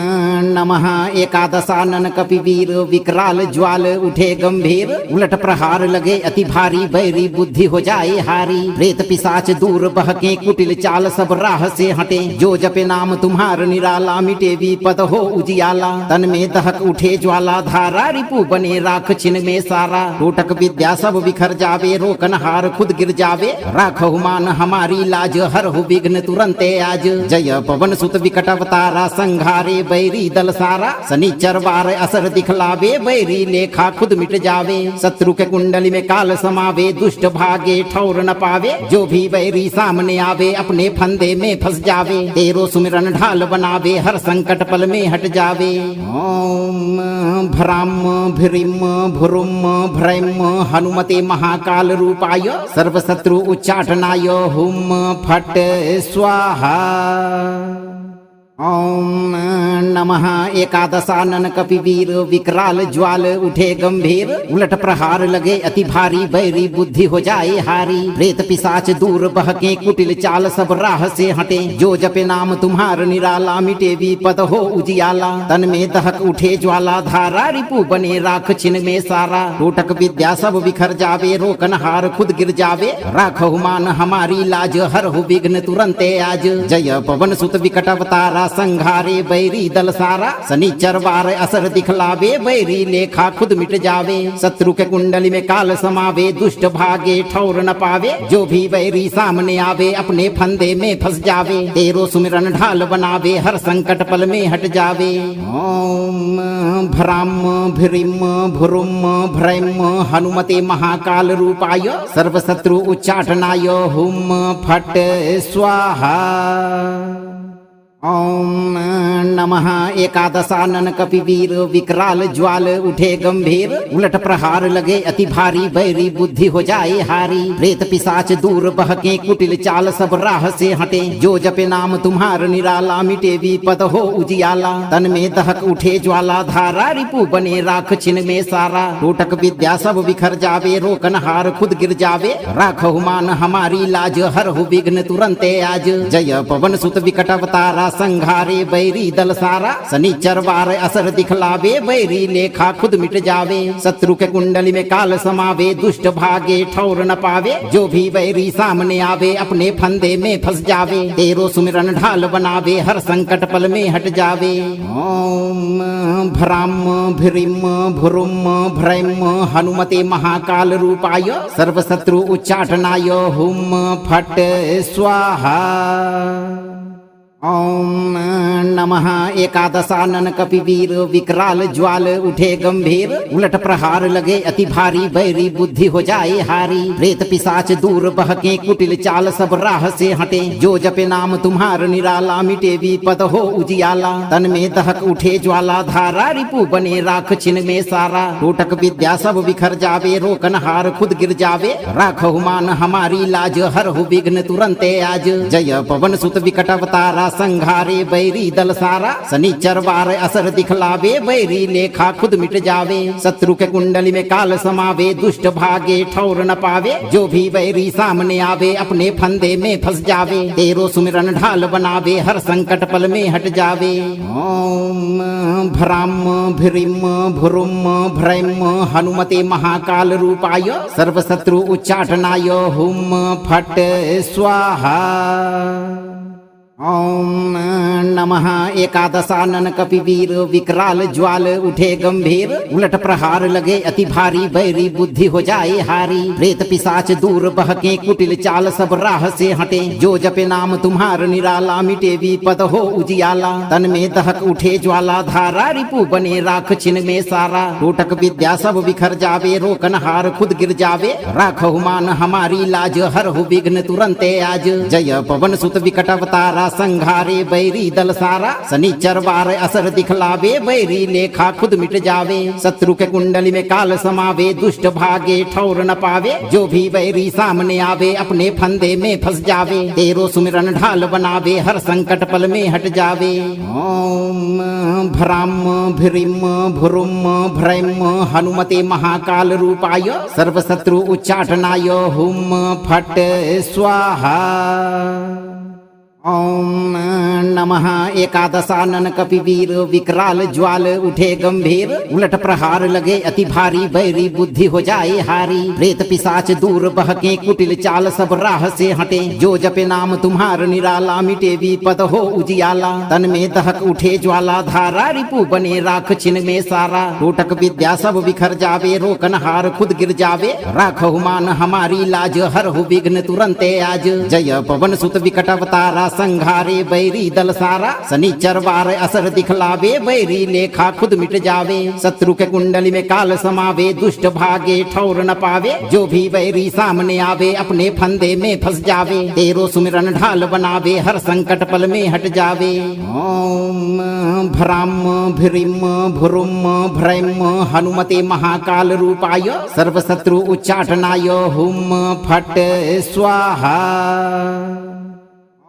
B: नमः एकादशानन कपिवीर विकराल ज्वाल उठे गंभीर उलट प्रहार लगे अति भारी बैरी बुद्धि हो जाए हारी प्रेत पिशाच दूर बहके कुटिल चाल सब राह से हटे जो जपे नाम तुम्हार निराला मिटे विपद हो उजियाला तन में दहक उठे ज्वाला धारा रिपु बने राख छिन में सारा टोटक विद्या सब बिखर जावे रोकन हार खुद गिर जावे राखहु मान हमारी लाज हरहु विघ्न तुरंते आज जय पवन सुत विकट अवतारा संघारे बैरी दल सारा शनिचर वार असर दिखलावे बैरी लेखा खुद मिट जावे शत्रु के कुंडली में काल समावे दुष्ट भागे ठौर न पावे जो भी बैरी सामने आवे अपने फंदे में फंस जावे तेरो सुमिरन ढाल बनावे हर संकट पल में हट जावे ओम भ्राम भ्रीम भ्रुम भ्रैम हनुमते महाकाल रूपाय सर्व शत्रु उच्चाटनाय हुम फट स्वाहा ओम नमः एकादशानन कपिवीर विकराल ज्वाल उठे गंभीर उलट प्रहार लगे अति भारी बैरी बुद्धि हो जाए हारी प्रेत पिशाच दूर बहके कुटिल चाल सब राह से हटे जो जपे नाम तुम्हार निराला मिटे विपद हो उजियाला तन में दहक उठे ज्वाला धारा रिपु बने राख छिन में सारा टोटक विद्या सब बिखर जावे रोकन हार खुद गिर जावे राखहु मान हमारी लाज हरहु विघ्न तुरंते आज जय पवन सुत विकट अवतारा संघारे बैरी दल सारा शनिचर वार असर दिखलावे बैरी लेखा खुद मिट जावे शत्रु के कुंडली में काल समावे दुष्ट भागे ठौर न पावे जो भी बैरी सामने आवे अपने फंदे में फंस जावे तेरो सुमिरन ढाल बनावे हर संकट पल में हट जावे ओम भ्राम भ्रीम भ्रुम भ्रैम हनुमते महाकाल रूपाय सर्व शत्रु उच्चाटनाय हुम फट स्वाहा। ओम नमः एकादशानन कपिवीर विकराल ज्वाल उठे गंभीर उलट प्रहार लगे अति भारी बैरी बुद्धि हो जाए हारी प्रेत पिशाच दूर बहके कुटिल चाल सब राह से हटे जो जपे नाम तुम्हार निराला मिटे विपद हो उजियाला तन में दहक उठे ज्वाला धारा रिपु बने राख छिन में सारा टोटक विद्या सब बिखर जावे रोकन हार खुद गिर जावे राखहु मान हमारी लाज हरहु विघ्न तुरंते आज जय पवन सुत विकट अवतारा संघारे बैरी दल सारा शनिचर वार असर दिखलावे बैरी लेखा खुद मिट जावे शत्रु के कुंडली में काल समावे दुष्ट भागे ठौर न पावे जो भी बैरी सामने आवे अपने फंदे में फंस जावे तेरो सुमिरन ढाल बनावे हर संकट पल में हट जावे ओम भ्राम भ्रीम भ्रुम भ्रैम हनुमते महाकाल रूपाय सर्व शत्रु उच्चाटनाय हुम फट स्वाहा। ओम नमः एकादशानन कपिवीर विकराल ज्वाल उठे गंभीर उलट प्रहार लगे अति भारी बैरी बुद्धि हो जाए हारी प्रेत पिशाच दूर बहके कुटिल चाल सब राह से हटे जो जपे नाम तुम्हार निराला मिटे विपद हो उजियाला तन में दहक उठे ज्वाला धारा रिपु बने राख छिन में सारा टोटक विद्या सब बिखर जावे रोकन हार खुद गिर जावे राखहु मान हमारी लाज हरहु विघ्न तुरंते आज जय पवन सुत विकट अवतारा संघारे बैरी दल सारा शनिचर वार असर दिखलावे बैरी लेखा खुद मिट जावे शत्रु के कुंडली में काल समावे दुष्ट भागे ठौर न पावे जो भी बैरी सामने आवे अपने फंदे में फंस जावे तेरो सुमिरन ढाल बनावे हर संकट पल में हट जावे ओम भ्राम भ्रीम भ्रुम भ्रैम हनुमते महाकाल रूपाय सर्व शत्रु उच्चाटनाय हुम फट स्वाहा। ओम नमः एकादशानन कपिवीर विकराल ज्वाल उठे गंभीर उलट प्रहार लगे अति भारी बैरी बुद्धि हो जाए हारी प्रेत पिशाच दूर बहके कुटिल चाल सब राह से हटे जो जपे नाम तुम्हार निराला मिटे विपद हो उजियाला तन में दहक उठे ज्वाला धारा रिपु बने राख छिन में सारा टोटक विद्या सब बिखर जावे रोकन हार खुद गिर जावे राखहु मान हमारी लाज हरहु विघ्न तुरंते आज जय पवन सुत विकट अवतारा संघारे बैरी दल सारा शनिचर वार असर दिखलावे बैरी लेखा खुद मिट जावे शत्रु के कुंडली में काल समावे दुष्ट भागे ठौर न पावे जो भी बैरी सामने आवे अपने फंदे में फंस जावे तेरो सुमिरन ढाल बनावे हर संकट पल में हट जावे ओम भ्राम भ्रीम भ्रुम भ्रैम हनुमते महाकाल रूपाय सर्व शत्रु उच्चाटनाय हुम फट स्वाहा। ओम नमः एकादशानन कपिवीर विकराल ज्वाल उठे गंभीर उलट प्रहार लगे अति भारी बैरी बुद्धि हो जाए हारी प्रेत पिशाच दूर बहके कुटिल चाल सब राह से हटे जो जपे नाम तुम्हार निराला मिटे विपद हो उजियाला तन में दहक उठे ज्वाला धारा रिपु बने राख छिन में सारा टोटक विद्या सब बिखर जावे रोकन हार खुद गिर जावे राखहु मान हमारी लाज हरहु विघ्न तुरंते आज जय पवन सुत विकट अवतारा संघारे बैरी दल सारा शनिचर वार असर दिखलावे बैरी लेखा खुद मिट जावे शत्रु के कुंडली में काल समावे दुष्ट भागे ठौर न पावे जो भी बैरी सामने आवे अपने फंदे में फंस जावे तेरो सुमिरन ढाल बनावे हर संकट पल में हट जावे ओम भ्राम भ्रीम भ्रुम भ्रैम हनुमते महाकाल रूपाय सर्व शत्रु उच्चाटनाय हुम फट स्वाहा।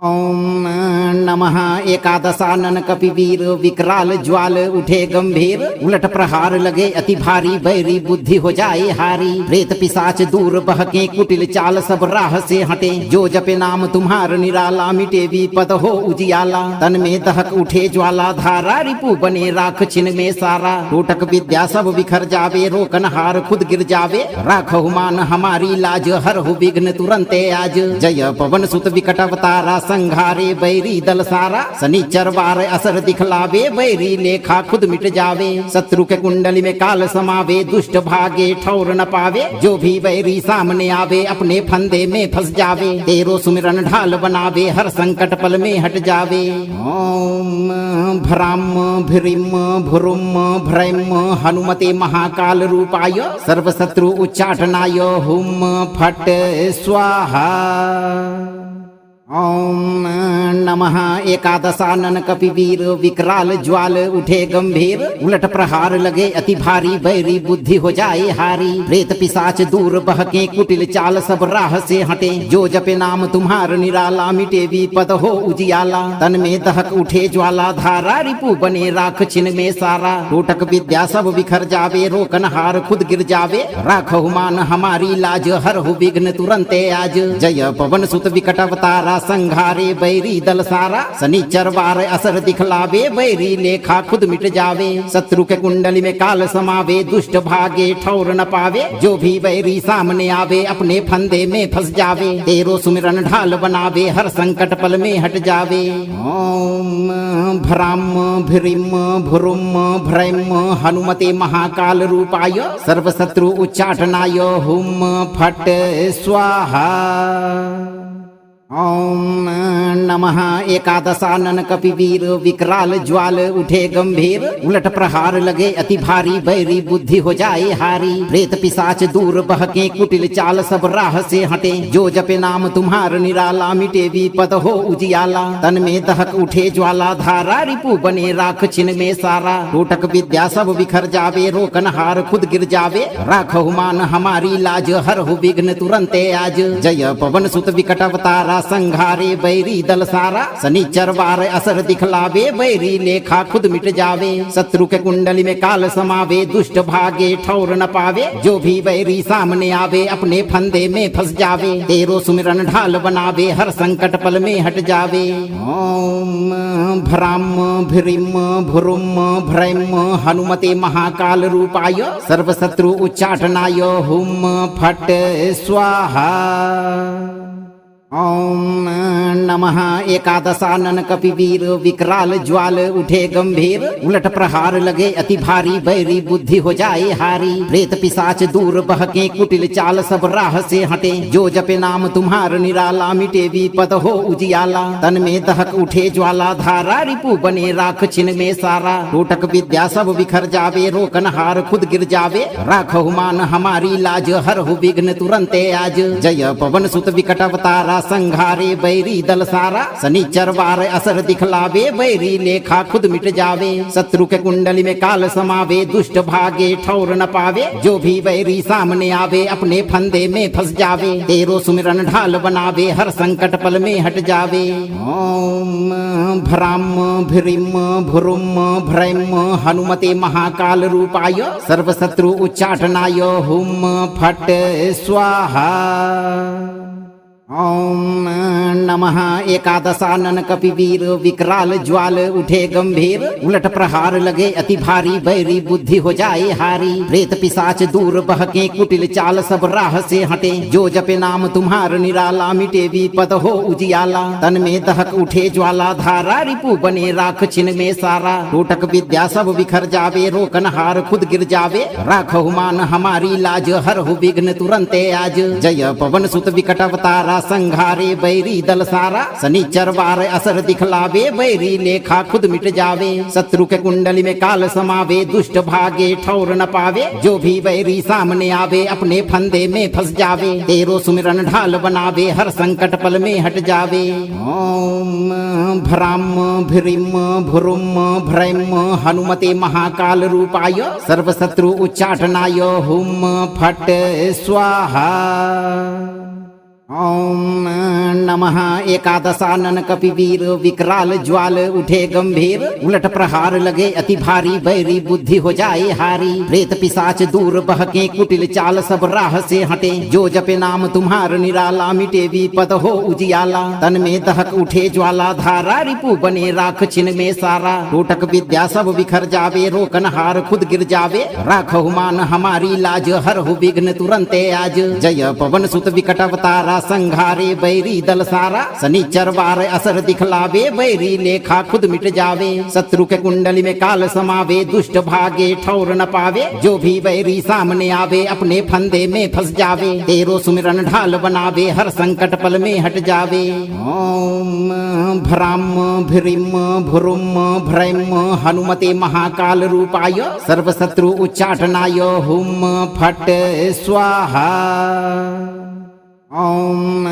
B: ओम नमः एकादशानन कपिवीर विकराल ज्वाल उठे गंभीर उलट प्रहार लगे अति भारी बैरी बुद्धि हो जाए हारी प्रेत पिशाच दूर बहके कुटिल चाल सब राह से हटे जो जपे नाम तुम्हार निराला मिटे विपद हो उजियाला तन में दहक उठे ज्वाला धारा रिपु बने राख छिन में सारा टोटक विद्या सब बिखर जावे रोकन हार खुद गिर जावे राखहु मान हमारी लाज हरहु विघ्न तुरंते आज जय पवन सुत विकट अवतारा संघारे बैरी दल सारा शनिचर वार असर दिखलावे बैरी लेखा खुद मिट जावे शत्रु के कुंडली में काल समावे दुष्ट भागे ठौर न पावे जो भी बैरी सामने आवे अपने फंदे में फंस जावे तेरो सुमिरन ढाल बनावे हर संकट पल में हट जावे ओम भ्राम भ्रीम भ्रुम भ्रैम हनुमते महाकाल रूपाय सर्व शत्रु उच्चाटनाय हुम फट स्वाहा। ओम नमः एकादशानन कपिवीर विकराल ज्वाल उठे गंभीर उलट प्रहार लगे अति भारी बैरी बुद्धि हो जाए हारी प्रेत पिशाच दूर बहके कुटिल चाल सब राह से हटे जो जपे नाम तुम्हार निराला मिटे विपद हो उजियाला तन में दहक उठे ज्वाला धारा रिपु बने राख छिन में सारा टोटक विद्या सब बिखर जावे रोकन हार खुद गिर जावे राखहु मान हमारी लाज हरहु विघ्न तुरंते आज जय पवन सुत विकट अवतारा संघारे बैरी दल सारा शनिचर वार असर दिखलावे बैरी लेखा खुद मिट जावे शत्रु के कुंडली में काल समावे दुष्ट भागे ठौर न पावे जो भी बैरी सामने आवे अपने फंदे में फंस जावे तेरो सुमिरन ढाल बनावे हर संकट पल में हट जावे ओम भ्राम भ्रीम भ्रुम भ्रैम हनुमते महाकाल रूपाय सर्व शत्रु उच्चाटनाय हुम फट स्वाहा। ओम नमः एकादशानन कपिवीर विकराल ज्वाल उठे गंभीर उलट प्रहार लगे अति भारी बैरी बुद्धि हो जाए हारी प्रेत पिशाच दूर बहके कुटिल चाल सब राह से हटे जो जपे नाम तुम्हार निराला मिटे विपद हो उजियाला तन में दहक उठे ज्वाला धारा रिपु बने राख छिन में सारा टोटक विद्या सब बिखर जावे रोकन हार खुद गिर जावे राखहु मान हमारी लाज हरहु विघ्न तुरंते आज जय पवन सुत विकट अवतारा संघारे बैरी दल सारा शनिचर वार असर दिखलावे बैरी लेखा खुद मिट जावे शत्रु के कुंडली में काल समावे दुष्ट भागे ठौर न पावे जो भी बैरी सामने आवे अपने फंदे में फंस जावे तेरो सुमिरन ढाल बनावे हर संकट पल में हट जावे ओम भ्राम भ्रीम भ्रुम भ्रैम हनुमते महाकाल रूपाय सर्व शत्रु उच्चाटनाय हुम फट स्वाहा। ओम नमः एकादशानन कपिवीर विकराल ज्वाल उठे गंभीर उलट प्रहार लगे अति भारी बैरी बुद्धि हो जाए हारी प्रेत पिशाच दूर बहके कुटिल चाल सब राह से हटे जो जपे नाम तुम्हार निराला मिटे विपद हो उजियाला तन में दहक उठे ज्वाला धारा रिपु बने राख छिन में सारा टोटक विद्या सब बिखर जावे रोकन हार खुद गिर जावे राखहु मान हमारी लाज हरहु विघ्न तुरंते आज जय पवन सुत विकट अवतारा संघारे बैरी दल सारा शनिचर वार असर दिखलावे बैरी लेखा खुद मिट जावे शत्रु के कुंडली में काल समावे दुष्ट भागे ठौर न पावे जो भी बैरी सामने आवे अपने फंदे में फंस जावे तेरो सुमिरन ढाल बनावे हर संकट पल में हट जावे ओम भ्राम भ्रीम भ्रुम भ्रैम हनुमते महाकाल रूपाय सर्व शत्रु उच्चाटनाय हुम फट स्वाहा। ओम नमः एकादशानन कपिवीर विकराल ज्वाल उठे गंभीर उलट प्रहार लगे अति भारी बैरी बुद्धि हो जाए हारी प्रेत पिशाच दूर बहके कुटिल चाल सब राह से हटे जो जपे नाम तुम्हार निराला मिटे विपद हो उजियाला तन में दहक उठे ज्वाला धारा रिपु बने राख छिन में सारा टोटक विद्या सब बिखर जावे रोकन हार खुद गिर जावे राखहु मान हमारी लाज हरहु विघ्न तुरंते आज जय पवन सुत विकट अवतारा संघारे बैरी दल सारा शनिचर वार असर दिखलावे बैरी लेखा खुद मिट जावे शत्रु के कुंडली में काल समावे दुष्ट भागे ठौर न पावे जो भी बैरी सामने आवे अपने फंदे में फंस जावे तेरो सुमिरन ढाल बनावे हर संकट पल में हट जावे ओम भ्राम भ्रीम भ्रुम भ्रैम हनुमते महाकाल रूपाय सर्व शत्रु उच्चाटनाय हुम फट स्वाहा। ओम नमः एकादशानन कपिवीर विकराल ज्वाल उठे गंभीर उलट प्रहार लगे अति भारी बैरी बुद्धि हो जाए हारी प्रेत पिशाच दूर बहके कुटिल चाल सब राह से हटे जो जपे नाम तुम्हार निराला मिटे विपद हो उजियाला तन में दहक उठे ज्वाला धारा रिपु बने राख छिन में सारा टोटक विद्या सब बिखर जावे रोकन हार खुद गिर जावे राखहु मान हमारी लाज हरहु विघ्न तुरंते आज जय पवन सुत विकट अवतारा संघारे बैरी दल सारा शनिचर वार असर दिखलावे बैरी लेखा खुद मिट जावे शत्रु के कुंडली में काल समावे दुष्ट भागे ठौर न पावे जो भी बैरी सामने आवे अपने फंदे में फंस जावे तेरो सुमिरन ढाल बनावे हर संकट पल में हट जावे ओम भ्राम भ्रीम भ्रुम भ्रैम हनुमते महाकाल रूपाय सर्व शत्रु उच्चाटनाय हुम फट स्वाहा। ओम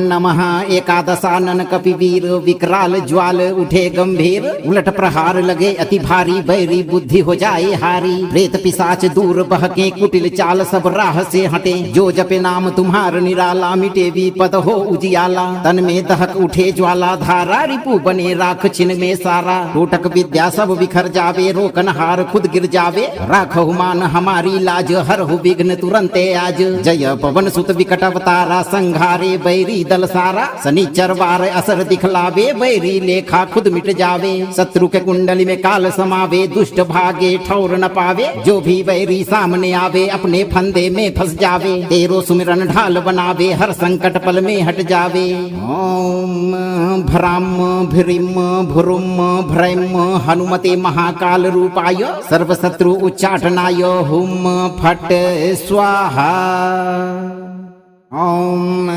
B: नमः एकादशानन कपिवीर विकराल ज्वाल उठे गंभीर उलट प्रहार लगे अति भारी बैरी बुद्धि हो जाए हारी प्रेत पिशाच दूर बहके कुटिल चाल सब राह से हटे जो जपे नाम तुम्हार निराला मिटे विपद हो उजियाला तन में दहक उठे ज्वाला धारा रिपु बने राख छिन में सारा टोटक विद्या सब बिखर जावे रोकन हार खुद गिर जावे राखहु मान हमारी लाज हरहु विघ्न तुरंते आज जय पवन सुत विकट अवतारा संघारे बैरी दल सारा शनिचर वार असर दिखलावे बैरी लेखा खुद मिट जावे शत्रु के कुंडली में काल समावे दुष्ट भागे ठौर न पावे जो भी बैरी सामने आवे अपने फंदे में फंस जावे तेरो सुमिरन ढाल बनावे हर संकट पल में हट जावे ओम भ्राम भ्रीम भ्रुम भ्रैम हनुमते महाकाल रूपाय सर्व शत्रु उच्चाटनाय हुम फट स्वाहा। ओम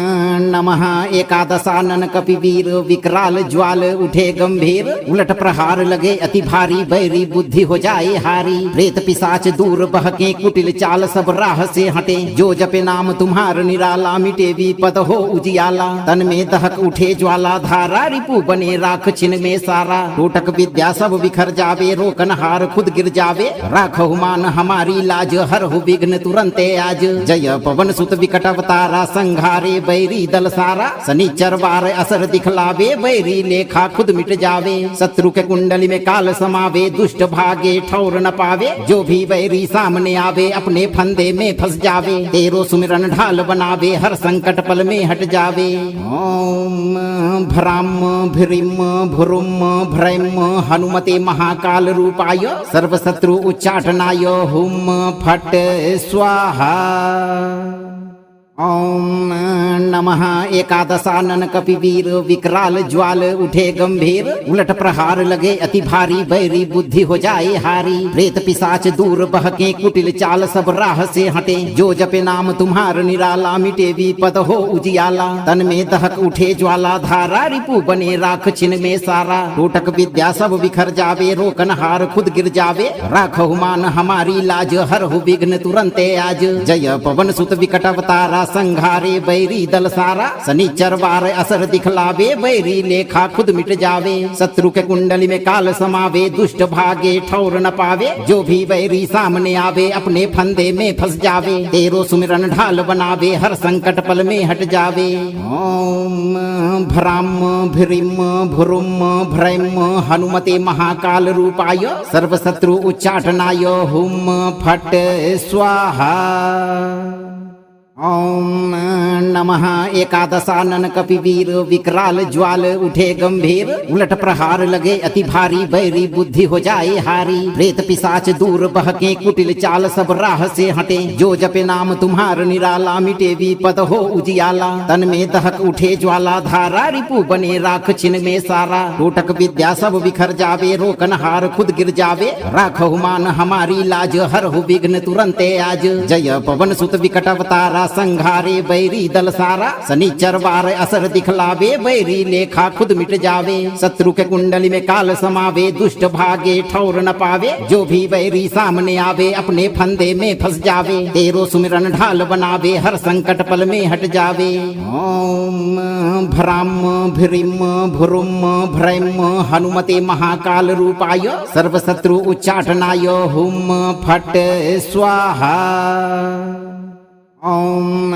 B: नमः एकादशानन कपिवीर विकराल ज्वाल उठे गंभीर उलट प्रहार लगे अति भारी बैरी बुद्धि हो जाए हारी प्रेत पिशाच दूर बहके कुटिल चाल सब राह से हटे जो जपे नाम तुम्हार निराला मिटे विपद हो उजियाला तन में दहक उठे ज्वाला धारा रिपु बने राख छिन में सारा टोटक विद्या सब बिखर जावे रोकन हार खुद गिर जावे राखहु मान हमारी लाज हरहु विघ्न तुरंते आज जय पवन सुत विकट अवतारा संघारे बैरी दल सारा शनिचर वार असर दिखलावे बैरी लेखा खुद मिट जावे शत्रु के कुंडली में काल समावे दुष्ट भागे ठौर न पावे जो भी बैरी सामने आवे अपने फंदे में फंस जावे तेरो सुमिरन ढाल बनावे हर संकट पल में हट जावे ओम भ्राम भ्रीम भ्रुम भ्रैम हनुमते महाकाल रूपाय सर्व शत्रु उच्चाटनाय हुम फट स्वाहा। ओम नमः एकादशानन कपिवीर विकराल ज्वाल उठे गंभीर उलट प्रहार लगे अति भारी बैरी बुद्धि हो जाए हारी प्रेत पिशाच दूर बहके कुटिल चाल सब राह से हटे जो जपे नाम तुम्हार निराला मिटे विपद हो उजियाला तन में दहक उठे ज्वाला धारा रिपु बने राख छिन में सारा टोटक विद्या सब बिखर जावे रोकन हार खुद गिर जावे राखहु मान हमारी लाज हरहु विघ्न तुरंते आज जय पवन सुत विकट अवतारा संघारे बैरी दल सारा शनिचर वार असर दिखलावे बैरी लेखा खुद मिट जावे शत्रु के कुंडली में काल समावे दुष्ट भागे ठौर न पावे जो भी बैरी सामने आवे अपने फंदे में फंस जावे तेरो सुमिरन ढाल बनावे हर संकट पल में हट जावे ओम भ्राम भ्रीम भ्रुम भ्रैम हनुमते महाकाल रूपाय सर्व शत्रु उच्चाटनाय हुम फट स्वाहा। ओम नमः एकादशानन कपिवीर विकराल ज्वाल उठे गंभीर उलट प्रहार लगे अति भारी बैरी बुद्धि हो जाए हारी प्रेत पिशाच दूर बहके कुटिल चाल सब राह से हटे जो जपे नाम तुम्हार निराला मिटे विपद हो उजियाला तन में दहक उठे ज्वाला धारा रिपु बने राख छिन में सारा टोटक विद्या सब बिखर जावे रोकन हार खुद गिर जावे राखहु मान हमारी लाज हरहु विघ्न तुरंते आज जय पवन सुत विकट अवतारा संघारे बैरी दल सारा शनिचर वार असर दिखलावे बैरी लेखा खुद मिट जावे शत्रु के कुंडली में काल समावे दुष्ट भागे ठौर न पावे जो भी बैरी सामने आवे अपने फंदे में फंस जावे तेरो सुमिरन ढाल बनावे हर संकट पल में हट जावे ओम भ्राम भ्रीम भ्रुम भ्रैम हनुमते महाकाल रूपाय सर्व शत्रु उच्चाटनाय हुम फट स्वाहा। ओम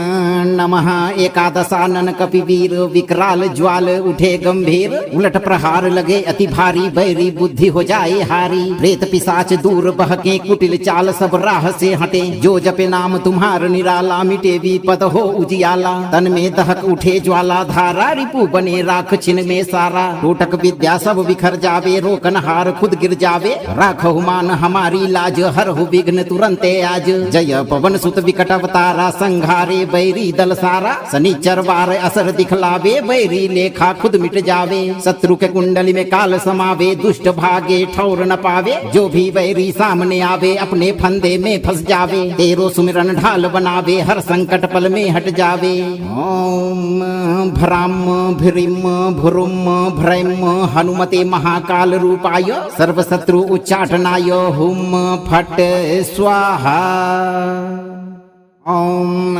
B: नमः एकादशानन कपिवीर विकराल ज्वाल उठे गंभीर उलट प्रहार लगे अति भारी बैरी बुद्धि हो जाए हारी प्रेत पिशाच दूर बहके कुटिल चाल सब राह से हटे जो जपे नाम तुम्हार निराला मिटे विपद हो उजियाला तन में दहक उठे ज्वाला धारा रिपु बने राख छिन में सारा टोटक विद्या सब बिखर जावे रोकन हार खुद गिर जावे राखहु मान हमारी लाज हरहु विघ्न तुरंते आज जय पवन सुत विकट अवतारा संघारे बैरी दल सारा शनिचर वार असर दिखलावे बैरी लेखा खुद मिट जावे शत्रु के कुंडली में काल समावे दुष्ट भागे ठौर न पावे जो भी बैरी सामने आवे अपने फंदे में फंस जावे तेरो सुमिरन ढाल बनावे हर संकट पल में हट जावे ओम भ्राम भ्रीम भ्रुम भ्रैम हनुमते महाकाल रूपाय सर्व शत्रु उच्चाटनाय हुम फट स्वाहा। ओम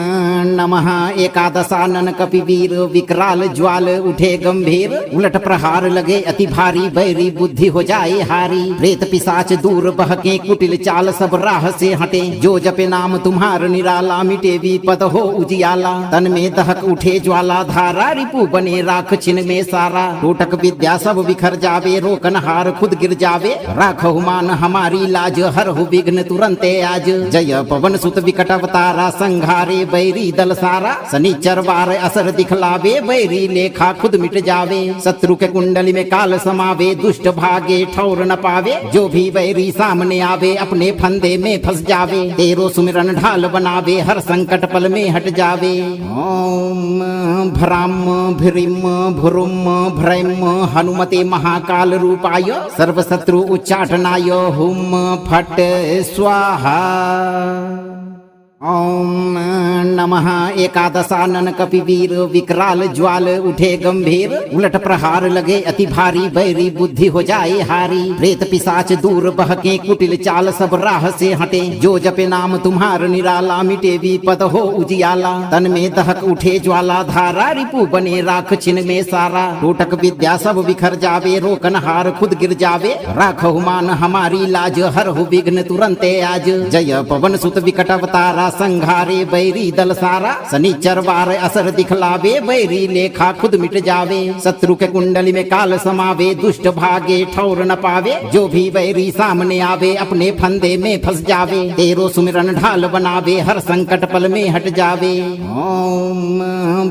B: नमः एकादशानन कपिवीर विकराल ज्वाल उठे गंभीर उलट प्रहार लगे अति भारी बैरी बुद्धि हो जाए हारी प्रेत पिशाच दूर बहके कुटिल चाल सब राह से हटे जो जपे नाम तुम्हार निराला मिटे विपद हो उजियाला तन में दहक उठे ज्वाला धारा रिपु बने राख छिन में सारा टोटक विद्या सब बिखर जावे रोकन हार खुद गिर जावे राखहु मान हमारी लाज हरहु विघ्न तुरंते आज जय पवन सुत विकट अवतारा संघारे बैरी दल सारा शनिचर वार असर दिखलावे बैरी लेखा खुद मिट जावे शत्रु के कुंडली में काल समावे दुष्ट भागे ठौर न पावे जो भी बैरी सामने आवे अपने फंदे में फंस जावे तेरो सुमिरन ढाल बनावे हर संकट पल में हट जावे ओम भ्राम भ्रीम भ्रुम भ्रैम हनुमते महाकाल रूपाय सर्व शत्रु उच्चाटनाय हुम फट स्वाहा। ओम नमः एकादशानन कपिवीर विकराल ज्वाल उठे गंभीर उलट प्रहार लगे अति भारी बैरी बुद्धि हो जाए हारी प्रेत पिशाच दूर बहके कुटिल चाल सब राह से हटे जो जपे नाम तुम्हार निराला मिटे विपद हो उजियाला तन में दहक उठे ज्वाला धारा रिपु बने राख छिन में सारा टोटक विद्या सब बिखर जावे रोकन हार खुद गिर जावे राखहु मान हमारी लाज हरहु विघ्न तुरंते आज जय पवन सुत विकट अवतारा संघारे बैरी दल सारा शनिचर वार असर दिखलावे बैरी लेखा खुद मिट जावे शत्रु के कुंडली में काल समावे दुष्ट भागे ठौर न पावे जो भी बैरी सामने आवे अपने फंदे में फंस जावे तेरो सुमिरन ढाल बनावे हर संकट पल में हट जावे ओम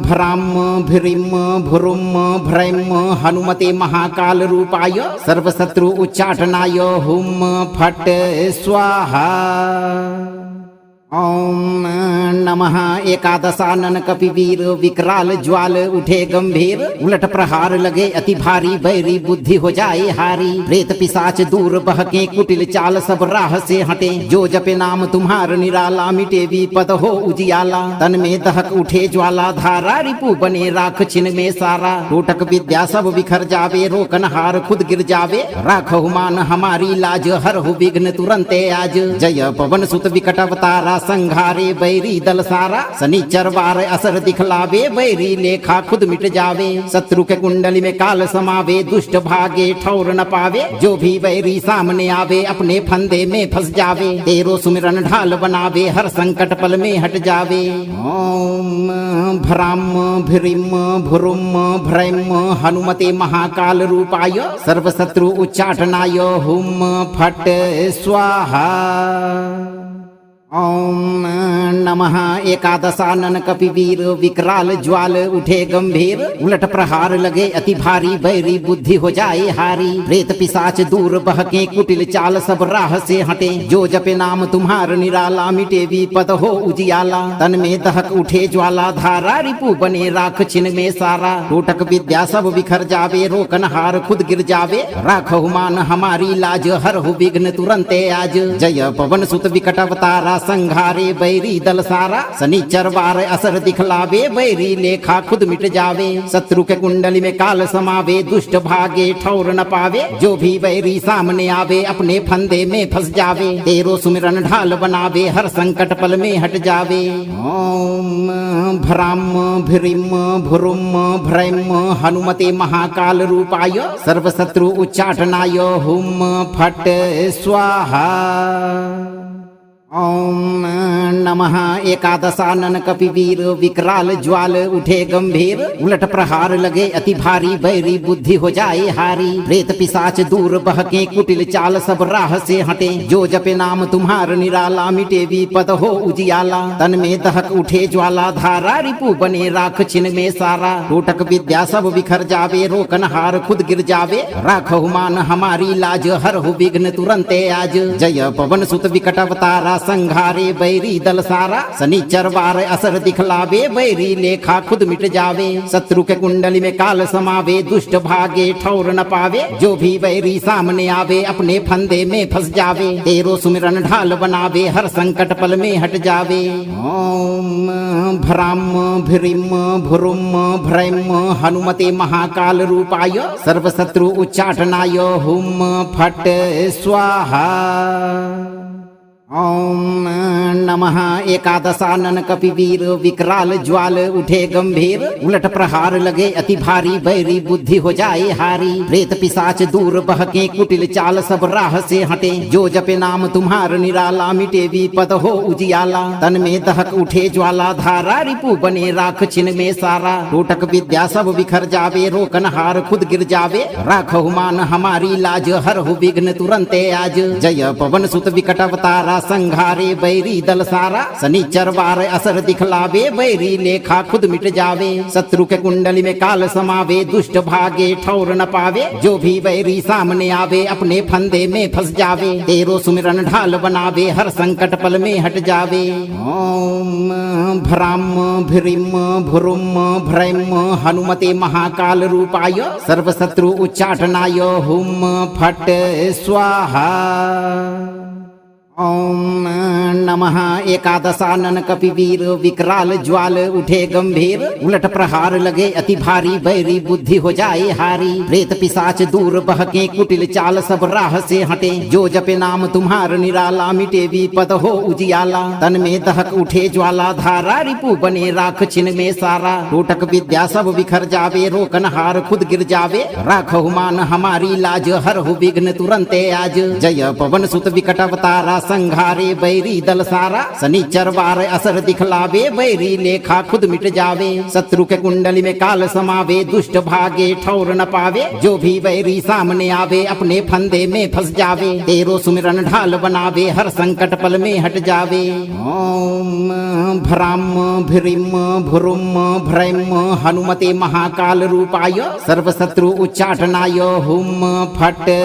B: भ्राम भ्रीम भ्रुम भ्रैम हनुमते महाकाल रूपाय सर्व शत्रु उच्चाटनाय हुम फट स्वाहा। ओम नमः एकादशानन कपिवीर विकराल ज्वाल उठे गंभीर उलट प्रहार लगे अति भारी बैरी बुद्धि हो जाए हारी प्रेत पिशाच दूर बहके कुटिल चाल सब राह से हटे जो जपे नाम तुम्हार निराला मिटे विपद हो उजियाला तन में दहक उठे ज्वाला धारा रिपु बने राख छिन में सारा टोटक विद्या सब बिखर जावे रोकन हार खुद गिर जावे राखहु मान हमारी लाज हरहु विघ्न तुरंते आज जय पवन सुत विकट अवतारा संघारे बैरी दल सारा शनिचर वार असर दिखलावे बैरी लेखा खुद मिट जावे शत्रु के कुंडली में काल समावे दुष्ट भागे ठौर न पावे जो भी बैरी सामने आवे अपने फंदे में फंस जावे तेरो सुमिरन ढाल बनावे हर संकट पल में हट जावे ओम भ्राम भ्रीम भ्रुम भ्रैम हनुमते महाकाल रूपाय सर्व शत्रु उच्चाटनाय हुम फट स्वाहा। ओम नमः एकादशानन कपिवीर विकराल ज्वाल उठे गंभीर उलट प्रहार लगे अति भारी बैरी बुद्धि हो जाए हारी प्रेत पिशाच दूर बहके कुटिल चाल सब राह से हटे जो जपे नाम तुम्हार निराला मिटे विपद हो उजियाला तन में दहक उठे ज्वाला धारा रिपु बने राख छिन में सारा टोटक विद्या सब बिखर जावे रोकन हार खुद गिर जावे राखहु मान हमारी लाज हरहु विघ्न तुरंते आज जय पवन सुत विकट अवतारा संघारे बैरी दल सारा शनिचर वार असर दिखलावे बैरी लेखा खुद मिट जावे शत्रु के कुंडली में काल समावे दुष्ट भागे ठौर न पावे जो भी बैरी सामने आवे अपने फंदे में फंस जावे तेरो सुमिरन ढाल बनावे हर संकट पल में हट जावे ओम भ्राम भ्रीम भ्रुम भ्रैम हनुमते महाकाल रूपाय सर्व शत्रु उच्चाटनाय हुम फट स्वाहा। ओम नमः एकादशानन कपिवीर विकराल ज्वाल उठे गंभीर उलट प्रहार लगे अति भारी बैरी बुद्धि हो जाए हारी प्रेत पिशाच दूर बहके कुटिल चाल सब राह से हटे जो जपे नाम तुम्हार निराला मिटे विपद हो उजियाला तन में दहक उठे ज्वाला धारा रिपु बने राख छिन में सारा टोटक विद्या सब बिखर जावे रोकन हार खुद गिर जावे राखहु मान हमारी लाज हरहु विघ्न तुरंते आज जय पवन सुत विकट अवतारा संघारे बैरी दल सारा शनिचर वार असर दिखलावे बैरी लेखा खुद मिट जावे शत्रु के कुंडली में काल समावे दुष्ट भागे ठौर न पावे जो भी बैरी सामने आवे अपने फंदे में फंस जावे तेरो सुमिरन ढाल बनावे हर संकट पल में हट जावे ओम भ्राम भ्रीम भ्रुम भ्रैम हनुमते महाकाल रूपाय सर्व शत्रु उच्चाटनाय हुम फट स्वाहा ओम नमः एकादशानन कपिवीर विकराल ज्वाल उठे गंभीर उलट प्रहार लगे अति भारी बैरी बुद्धि हो जाए हारी प्रेत पिशाच दूर बहके कुटिल चाल सब राह से हटे जो जपे नाम तुम्हार निराला मिटे विपद हो उजियाला तन में दहक उठे ज्वाला धारा रिपु बने राख छिन में सारा टोटक विद्या सब बिखर जावे रोकन हार खुद गिर जावे राखहु मान हमारी लाज हरहु विघ्न तुरंते आज जय पवन सुत विकट अवतारा संघारे बैरी दल सारा शनिचर वार असर दिखलावे बैरी लेखा खुद मिट जावे शत्रु के कुंडली में काल समावे दुष्ट भागे ठौर न पावे जो भी बैरी सामने आवे अपने फंदे में फंस जावे तेरो सुमिरन ढाल बनावे हर संकट पल में हट जावे ओम भ्राम भ्रीम भ्रुम भ्रैम हनुमते महाकाल रूपाय सर्व शत्रु उच्चाटनाय हुम फट स्वाहा ओम नमः एकादशानन कपिवीर विकराल ज्वाल उठे गंभीर उलट प्रहार लगे अति भारी बैरी बुद्धि हो जाए हारी प्रेत पिशाच दूर बहके कुटिल चाल सब राह से हटे जो जपे नाम तुम्हार निराला मिटे विपद हो उजियाला तन में दहक उठे ज्वाला धारा रिपु बने राख छिन में सारा टोटक विद्या सब बिखर जावे रोकन हार खुद गिर जावे राखहु मान हमारी लाज हरहु विघ्न तुरंते आज जय पवन सुत विकट अवतारा संघारे बैरी दल सारा शनिचर वार असर दिखलावे बैरी लेखा खुद मिट जावे शत्रु के कुंडली में काल समावे दुष्ट भागे ठौर न पावे जो भी बैरी सामने आवे अपने फंदे में फंस जावे तेरो सुमिरन ढाल बनावे हर संकट पल में हट जावे ओम भ्राम भ्रीम भ्रुम भ्रैम हनुमते महाकाल रूपाय सर्व शत्रु उच्चाटनाय हुम फट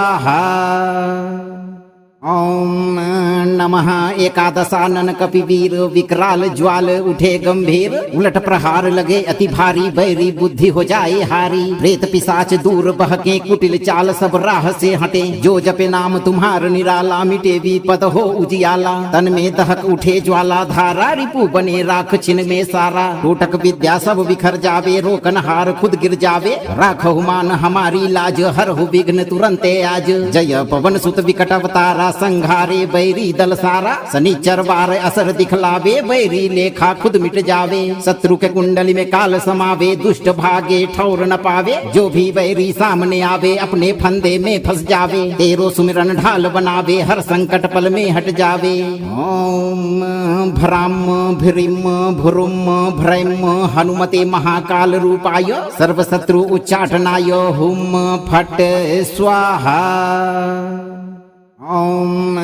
B: स्वाहा ओम नमः एकादशानन कपिवीर विकराल ज्वाल उठे गंभीर उलट प्रहार लगे अति भारी बैरी बुद्धि हो जाए हारी प्रेत पिशाच दूर बहके कुटिल चाल सब राह से हटे जो जपे नाम तुम्हार निराला मिटे विपद हो उजियाला तन में दहक उठे ज्वाला धारा रिपु बने राख छिन में सारा टोटक विद्या सब बिखर जावे रोकन हार खुद गिर जावे राखहु मान हमारी लाज हरहु विघ्न तुरंते आज जय पवन सुत विकट अवतारा संघारे बैरी दल सारा शनिचर वार असर दिखलावे बैरी लेखा खुद मिट जावे शत्रु के कुंडली में काल समावे दुष्ट भागे ठौर न पावे जो भी बैरी सामने आवे अपने फंदे में फंस जावे तेरो सुमिरन ढाल बनावे हर संकट पल में हट जावे ओम भ्राम भ्रीम भ्रुम भ्रैम हनुमते महाकाल रूपाय सर्व शत्रु उच्चाटनाय हुम फट स्वाहा ओम नमः एकादशानन कपिवीर विकराल ज्वाल उठे गंभीर उलट प्रहार लगे अति भारी बैरी बुद्धि हो जाए हारी प्रेत पिशाच दूर बहके कुटिल चाल सब राह से हटे जो जपे नाम तुम्हार निराला मिटे विपद हो उजियाला तन में दहक उठे ज्वाला धारा रिपु बने राख छिन में सारा टोटक विद्या सब बिखर जावे रोकन हार खुद गिर जावे राखहु मान हमारी लाज हरहु विघ्न तुरंते आज जय पवन सुत विकट अवतारा संघारे बैरी दल सारा शनिचर वार असर दिखलावे बैरी लेखा खुद मिट जावे शत्रु के कुंडली में काल समावे दुष्ट भागे ठौर न पावे जो भी बैरी सामने आवे अपने फंदे में फंस जावे तेरो सुमिरन ढाल बनावे हर संकट पल में हट जावे ओम भ्राम भ्रीम भ्रुम भ्रैम हनुमते महाकाल रूपाय सर्व शत्रु उच्चाटनाय हुम फट स्वाहा ओम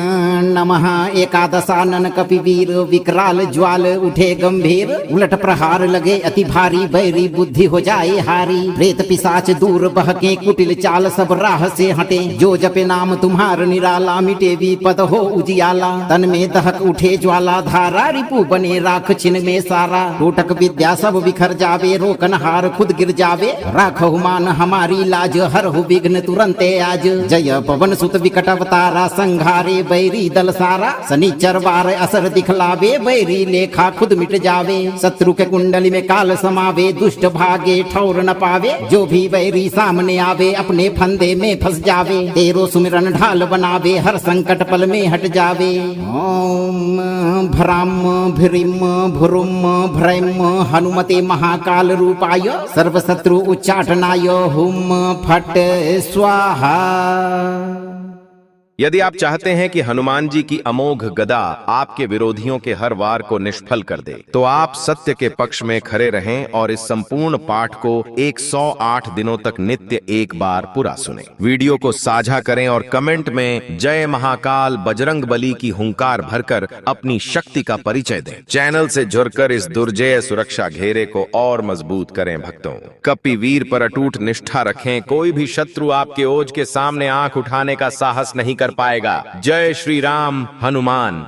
B: नमः एकादशानन कपिवीर विकराल ज्वाल उठे गंभीर उलट प्रहार लगे अति भारी बैरी बुद्धि हो जाए हारी प्रेत पिशाच दूर बहके कुटिल चाल सब राह से हटे जो जपे नाम तुम्हार निराला मिटे विपद हो उजियाला तन में दहक उठे ज्वाला धारा रिपु बने राख छिन में सारा टोटक विद्या सब बिखर जावे रोकन हार खुद गिर जावे राखहु मान हमारी लाज हरहु विघ्न तुरंते आज जय पवन सुत विकट अवतारा संघारे बैरी दल सारा शनिचर वार असर दिखलावे बैरी लेखा खुद मिट जावे शत्रु के कुंडली में काल समावे दुष्ट भागे ठौर न पावे जो भी बैरी सामने आवे अपने फंदे में फंस जावे तेरो सुमिरन ढाल बनावे हर संकट पल में हट जावे ओम भ्राम भ्रीम भ्रुम भ्रैम हनुमते महाकाल रूपाय सर्व शत्रु उच्चाटनाय हुम फट स्वाहा
A: यदि आप चाहते हैं कि हनुमान जी की अमोघ गदा आपके विरोधियों के हर वार को निष्फल कर दे, तो आप सत्य के पक्ष में खड़े रहें और इस संपूर्ण पाठ को 108 दिनों तक नित्य एक बार पूरा सुनें। वीडियो को साझा करें और कमेंट में जय महाकाल बजरंग बली की हुंकार भरकर अपनी शक्ति का परिचय दें। चैनल से जुड़कर इस दुर्जय सुरक्षा घेरे को और मजबूत करें। भक्तों, कपिवीर पर अटूट निष्ठा रखें। कोई भी शत्रु आपके ओज के सामने आंख उठाने का साहस नहीं कर पाएगा। जय श्री राम हनुमान।